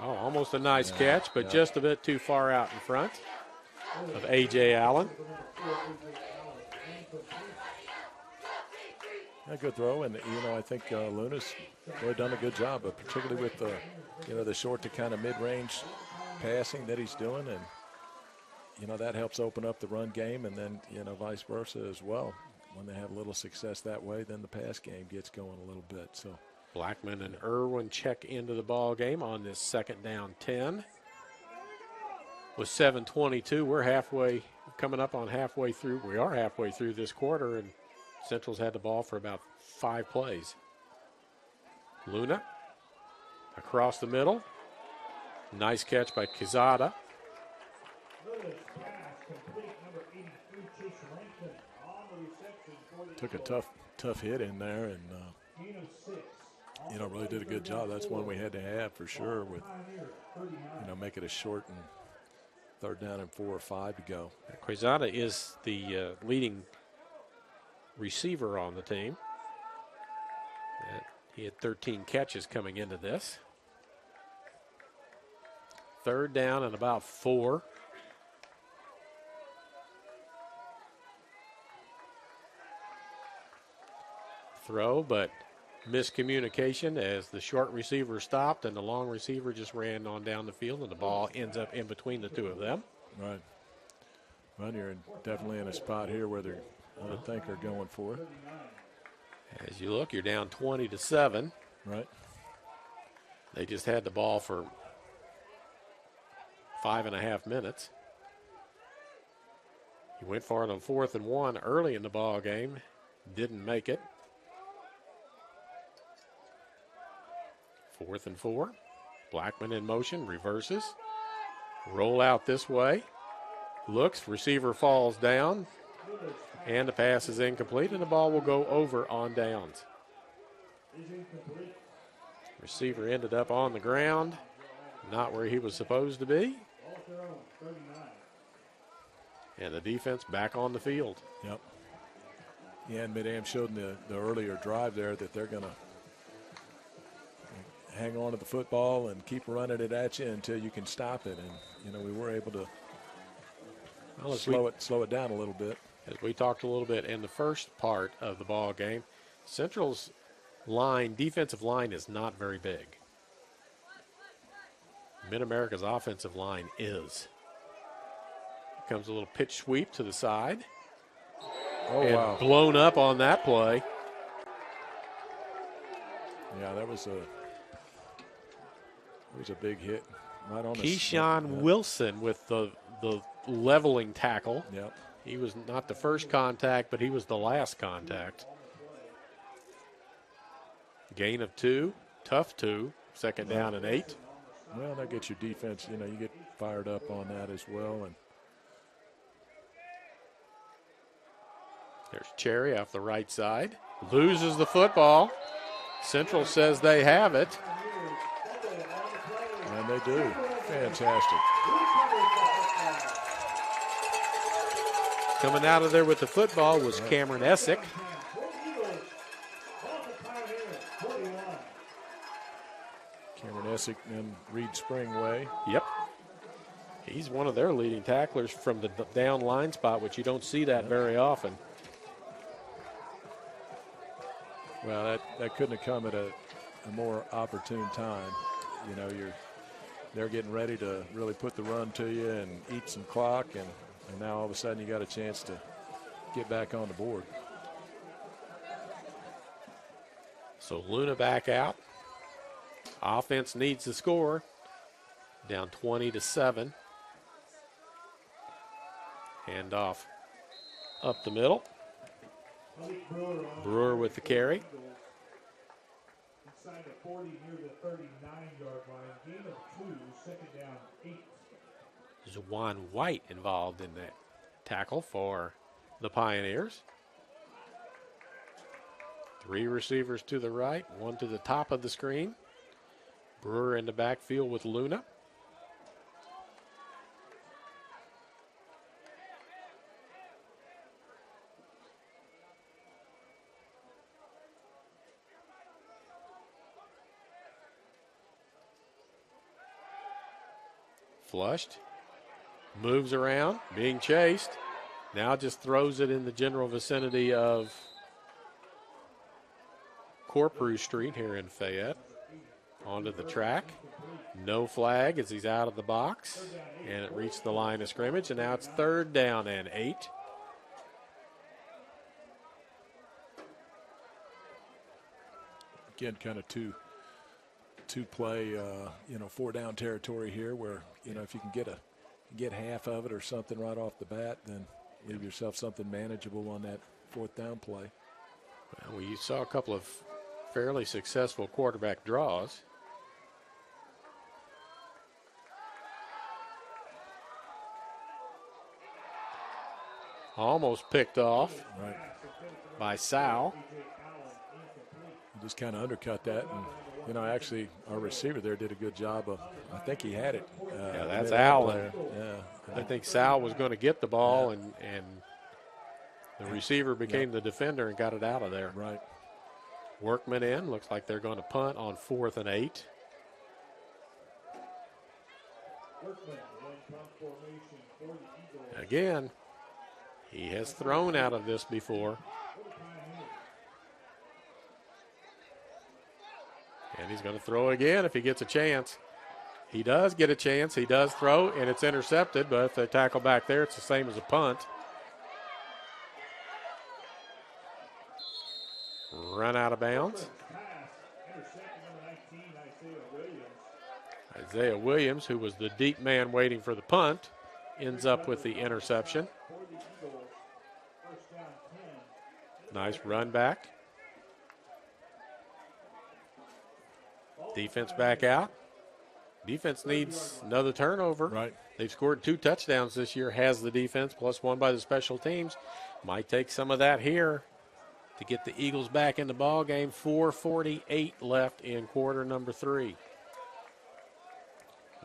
F: Oh, almost a nice catch, but just a bit too far out in front of A.J. Allen.
C: A good throw, and you know I think Luna's really done a good job, but particularly with the, you know, the short to kind of mid-range passing that he's doing, and you know that helps open up the run game, and then you know vice versa as well. When they have a little success that way, then the pass game gets going a little bit. So
F: Blackman and Irwin check into the ball game on this second down 10. With 7:22, we're coming up on halfway through. We are halfway through this quarter, and Central's had the ball for about 5 plays. Luna across the middle. Nice catch by Quezada.
C: took a tough hit in there, and you know really did a good job. That's one we had to have for sure. With you know make it a short and third down and 4 or 5 to go.
F: Quezada is the leading receiver on the team. He had 13 catches coming into this. Third down and about 4. Throw, but miscommunication as the short receiver stopped and the long receiver just ran on down the field, and the ball ends up in between the two of them.
C: Right. Well, you're definitely in a spot here where they're, I would think, are going for it.
F: As you look, you're down 20-7.
C: Right.
F: They just had the ball for 5.5 minutes. He went for it on 4th and 1 early in the ball game. Didn't make it. 4th and 4. Blackman in motion, reverses. Roll out this way. Looks, receiver falls down. And the pass is incomplete, and the ball will go over on downs. Receiver ended up on the ground, not where he was supposed to be. And the defense back on the field.
C: Yep. Yeah, and Mid-Am showed in the earlier drive there that they're going to hang on to the football and keep running it at you until you can stop it. And, you know, we were able to slow it down a little bit.
F: As we talked a little bit in the first part of the ball game, Central's defensive line is not very big. MidAmerica's offensive line is. Here comes a little pitch sweep to the side.
C: Oh,
F: and
C: wow.
F: Blown up on that play.
C: Yeah, that was a big hit. Right on
F: Keyshawn Wilson with the leveling tackle.
C: Yep.
F: He was not the first contact, but he was the last contact. Gain of 2, tough 2, second down and 8.
C: Well, that gets your defense, you know, you get fired up on that as well. And
F: there's Cherry off the right side. Loses the football. Central says they have it.
C: And they do. Fantastic.
F: Coming out of there with the football was Cameron Essick.
C: Cameron Essick and Reed Springway.
F: Yep. He's one of their leading tacklers from the down line spot, which you don't see that very often.
C: Well, that couldn't have come at a more opportune time. You know, they're getting ready to really put the run to you and eat some clock, and now all of a sudden you got a chance to get back on the board.
F: So Luna back out. Offense needs to score. Down 20-7. Hand off up the middle. Brewer with the carry.
B: Inside the 40 near the 39-yard line. Gain of 2, second down, 8.
F: There's Juan White involved in that tackle for the Pioneers. 3 receivers to the right, 1 to the top of the screen. Brewer in the backfield with Luna. Flushed, moves around, being chased. Now just throws it in the general vicinity of Corpus Street here in Fayette. Onto the track. No flag as he's out of the box. And it reached the line of scrimmage, and now it's 3rd down and 8.
C: Again, kind of two play, 4-down territory here, where if you can get half of it or something right off the bat, then give yourself something manageable on that 4th down play.
F: Well, we saw a couple of fairly successful quarterback draws. Almost picked off by Sal.
C: He just kind of undercut that, and actually our receiver there did a good job of. I think he had it.
F: Yeah, that's Allen.
C: There. Yeah,
F: I think Sal was going to get the ball, and the receiver became the defender and got it out of there.
C: Right.
F: Workman in. Looks like they're going to punt on 4th and 8. Again, he has thrown out of this before. And he's going to throw again if he gets a chance. He does get a chance. He does throw, and it's intercepted. But if they tackle back there, it's the same as a punt. Run out of bounds. Isaiah Williams, who was the deep man waiting for the punt, ends up with the interception. Nice run back. Defense back out. Defense needs another turnover.
C: Right.
F: They've scored 2 touchdowns this year, has the defense, plus 1 by the special teams. Might take some of that here to get the Eagles back in the ball game. 4:48 left in quarter number 3.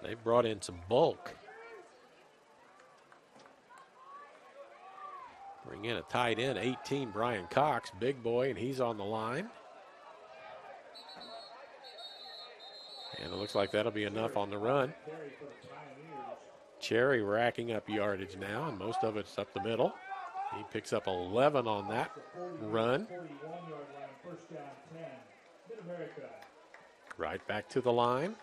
F: They've brought in some bulk. Bring in a tight end, 18, Brian Cox, big boy, and he's on the line. And it looks like that'll be enough on the run. Cherry racking up yardage now, and most of it's up the middle. He picks up 11 on that run. Right back to the line.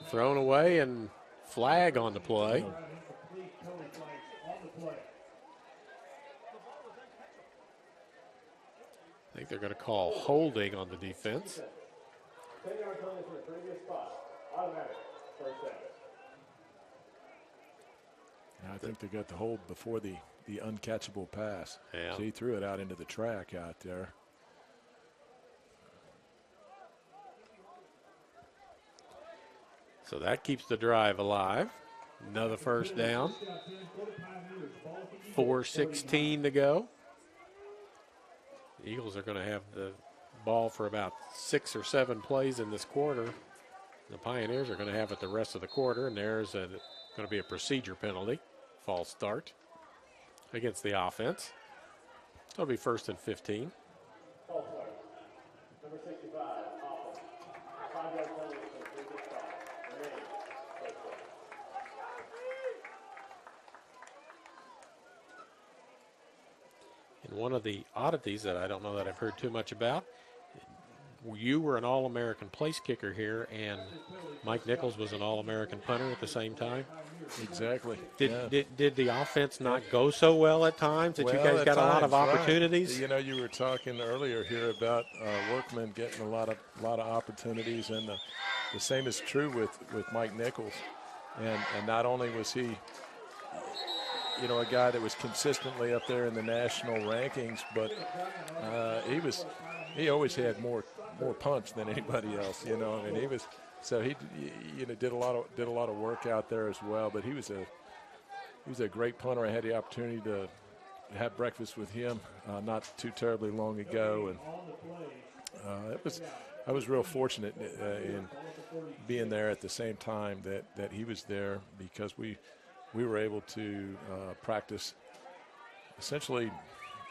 F: Thrown away and flag on the play. I think they're going to call holding on the defense.
E: 10-yard penalty from the previous spot. Automatic. First down.
C: I think they got the hold before the uncatchable pass.
F: Yeah.
C: So he threw it out into the track out there.
F: So that keeps the drive alive. Another first down. 4:16 to go. The Eagles are going to have the ball for about 6 or 7 plays in this quarter. The Pioneers are going to have it the rest of the quarter, and there's going to be a procedure penalty, false start against the offense. It'll be 1st and 15.
E: False start. Number 65, offense. 5-yard penalty from the previous spot. Remaining. First down.
F: one of the oddities that I don't know that I've heard too much about, you were an All-American place kicker here, and Mike Nichols was an All-American punter at the same time.
C: Exactly.
F: Did the offense not go so well at times that you guys got a lot of opportunities?
C: Right. You know, you were talking earlier here about Workman getting a lot of opportunities, and the same is true with Mike Nichols. And not only was he, you know, a guy that was consistently up there in the national rankings, but he always had more punch than anybody else. You know, I mean, he did a lot of work out there as well. But he was a great punter. I had the opportunity to have breakfast with him not too terribly long ago, and I was real fortunate in being there at the same time that he was there, because we were able to practice. Essentially,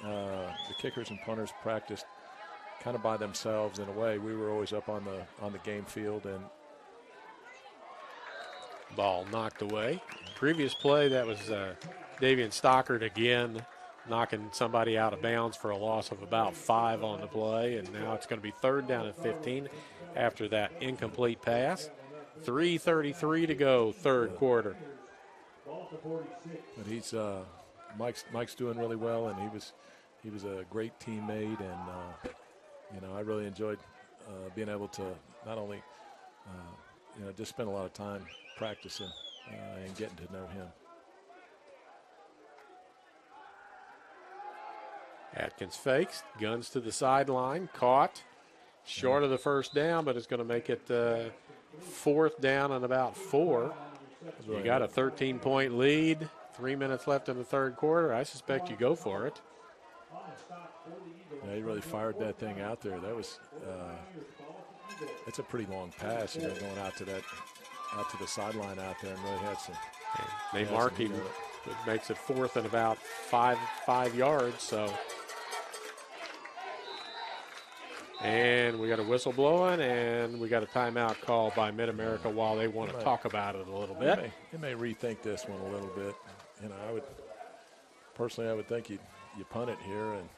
C: the kickers and punters practiced kind of by themselves in a way. We were always up on the game field, and
F: ball knocked away. Previous play, that was Davian Stockard again knocking somebody out of bounds for a loss of about 5 on the play, and now it's going to be 3rd down and 15 after that incomplete pass. 3:33 to go, third quarter.
C: But he's Mike's doing really well, and he was a great teammate, and you know, I really enjoyed being able to not only just spend a lot of time practicing and getting to know him.
F: Atkins fakes, guns to the sideline, caught, short of the first down, but it's going to make it 4th down and about 4. You got a 13-point lead, 3 minutes left in the third quarter. I suspect you go for it.
C: Yeah, he really fired that thing out there. That was it's a pretty long pass, going out to the sideline out there, and really had some.
F: They mark him. It makes it 4th and about 5 yards. So, and we got a whistle blowing, and we got a timeout call by MidAmerica while they want to talk about it a little bit.
C: They may rethink this one a little bit. You know, I would think you punt it here, and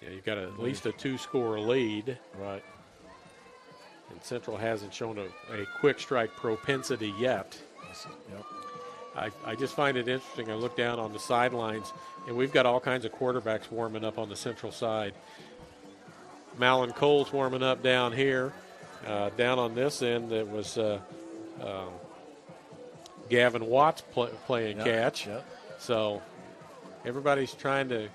F: you've got at least a 2-score lead.
C: Right.
F: And Central hasn't shown a quick strike propensity yet.
C: Yep.
F: I just find it interesting. I look down on the sidelines, and we've got all kinds of quarterbacks warming up on the Central side. Malin Cole's warming up down here. Down on this end, it was Gavin Watts playing catch.
C: Yep.
F: So everybody's trying to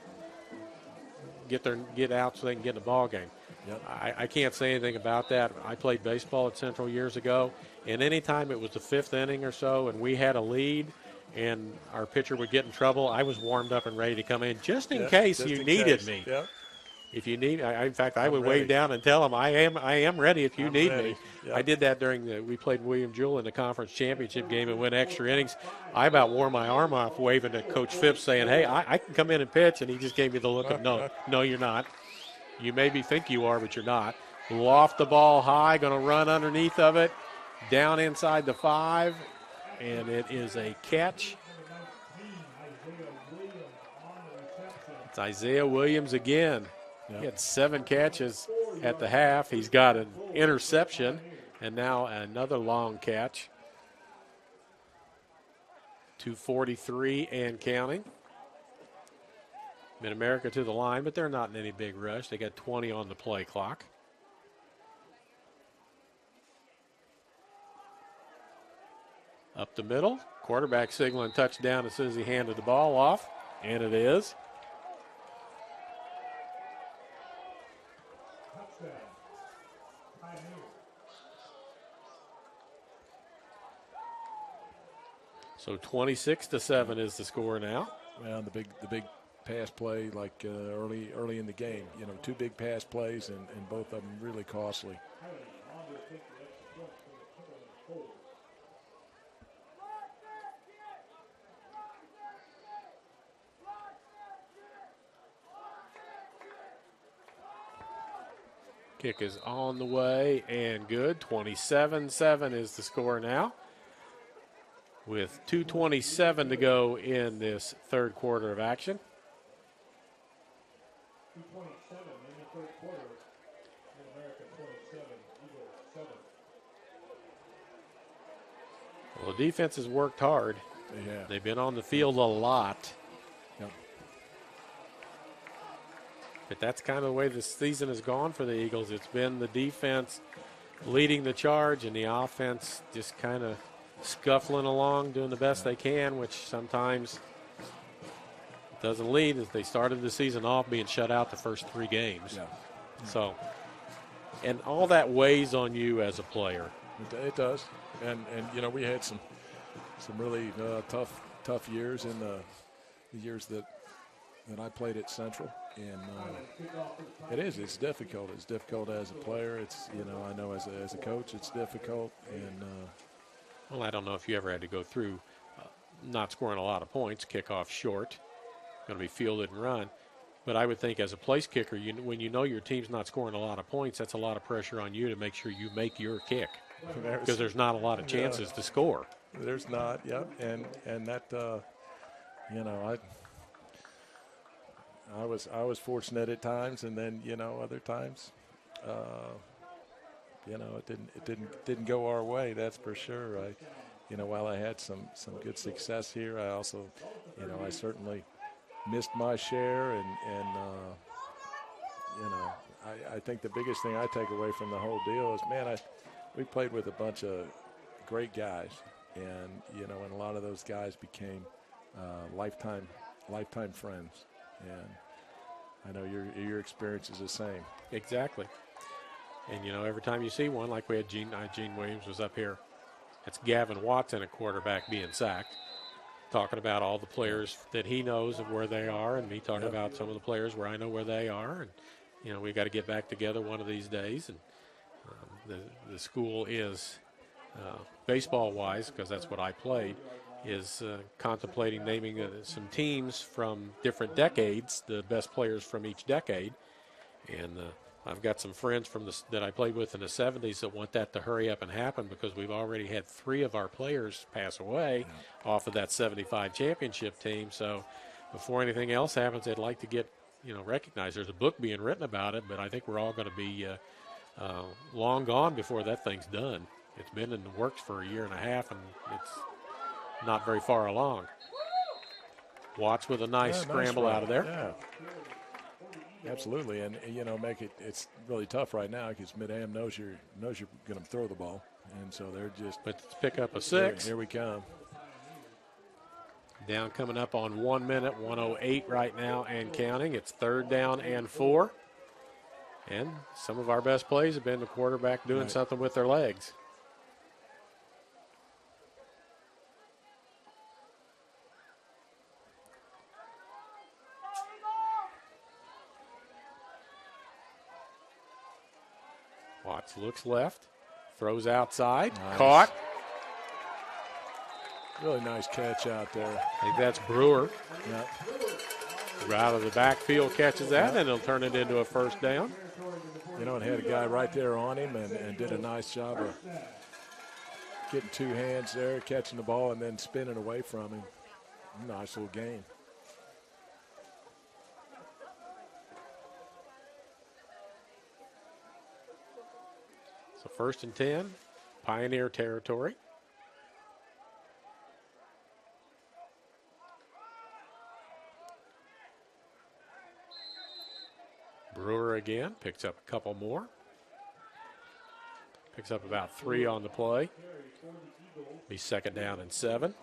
F: get out so they can get in the ball game.
C: Yep.
F: I can't say anything about that. I played baseball at Central years ago, and anytime it was the 5th inning or so and we had a lead and our pitcher would get in trouble, I was warmed up and ready to come in just in case you needed me.
C: Yep.
F: If you need, in fact, I would wave down and tell them I am ready if you need me.
C: Yep.
F: I did that we played William Jewell in the conference championship game and went extra innings. I about wore my arm off waving to Coach Phipps saying, hey, I can come in and pitch, and he just gave me the look of no, you're not. You maybe think you are, but you're not. Loft the ball high, going to run underneath of it, down inside the 5, and it is a catch. It's Isaiah Williams again.
C: Yep.
F: He had 7 catches at the half. He's got an interception, and now another long catch. 2:43 and counting. MidAmerica to the line, but they're not in any big rush. They got 20 on the play clock. Up the middle. Quarterback signaling touchdown as soon as he handed the ball off, and it is. So 26-7 is the score now.
C: Well, the big pass play, like early in the game. 2 big pass plays, and both of them really costly.
F: Kick is on the way and good. 27-7 is the score now, with 2:27 to go in this third quarter of action.
B: 2:27 in the third quarter. MidAmerica 27, Eagles 7.
F: Well, the defense has worked hard.
C: Yeah.
F: They've been on the field a lot.
C: Yep.
F: But that's kind of the way the season has gone for the Eagles. It's been the defense leading the charge and the offense just kind of scuffling along, doing the best they can, which sometimes doesn't lead, as they started the season off being shut out the first 3 games.
C: Yeah.
F: So, and all that weighs on you as a player.
C: It does. And you know, we had some really tough years in the years that I played at Central. And it's difficult. It's difficult as a player. It's, you know, I know as a coach it's difficult. And
F: well, I don't know if you ever had to go through not scoring a lot of points, kickoff short, going to be fielded and run. But I would think as a place kicker, when you know your team's not scoring a lot of points, that's a lot of pressure on you to make sure you make your kick, because there's not a lot of chances to score.
C: There's not, yep. And that, you know, I was fortunate at times, and then, you know, other times, you know, it didn't go our way. That's for sure. You know, while I had some good success here, I also, you know, I certainly missed my share, and you know, I think the biggest thing I take away from the whole deal is, man, we played with a bunch of great guys, and, you know, and a lot of those guys became lifetime friends. And I know your experience is the same.
F: Exactly. And, you know, every time you see one, like we had Gene Williams was up here, it's Gavin Watson, a quarterback, being sacked, talking about all the players that he knows of where they are, and me talking about some of the players where I know where they are. And, you know, we got to get back together one of these days. And the school is, baseball-wise, because that's what I played, is contemplating naming some teams from different decades, the best players from each decade. And I've got some friends that I played with in the 70s that want that to hurry up and happen, because we've already had 3 of our players pass away off of that 75 championship team. So before anything else happens, they'd like to get, you know, recognized. There's a book being written about it, but I think we're all going to be long gone before that thing's done. It's been in the works for a year and a half, and it's not very far along. Watts with a nice scramble
C: nice
F: out of there.
C: Yeah, absolutely. And, you know, it's really tough right now, because Mid-Am knows you're going to throw the ball, and so they're just.
F: But to pick up a 6.
C: Here we come.
F: Down coming up on 1 minute, 1:08 right now and counting. It's 3rd down and 4. And some of our best plays have been the quarterback doing something with their legs. Watts looks left, throws outside, caught.
C: Really nice catch out there.
F: I think that's Brewer.
C: Yeah.
F: Out of the backfield catches that, and he'll turn it into a 1st down.
C: You know, and had a guy right there on him, and did a nice job of getting 2 hands there, catching the ball, and then spinning away from him. Nice little game.
F: So 1st and 10, Pioneer territory. Brewer again, picks up a couple more. Picks up about 3 on the play. Be 2nd down and 7.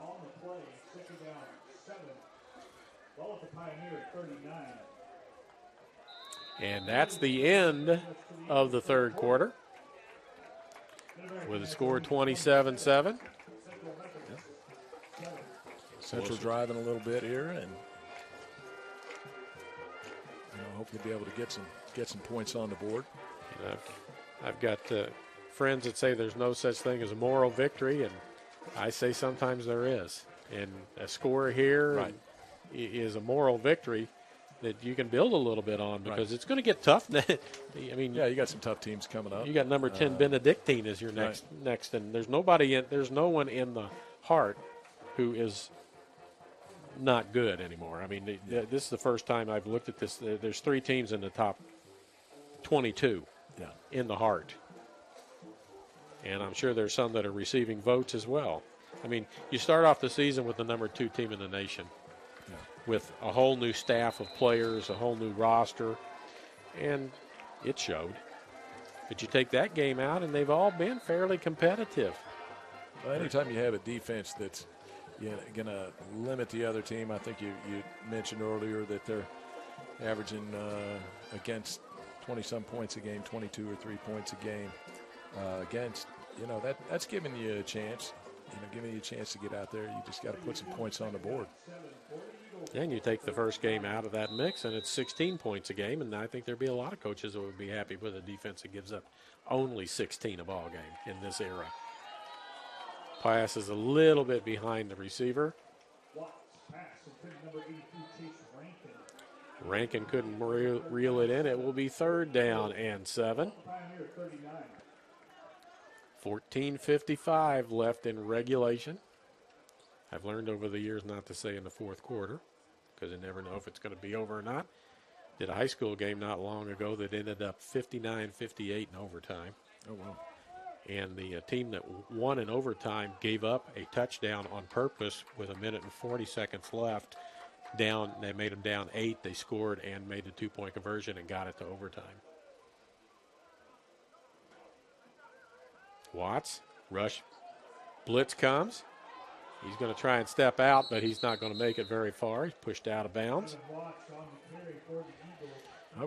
F: And that's the end of the 3rd quarter, with a score 27-7.
C: Central driving a little bit here, and hopefully be able to get some points on the board.
F: I've got friends that say there's no such thing as a moral victory, and I say sometimes there is. And a score here is a moral victory that you can build a little bit on, because it's going to get tough. I mean,
C: you got some tough teams coming up.
F: You got number 10 Benedictine as your next, and there's no one in the Heart who is not good anymore. I mean, this is the first time I've looked at this. There's 3 teams in the top 22 in the Heart. And I'm sure there's some that are receiving votes as well. I mean, you start off the season with the number 2 team in the nation with a whole new staff of players, a whole new roster, and it showed. But you take that game out, and they've all been fairly competitive.
C: Well, anytime you have a defense that's going to limit the other team, I think you mentioned earlier that they're averaging against 20-some points a game, 22 or 3 points a game against, that's giving you a chance, giving you a chance to get out there. You just got to put some points on the board.
F: And you take the first game out of that mix, and it's 16 points a game, and I think there'd be a lot of coaches that would be happy with a defense that gives up only 16 a ball game in this era. Pass is a little bit behind the receiver. Rankin couldn't reel it in. It will be 3rd down and 7. 14:55 left in regulation. I've learned over the years not to say in the 4th quarter because you never know if it's going to be over or not. Did a high school game not long ago that ended up 59-58 in overtime.
C: Oh, wow.
F: And the team that won in overtime gave up a touchdown on purpose with 1 minute and 40 seconds left. They made them down 8. They scored and made the 2-point conversion and got it to overtime. Watts, rush, blitz comes. He's going to try and step out, but he's not going to make it very far. He's pushed out of bounds.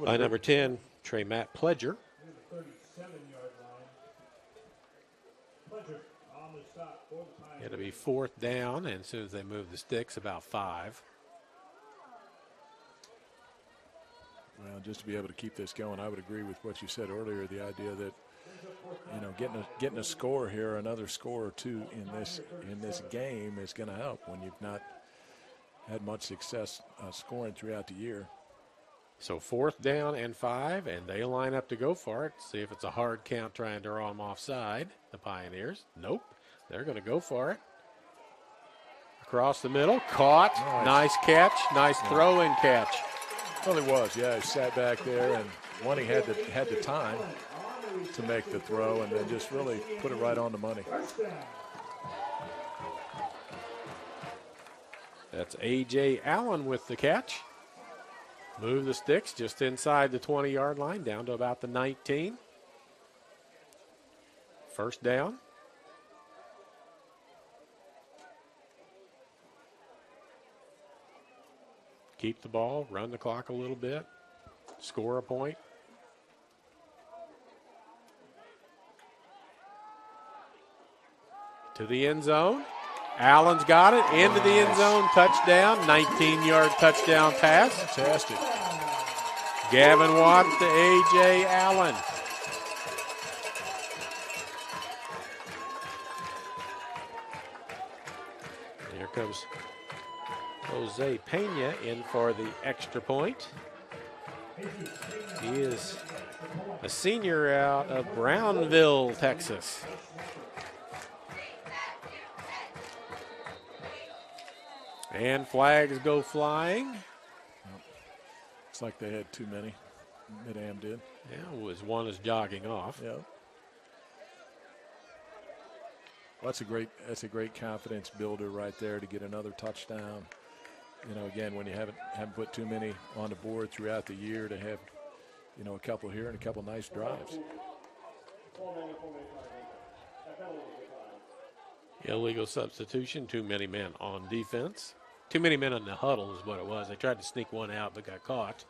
F: By number 10, Trey Matt Pledger. It'll be 4th down, and as soon as they move the sticks, about 5.
C: Well, just to be able to keep this going, I would agree with what you said earlier, the idea that, getting a score here, another score or 2 in this game is going to help when you've not had much success scoring throughout the year.
F: So 4th down and 5, and they line up to go for it. See if it's a hard count trying to draw them offside, the Pioneers. Nope. They're going to go for it. Across the middle, caught. Nice catch, nice throw and catch.
C: Well, it was, he sat back there, and one, he had the time to make the throw and then just really put it right on the money.
F: That's A.J. Allen with the catch. Move the sticks just inside the 20-yard line, down to about the 19. 1st down. Keep the ball, run the clock a little bit, score a point. To the end zone. Allen's got it. Into the end zone. Touchdown. 19-yard touchdown pass.
C: Fantastic.
F: Gavin Watts to A.J. Allen. Here comes Jose Pena in for the extra point. He is a senior out of Brownville, Texas. And flags go flying.
C: Looks like they had too many. Mid-Am did.
F: Yeah, one is jogging off.
C: Yeah. Well, that's a great confidence builder right there to get another touchdown. Again, when you haven't put too many on the board throughout the year, to have, a couple here and a couple nice drives.
F: Illegal substitution, too many men on defense. Too many men in the huddle is what it was. They tried to sneak one out but got caught.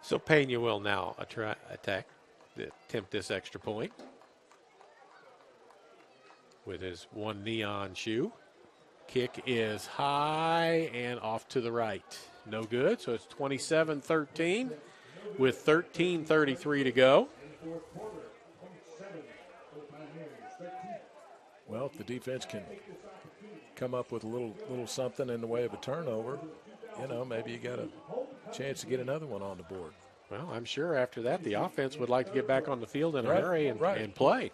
F: So Pena will now attempt this extra point with his one neon shoe. Kick is high and off to the right. No good, so it's 27-13 with 13:33 to go.
C: Well, if the defense can come up with a little something in the way of a turnover, maybe you got a chance to get another one on the board.
F: Well, I'm sure after that the offense would like to get back on the field in a hurry and play.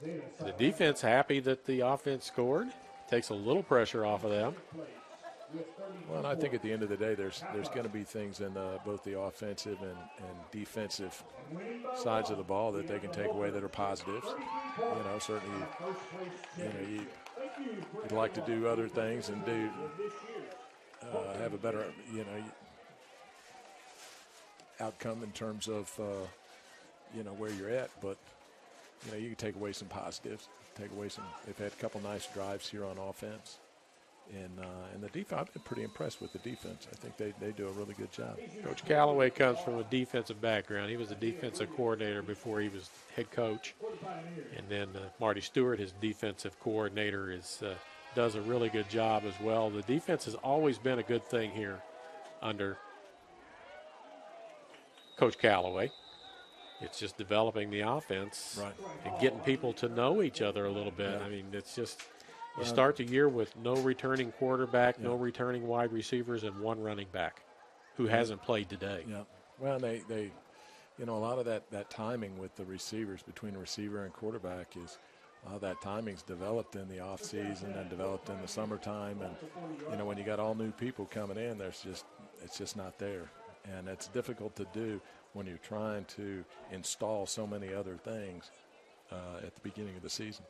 F: The defense happy that the offense scored. takes a little pressure off of them.
C: Well, and I think at the end of the day, there's going to be things in both the offensive and defensive sides of the ball that they can take away that are positives. You know, certainly, you know, you'd like to do other things and have a better, you know, outcome in terms of, you know, where you're at. But, you know, you can take away some positives, they've had a couple nice drives here on offense. And the defense, I've been pretty impressed with the defense. I think they do a really good job.
F: Coach Callaway comes from a defensive background. He was a defensive coordinator before he was head coach. And then Marty Stewart, his defensive coordinator, does a really good job as well. The defense has always been a good thing here under Coach Callaway. It's just developing the offense and getting people to know each other a little bit. I mean, it's just – you start the year with no returning quarterback, no returning wide receivers, and one running back who hasn't played today.
C: Yeah. Well, they you know, a lot of that timing with the receivers, between receiver and quarterback, is that timing's developed in the offseason and developed in the summertime. And, you know, when you got all new people coming in, it's just not there. And it's difficult to do when you're trying to install so many other things at the beginning of the season.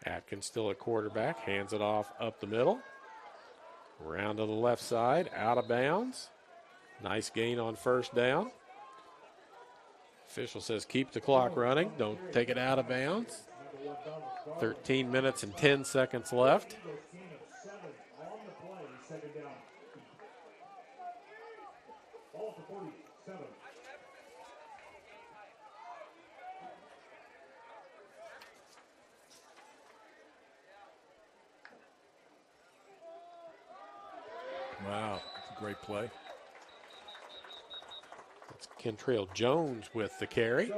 F: Atkins still at quarterback, hands it off up the middle. Round to the left side, out of bounds. Nice gain on first down. Official says keep the clock running, don't take it out of bounds. 13 minutes and 10 seconds left.
C: Wow, great play.
F: That's Kentrail Jones with the carry.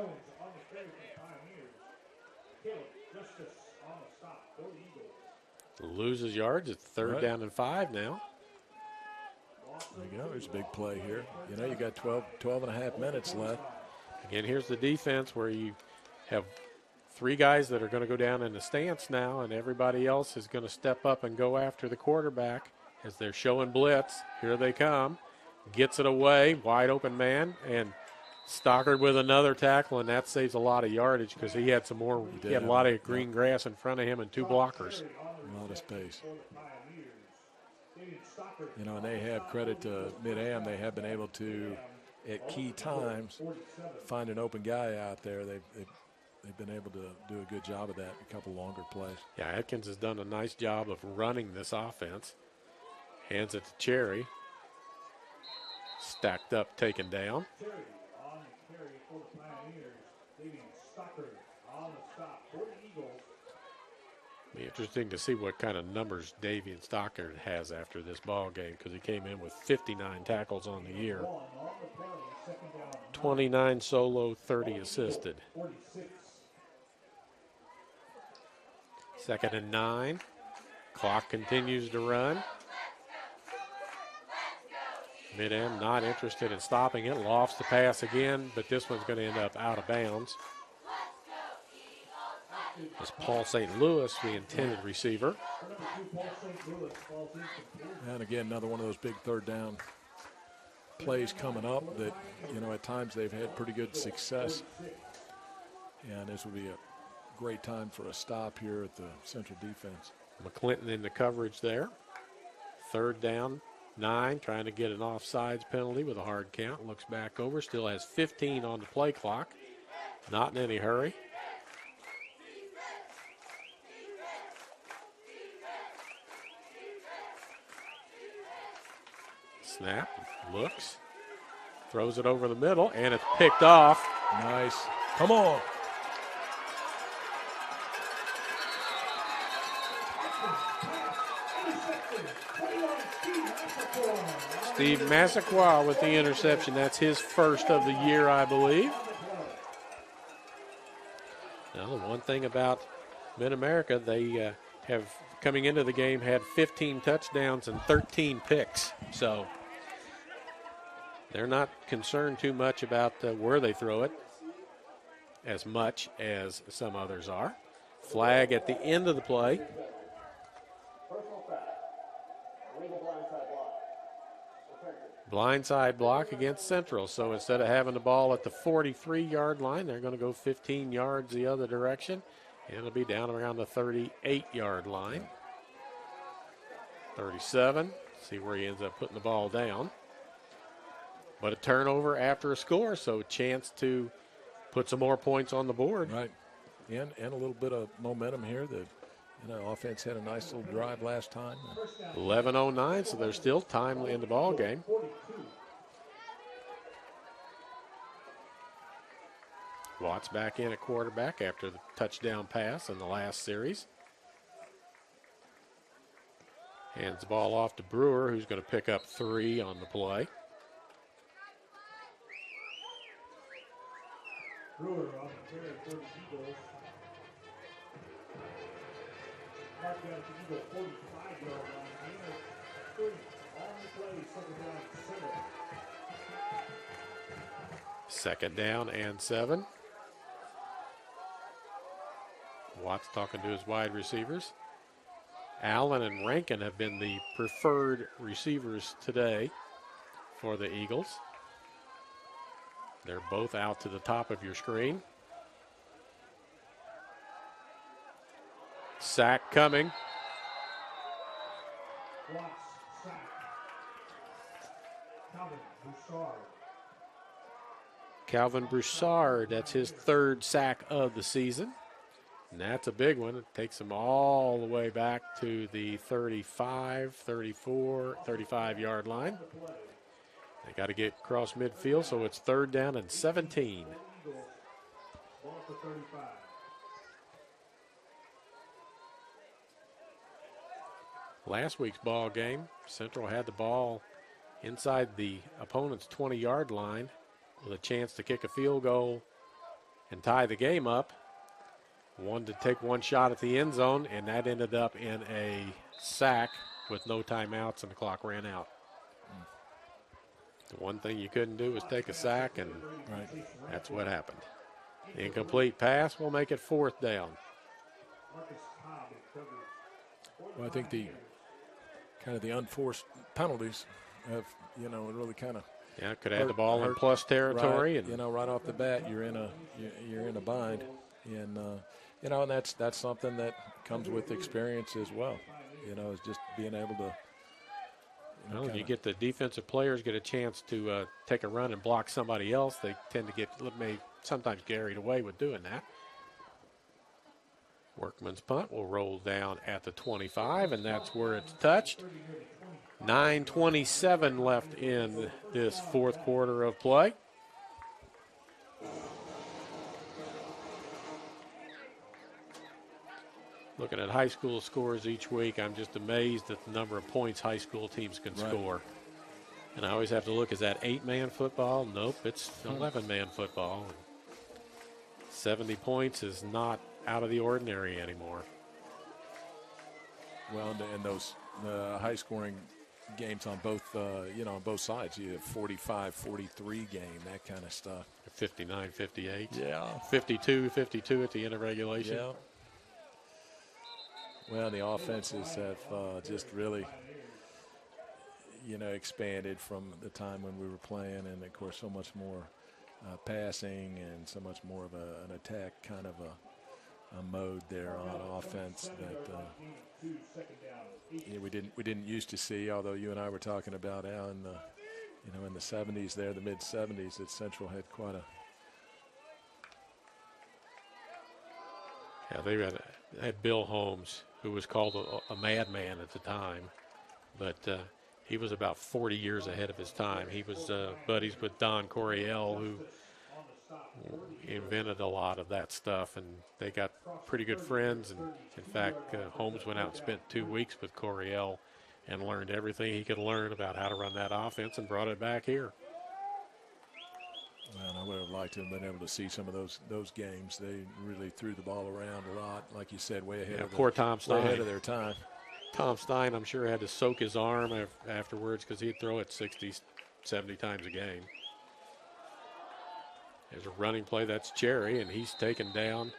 F: Loses yards. It's third down and 5 now.
C: There you go. There's a big play here. You know, you got 12 and a half minutes left.
F: Again, here's the defense where you have 3 guys that are going to go down in the stance now, and everybody else is going to step up and go after the quarterback as they're showing blitz. Here they come. Gets it away, wide open man, and Stockard with another tackle, and that saves a lot of yardage because he had some more. He had a lot of green grass in front of him and 2 blockers.
C: A lot of space. You know, and they have credit to Mid-Am. They have been able to, at key times, find an open guy out there. They've been able to do a good job of that. A couple longer plays.
F: Yeah, Atkins has done a nice job of running this offense. Hands it to Cherry. Stacked up, taken down. Be interesting to see what kind of numbers Davian Stockard has after this ball game because he came in with 59 tackles on the year. 29 solo, 30 assisted. 2nd and 9. Clock continues to run. Mid-Am not interested in stopping it. Lofts the pass again, but this one's going to end up out of bounds. It's Paul St. Louis, the intended receiver.
C: And again, another one of those big third down plays coming up that, you know, at times they've had pretty good success. And this would be a great time for a stop here at the Central defense.
F: McClinton in the coverage there. 3rd down, 9, trying to get an offsides penalty with a hard count. Looks back over, still has 15 on the play clock. Not in any hurry. Snap, looks, throws it over the middle, and it's picked off.
C: Nice. Come on.
F: Steve Massaquoi with the interception. That's his first of the year, I believe. Now, the one thing about MidAmerica, they have, coming into the game, had 15 touchdowns and 13 picks. So they're not concerned too much about where they throw it as much as some others are. Flag at the end of the play.
E: Personal foul. Illegal blindside block.
F: Blindside block against Central. So instead of having the ball at the 43-yard line, they're going to go 15 yards the other direction. And it'll be down around the 38-yard line. 37. See where he ends up putting the ball down. But a turnover after a score, so a chance to put some more points on the board.
C: Right. And a little bit of momentum here. The offense had a nice little drive last time.
F: 11:09, so there's still time in the ball game. Watts back in at quarterback after the touchdown pass in the last series. Hands the ball off to Brewer, who's going to pick up 3 on the play.
B: Brewer off the carry for the Eagles. Marked out the Eagle 45-yard line. Gain of 3 on the play. Second down, 7.
F: 2nd down and 7. Watts talking to his wide receivers. Allen and Rankin have been the preferred receivers today for the Eagles. They're both out to the top of your screen. Sack coming.
B: Watts, sack. Calvin Broussard.
F: Calvin Broussard, that's his 3rd sack of the season. And that's a big one. It takes him all the way back to the 35, 34, 35-yard line. They got to get across midfield, so it's 3rd down and 17.
B: Ball for 35.
F: Last week's ball game, Central had the ball inside the opponent's 20-yard line with a chance to kick a field goal and tie the game up. Wanted to take one shot at the end zone, and that ended up in a sack with no timeouts, and the clock ran out. The one thing you couldn't do was take a sack, and that's what happened. The incomplete pass will make it 4th down.
C: Well, I think the unforced penalties have, really kind of.
F: Yeah, could have had the ball in plus territory,
C: right,
F: and
C: right off the bat, you're in a bind, and and that's something that comes with experience as well. Is just being able to.
F: You get the defensive players get a chance to take a run and block somebody else. They tend to get sometimes carried away with doing that. Workman's punt will roll down at the 25, and that's where it's touched. 9:27 left in this 4th quarter of play. Looking at high school scores each week, I'm just amazed at the number of points high school teams can score. And I always have to look, is that 8-man football? Nope, it's 11-man football. 70 points is not out of the ordinary anymore.
C: Well, and those high-scoring games on both, on both sides. You have 45-43 game, that kind of stuff.
F: 59-58.
C: Yeah.
F: 52-52 at the end of regulation.
C: Yeah. Well, the offenses have just really, expanded from the time when we were playing, and of course, so much more passing and so much more of an attack kind of a mode there on offense that we didn't used to see. Although you and I were talking about how in the 70s there, the mid 70s, that Central had quite a.
F: Yeah, they had Bill Holmes, who was called a madman at the time, but he was about 40 years ahead of his time. He was buddies with Don Coryell, who invented a lot of that stuff, and they got pretty good friends. And in fact, Holmes went out and spent 2 weeks with Coryell and learned everything he could learn about how to run that offense and brought it back here.
C: Well, I would have liked to have been able to see some of those games. They really threw the ball around a lot, like you said, way ahead
F: Tom Stein.
C: Way ahead of their time.
F: Tom Stein, I'm sure, had to soak his arm afterwards because he'd throw it 60, 70 times a game. There's a running play. That's Cherry, and he's taken down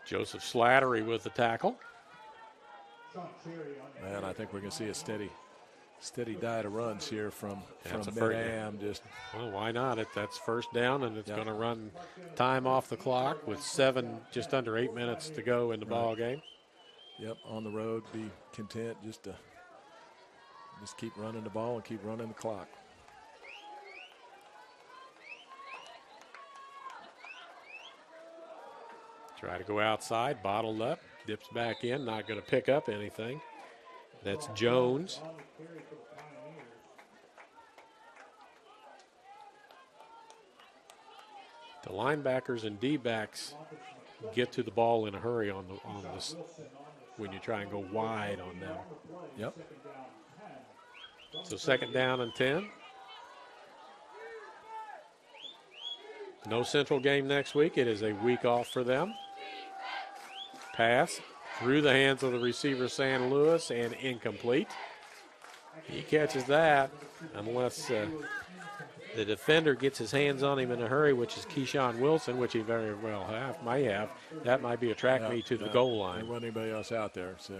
F: Joseph Slattery with the tackle.
C: And I think we're going to see a steady diet of runs here from
F: That's a
C: Mid-Am. Just
F: Well, why not? That's first down, and it's going to run time off the clock with just under 8 minutes to go in the ball game.
C: Yep, on the road, be content just to keep running the ball and keep running the clock.
F: Try to go outside, bottled up, dips back in, not going to pick up anything. That's Jones. The linebackers and D-backs get to the ball in a hurry on this when you try and go wide on them.
C: Yep.
F: So second down and 10. No Central game next week. It is a week off for them. Pass through the hands of the receiver, San Luis, and incomplete. He catches that unless the defender gets his hands on him in a hurry, which is Keyshawn Wilson, which he very well might have. That might be a track meet to the goal line.
C: There wasn't anybody else out there. So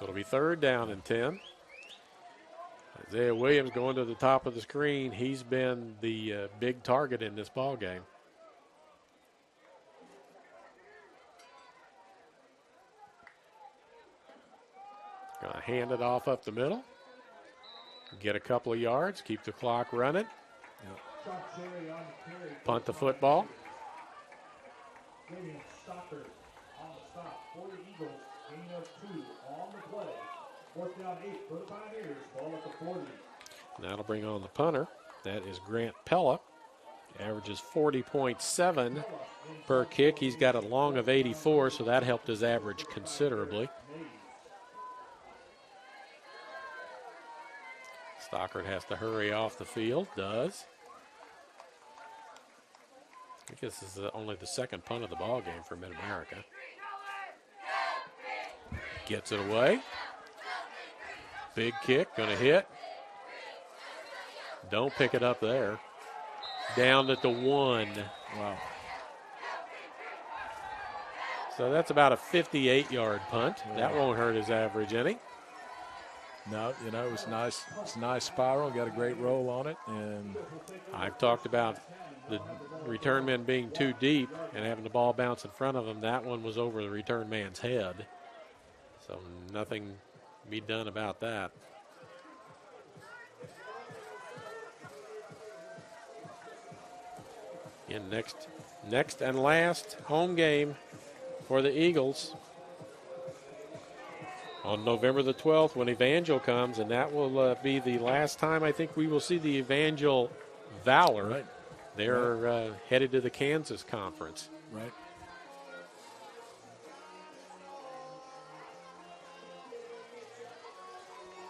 F: it'll be third down and 10. Isaiah Williams going to the top of the screen. He's been the big target in this ball game. Going to hand it off up the middle. Get a couple of yards. Keep the clock running. Punt the football. That'll bring on the punter. That is Grant Pella. Averages 40.7 per kick. He's got a long of 84, so that helped his average considerably. Stockard has to hurry off the field. Does. I guess this is only the second punt of the ball game for MidAmerica. Gets it away. Big kick, going to hit. Don't pick it up there. Down at the 1.
C: Wow.
F: So that's about a 58-yard punt. That won't hurt his average any.
C: No, it was nice. It's a nice spiral. Got a great roll on it. And
F: I've talked about the return men being too deep and having the ball bounce in front of them. That one was over the return man's head. So nothing be done about that. And next and last home game for the Eagles on November the 12th when Evangel comes, and that will be the last time I think we will see the Evangel Valor.
C: Right.
F: They're headed to the Kansas Conference.
C: Right.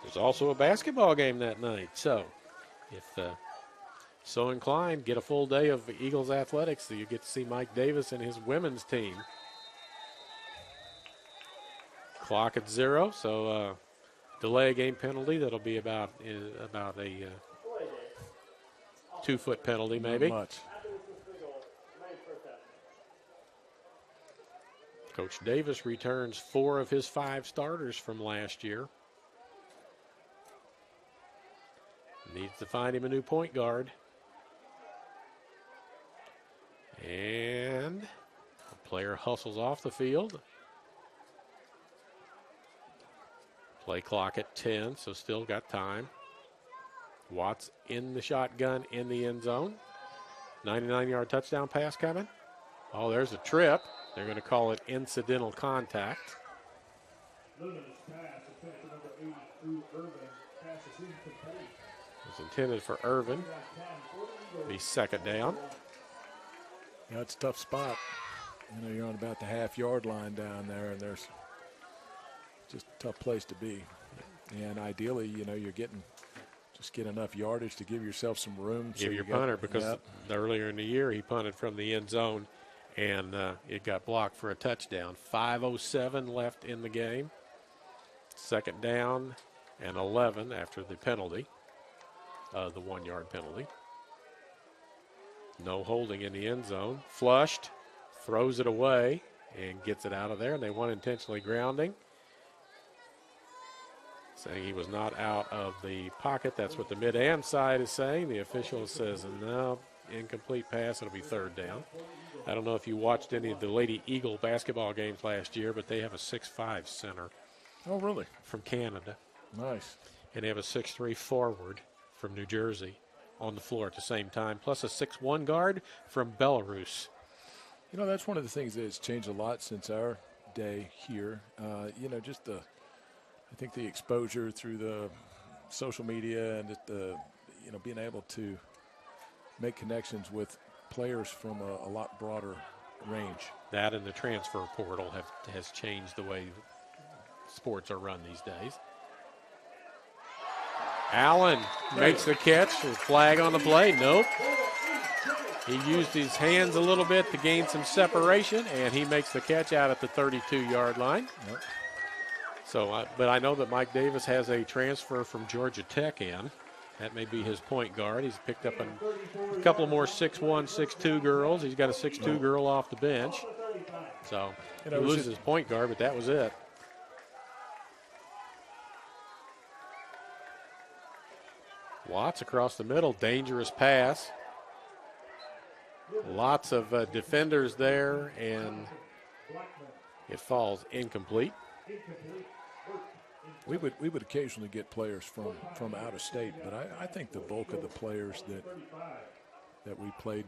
F: There's also a basketball game that night, so if so inclined, get a full day of Eagles athletics so you get to see Mike Davis and his women's team. Clock at 0, so delay game penalty. That'll be about a 2-foot penalty, maybe.
C: Not much.
F: Coach Davis returns 4 of his 5 starters from last year. Needs to find him a new point guard. And the player hustles off the field. Play clock at 10, so still got time. Watts in the shotgun in the end zone. 99-yard touchdown pass coming. Oh, there's a trip. They're going to call it incidental contact. It's intended for Irvin. Be second down.
C: Yeah, it's a tough spot. You're on about the half-yard line down there, and there's just a tough place to be. And ideally, you're get enough yardage to give yourself some room.
F: Give your punter, because earlier in the year he punted from the end zone, and it got blocked for a touchdown. 5:07 left in the game. Second down and 11 after the penalty, the 1-yard penalty. No holding in the end zone. Flushed, throws it away. and gets it out of there, and they won intentionally grounding. Saying he was not out of the pocket. That's what the mid-am side is saying. The official says, no, incomplete pass. It'll be third down. I don't know if you watched any of the Lady Eagle basketball games last year, but they have a 6'5" center.
C: Oh, really?
F: From Canada.
C: Nice.
F: And they have a 6'3" forward from New Jersey on the floor at the same time, plus a 6'1" guard from Belarus.
C: You know, that's one of the things that has changed a lot since our day here. You know, just I think the exposure through the social media and just you know, being able to make connections with players from a lot broader range.
F: That and the transfer portal has changed the way sports are run these days. Allen makes the catch. Flag on the play. Nope. He used his hands a little bit to gain some separation, and he makes the catch out at the 32-yard line.
C: Yep.
F: So, but I know that Mike Davis has a transfer from Georgia Tech in. That may be his point guard. He's picked up a couple more 6'1", 6'2" girls. He's got a 6'2" girl off the bench. So he loses his point guard, but that was it. Watts across the middle, dangerous pass. Lots of defenders there, and it falls incomplete.
C: We would occasionally get players from out of state, but I think the bulk of the players that we played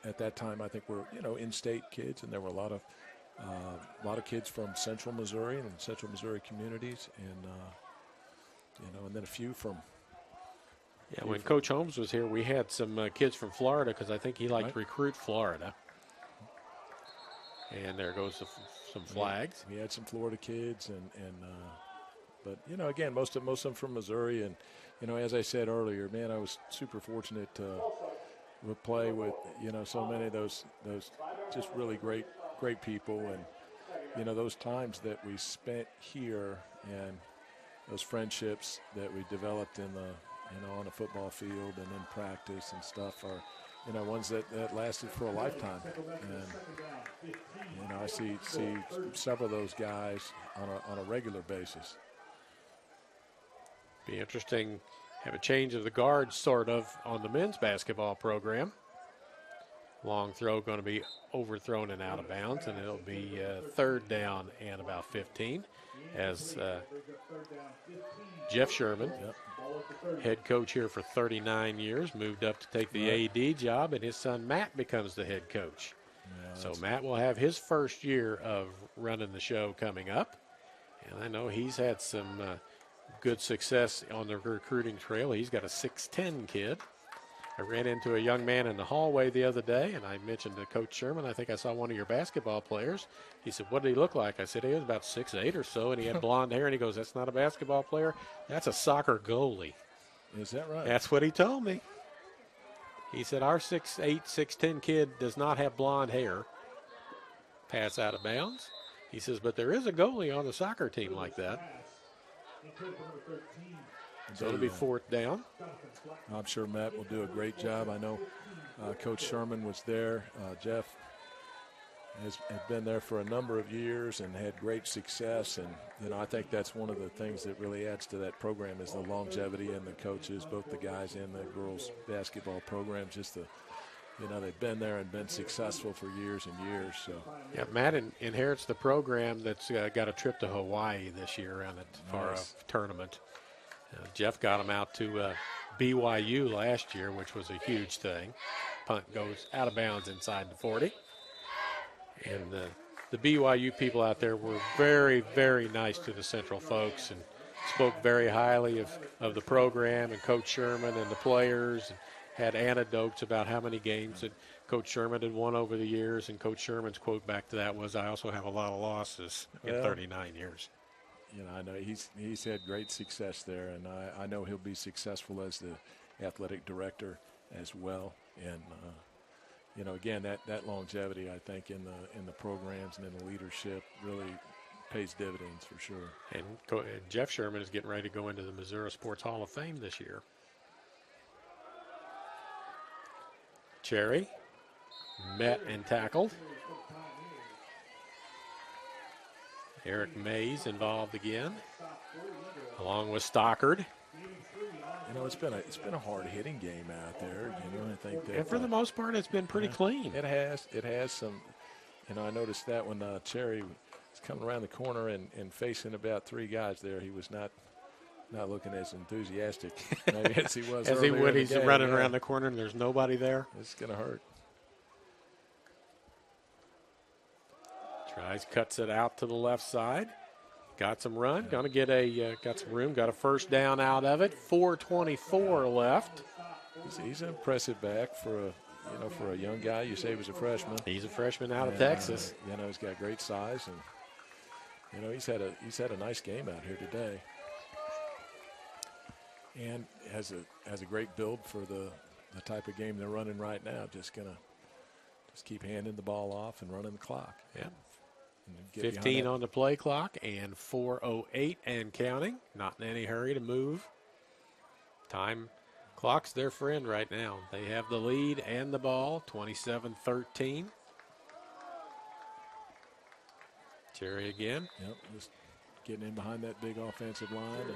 C: at that time, I think were, you know, in-state kids, and there were a lot of kids from Central Missouri and Central Missouri communities, and you know, and then a few from.
F: Yeah, when Coach Holmes was here, we had some kids from Florida because I think he liked to recruit Florida. And there goes some flags.
C: We had some Florida kids, but you know, again, most of them from Missouri, and you know, as I said earlier, man, I was super fortunate to play with, you know, so many of those just really great people, and you know, those times that we spent here and those friendships that we developed in the, you know, on a football field and in practice and stuff are, you know, ones that lasted for a lifetime. And you know, I see several of those guys on a regular basis.
F: Be interesting, have a change of the guards sort of on the men's basketball program. Long throw going to be overthrown and out of bounds, and it'll be third down and about 15 as Jeff Sherman, head coach here for 39 years, moved up to take the AD job, and his son Matt becomes the head coach. Yeah, so Matt will have his first year of running the show coming up, and I know he's had some good success on the recruiting trail. He's got a 6'10" kid. I ran into a young man in the hallway the other day, and I mentioned to Coach Sherman, I think I saw one of your basketball players. He said, what did he look like? I said, he was about 6'8" or so, and he had blonde hair, and he goes, that's not a basketball player. That's a soccer goalie.
C: Is that right?
F: That's what he told me. He said, our 6'8", 6'10" kid does not have blonde hair. Pass out of bounds. He says, but there is a goalie on the soccer team like that. So it'll be fourth down.
C: I'm sure Matt will do a great job. I know Coach Sherman was there. Jeff has been there for a number of years and had great success. And, you know, I think that's one of the things that really adds to that program is the longevity and the coaches, both the guys and the girls basketball program. Just the, you know, they've been there and been successful for years and years. So
F: yeah, Matt inherits the program that's got a trip to Hawaii this year around for a tournament. Jeff got him out to BYU last year, which was a huge thing. Punt goes out of bounds inside the 40. And the BYU people out there were very, very nice to the Central folks and spoke very highly of the program and Coach Sherman and the players, and had anecdotes about how many games that Coach Sherman had won over the years. And Coach Sherman's quote back to that was, I also have a lot of losses in 39 years.
C: You know, I know he's had great success there, and I know he'll be successful as the athletic director as well. And you know, again, that longevity, I think, in the programs and in the leadership really pays dividends for sure.
F: And Jeff Sherman is getting ready to go into the Missouri Sports Hall of Fame this year. Cherry met and tackled. Eric Mays involved again, along with Stockard.
C: You know, it's been a hard hitting game out there. You know, I think that,
F: And for the most part, it's been pretty clean.
C: It has some. You know, I noticed that when Cherry was coming around the corner and facing about 3 guys there, he was not looking as enthusiastic maybe as he was
F: as he
C: earlier
F: would.
C: in the
F: He's
C: game.
F: running around the corner and there's nobody there.
C: It's going to hurt.
F: Tries, cuts it out to the left side. Got some run.
C: Yeah.
F: Going to get got some room. Got a first down out of it. 4:24 left.
C: He's an impressive back for a young guy. You say he was a freshman.
F: He's a freshman out of Texas.
C: You know, he's got great size, and you know he's had a nice game out here today, and has a great build for the type of game they're running right now. Just keep handing the ball off and running the clock.
F: Yeah.
C: 15
F: 15 on the play clock and 4:08 and counting. Not in any hurry to move. Time clock's their friend right now. They have the lead and the ball, 27-13. Cherry again.
C: Yep, just getting in behind that big offensive line.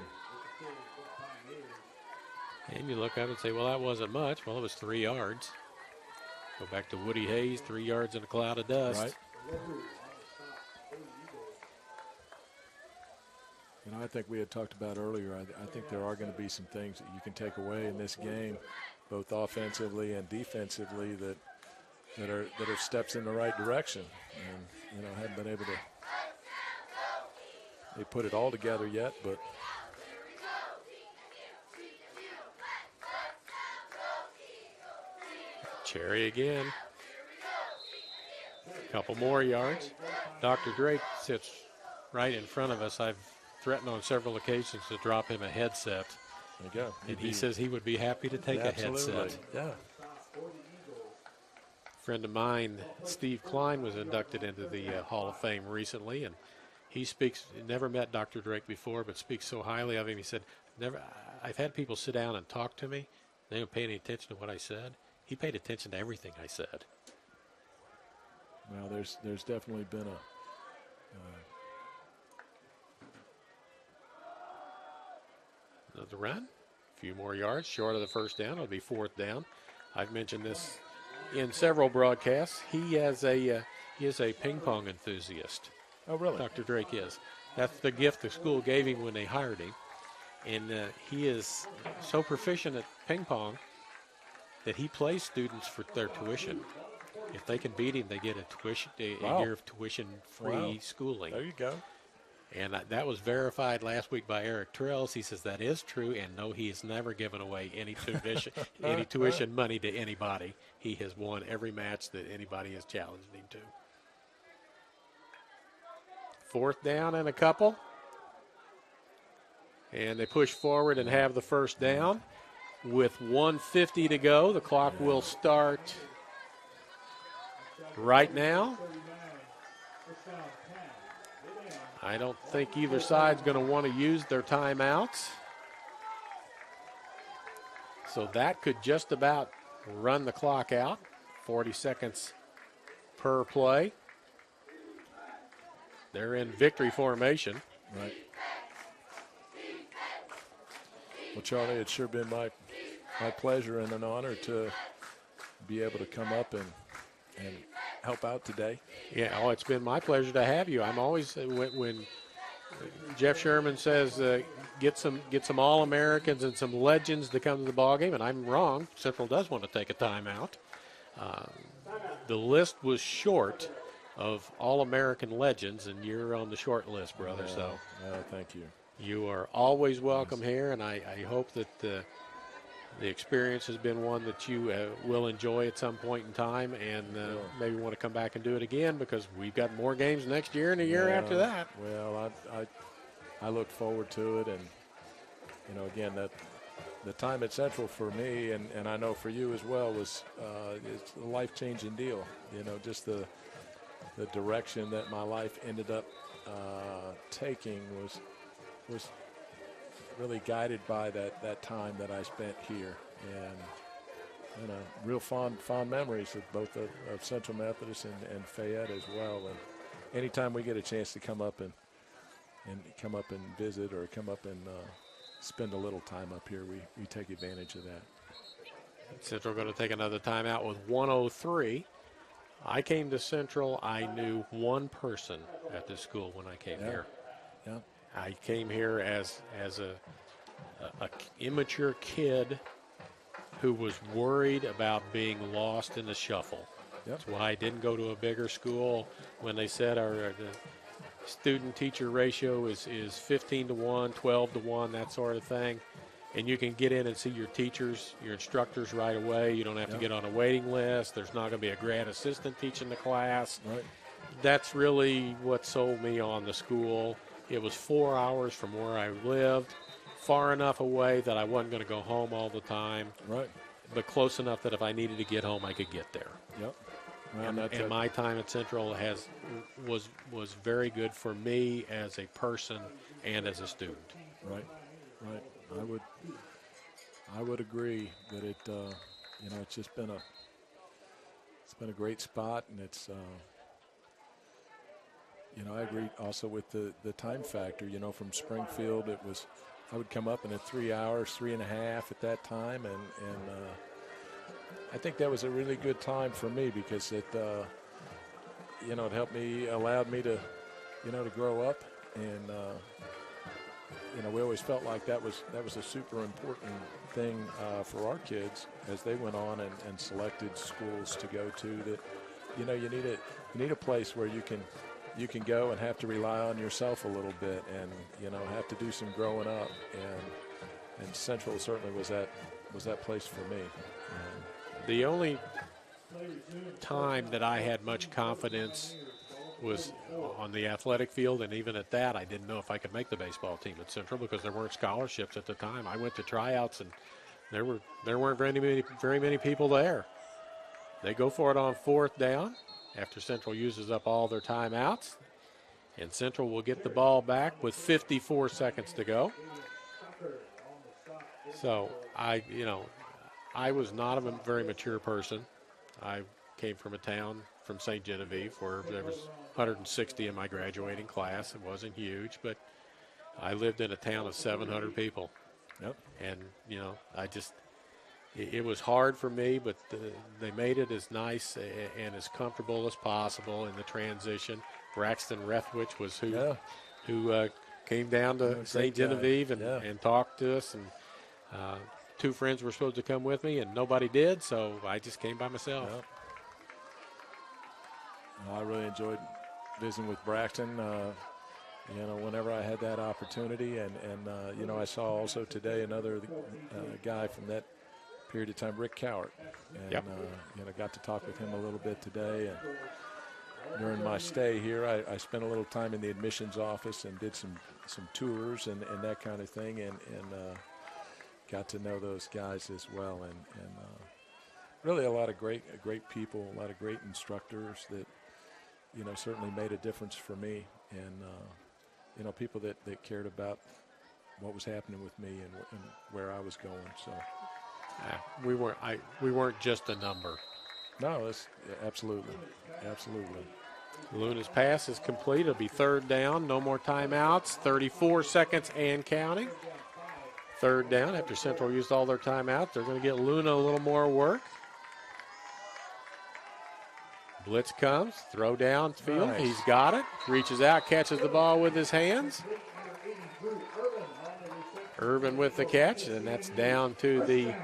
F: And you look up and say, well, that wasn't much. Well, it was 3 yards. Go back to Woody Hayes, 3 yards in a cloud of dust.
C: Right. You know, I think we had talked about earlier, I think there are going to be some things that you can take away in this game, both offensively and defensively, that are steps in the right direction. And, you know, haven't been able to they put it all together yet, but
F: Cherry again. A couple more yards. Dr. Drake sits right in front of us. I've threatened on several occasions to drop him a headset.
C: there you go.
F: And he says he would be happy to take a
C: Absolutely.
F: headset.
C: Yeah.
F: A friend of mine, Steve Klein, was inducted into the Hall of Fame recently, and he never met Dr. Drake before, but speaks so highly of him. He said, I've had people sit down and talk to me. They don't pay any attention to what I said. He paid attention to everything I said.
C: Well, there's definitely been
F: Another run. A few more yards short of the first down. It'll be 4th down. I've mentioned this in several broadcasts. He is a ping pong enthusiast.
C: Oh, really?
F: Dr. Drake is. That's the gift the school gave him when they hired him. And he is so proficient at ping pong that he plays students for their tuition. If they can beat him, they get a year of tuition-free schooling.
C: There you go.
F: And that was verified last week by Eric Trills. He says that is true, and no, he has never given away any tuition money to anybody. He has won every match that anybody has challenged him to. 4th down and a couple. And they push forward and have the first down. With 1:50 to go, the clock will start right now. I don't think either side's going to want to use their timeouts. So that could just about run the clock out. 40 seconds per play. They're in victory formation.
C: Right. Well, Charlie, it's sure been my pleasure and an honor to be able to come up and help out today.
F: Yeah, it's been my pleasure to have you. I'm always when Jeff Sherman says get some All-Americans and some legends to come to the ball game, and I'm wrong. Central does want to take a timeout. The list was short of All-American legends, and you're on the short list, brother. So,
C: thank you.
F: You are always welcome here, and I hope that the experience has been one that you will enjoy at some point in time, and maybe want to come back and do it again, because we've got more games next year and the year after that.
C: Well, I look forward to it, and you know, again, that the time at Central for me, and I know for you as well, was it's a life-changing deal. You know, just the direction that my life ended up taking was really guided by that time that I spent here, real fond memories of both of Central Methodist and Fayette as well. And anytime we get a chance to come up and visit or come up and spend a little time up here, we take advantage of that.
F: Central going to take another timeout with 1:03. I came to Central. I knew one person at the school when I came here.
C: Yeah.
F: I came here as a immature kid who was worried about being lost in the shuffle.
C: Yep.
F: That's why I didn't go to a bigger school. When they said the student-teacher ratio is 15-1, 12-1, that sort of thing, and you can get in and see your teachers, your instructors right away. You don't have to get on a waiting list. There's not going to be a grad assistant teaching the class.
C: Right.
F: That's really what sold me on the school. It was 4 hours from where I lived, far enough away that I wasn't going to go home all the time.
C: Right.
F: But close enough that if I needed to get home, I could get there.
C: Yep.
F: And my time at Central was very good for me as a person and as a student.
C: Right. I would agree that it's just been a great spot, and it's I agree also with the time factor. From Springfield, I would come up in 3 hours, 3.5 at that time, and I think that was a really good time for me because it helped me, allowed me to grow up, and we always felt like that was a super important thing for our kids as they went on and selected schools to go to. That you need a place where you can go and have to rely on yourself a little bit, and have to do some growing up, and Central certainly was that place for me.
F: The only time that I had much confidence was on the athletic field, and even at that, I didn't know if I could make the baseball team at Central because there weren't scholarships at the time. I went to tryouts, and there weren't very many people there. They go for it on 4th down after Central uses up all their timeouts, and Central will get the ball back with 54 seconds to go. So I was not a very mature person. I came from a town from St. Genevieve where there was 160 in my graduating class. It wasn't huge, but I lived in a town of 700 people.
C: Yep.
F: And, it was hard for me, but they made it as nice and as comfortable as possible in the transition. Braxton Rethwich was who came down to St. Genevieve and talked to us, and 2 friends were supposed to come with me, and nobody did, so I just came by myself.
C: Yep. I really enjoyed visiting with Braxton, whenever I had that opportunity. And I saw also today another guy from that period of time, Rick Cowart. And, got to talk with him a little bit today. And during my stay here, I spent a little time in the admissions office and did some tours and that kind of thing. And got to know those guys as well. And really a lot of great people, a lot of great instructors that, certainly made a difference for me, and people that cared about what was happening with me and where I was going. So
F: we weren't just a number.
C: No, that's absolutely.
F: Luna's pass is complete. It'll be 3rd down. No more timeouts. 34 seconds and counting. 3rd down after Central used all their timeouts. They're going to get Luna a little more work. Blitz comes, throw downfield.
C: Nice.
F: He's got it. Reaches out, catches the ball with his hands. Irvin with the catch, and that's down to the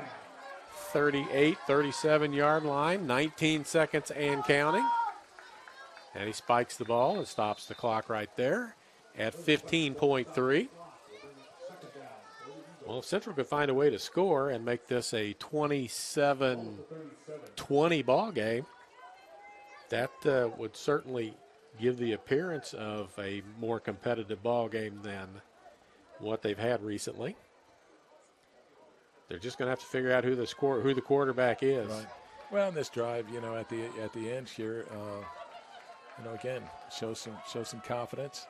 F: 38, 37-yard line. 19 seconds and counting. And he spikes the ball and stops the clock right there at 15.3. Well, if Central could find a way to score and make this a 27-20 ball game, that would certainly give the appearance of a more competitive ball game than what they've had recently. They're just going to have to figure out who the quarterback is.
C: Right. Well, in this drive, at the end here, again, show some confidence.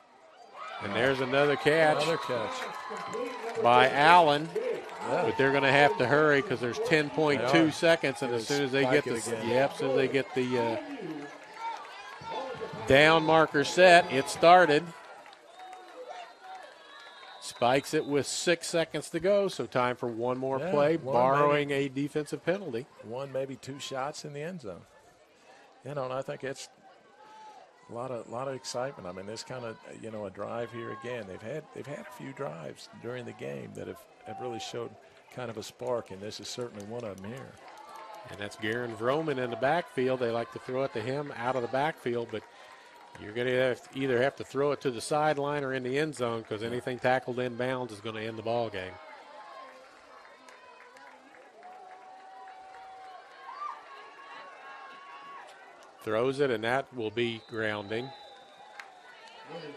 F: And there's another catch.
C: Another catch
F: by Allen. But they're going to have to hurry because there's 10.2 seconds, and as soon as they get the down marker set, it started. Spikes it with 6 seconds to go, so time for one more play, borrowing a defensive penalty.
C: One, maybe 2 shots in the end zone. You know, and I think it's a lot of excitement. I mean, this kind of, you know, a drive here again. They've had a few drives during the game that have really showed kind of a spark, and this is certainly one of them here.
F: And that's Garen Vroman in the backfield. They like to throw it to him out of the backfield, but you're going to either have to throw it to the sideline or in the end zone because anything tackled inbounds is going to end the ball game. Throws it, and that will be grounding.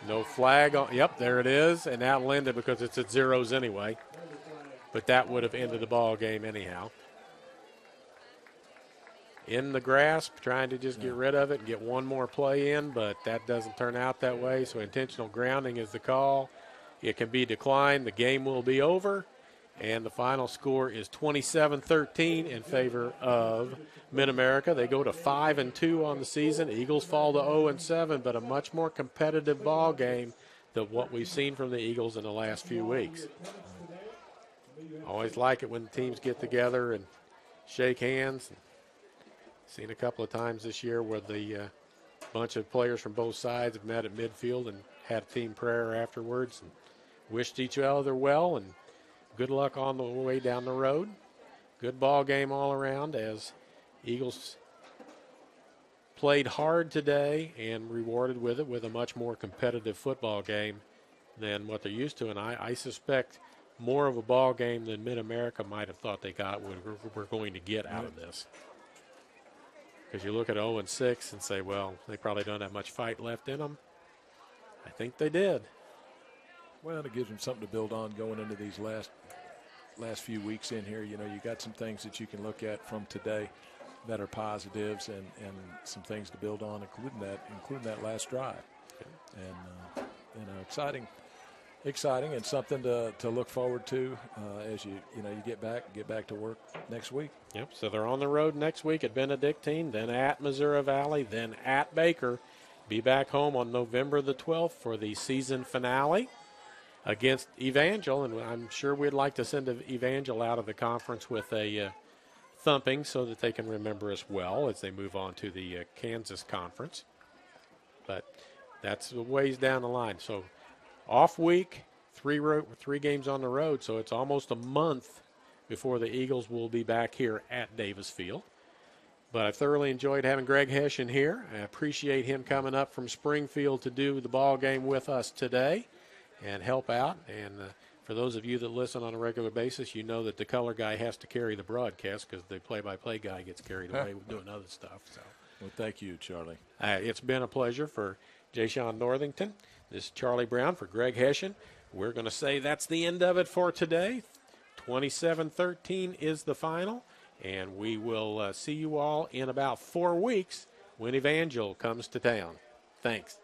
F: No flag on. Yep, there it is, and that'll end it because it's at zeros anyway. But that would have ended the ball game anyhow. In the grasp, trying to just get rid of it and get one more play in, but that doesn't turn out that way, so intentional grounding is the call. It can be declined. The game will be over, and the final score is 27-13 in favor of MidAmerica. They go to 5-2 on the season. Eagles fall to 0-7, but a much more competitive ball game than what we've seen from the Eagles in the last few weeks. Always like it when teams get together and shake hands. Seen a couple of times this year where the bunch of players from both sides have met at midfield and had a team prayer afterwards and wished each other well and good luck on the way down the road. Good ball game all around as Eagles played hard today and rewarded with it with a much more competitive football game than what they're used to. And I suspect more of a ball game than MidAmerica might have thought they were going to get out of this. Because you look at 0-6 and say, well, they probably don't have much fight left in them. I think they did.
C: Well, it gives them something to build on going into these last few weeks in here. You know, you got some things that you can look at from today that are positives and some things to build on, including that last drive. And, you know, exciting and something to look forward to as you get back to work next week.
F: Yep, so they're on the road next week at Benedictine, then at Missouri Valley, then at Baker. Be back home on November the 12th for the season finale against Evangel, and I'm sure we'd like to send Evangel out of the conference with a thumping so that they can remember us well as they move on to the Kansas conference. But that's a ways down the line. So off week, three games on the road, so it's almost a month before the Eagles will be back here at Davis Field. But I thoroughly enjoyed having Greg Hession here. I appreciate him coming up from Springfield to do the ball game with us today and help out. And for those of you that listen on a regular basis, you know that the color guy has to carry the broadcast because the play-by-play guy gets carried away with doing other stuff. So,
C: well, thank you, Charlie.
F: It's been a pleasure for Jay Sean Northington. This is Charlie Brown for Greg Hession. We're going to say that's the end of it for today. 27-13 is the final, and we will see you all in about 4 weeks when Evangel comes to town. Thanks.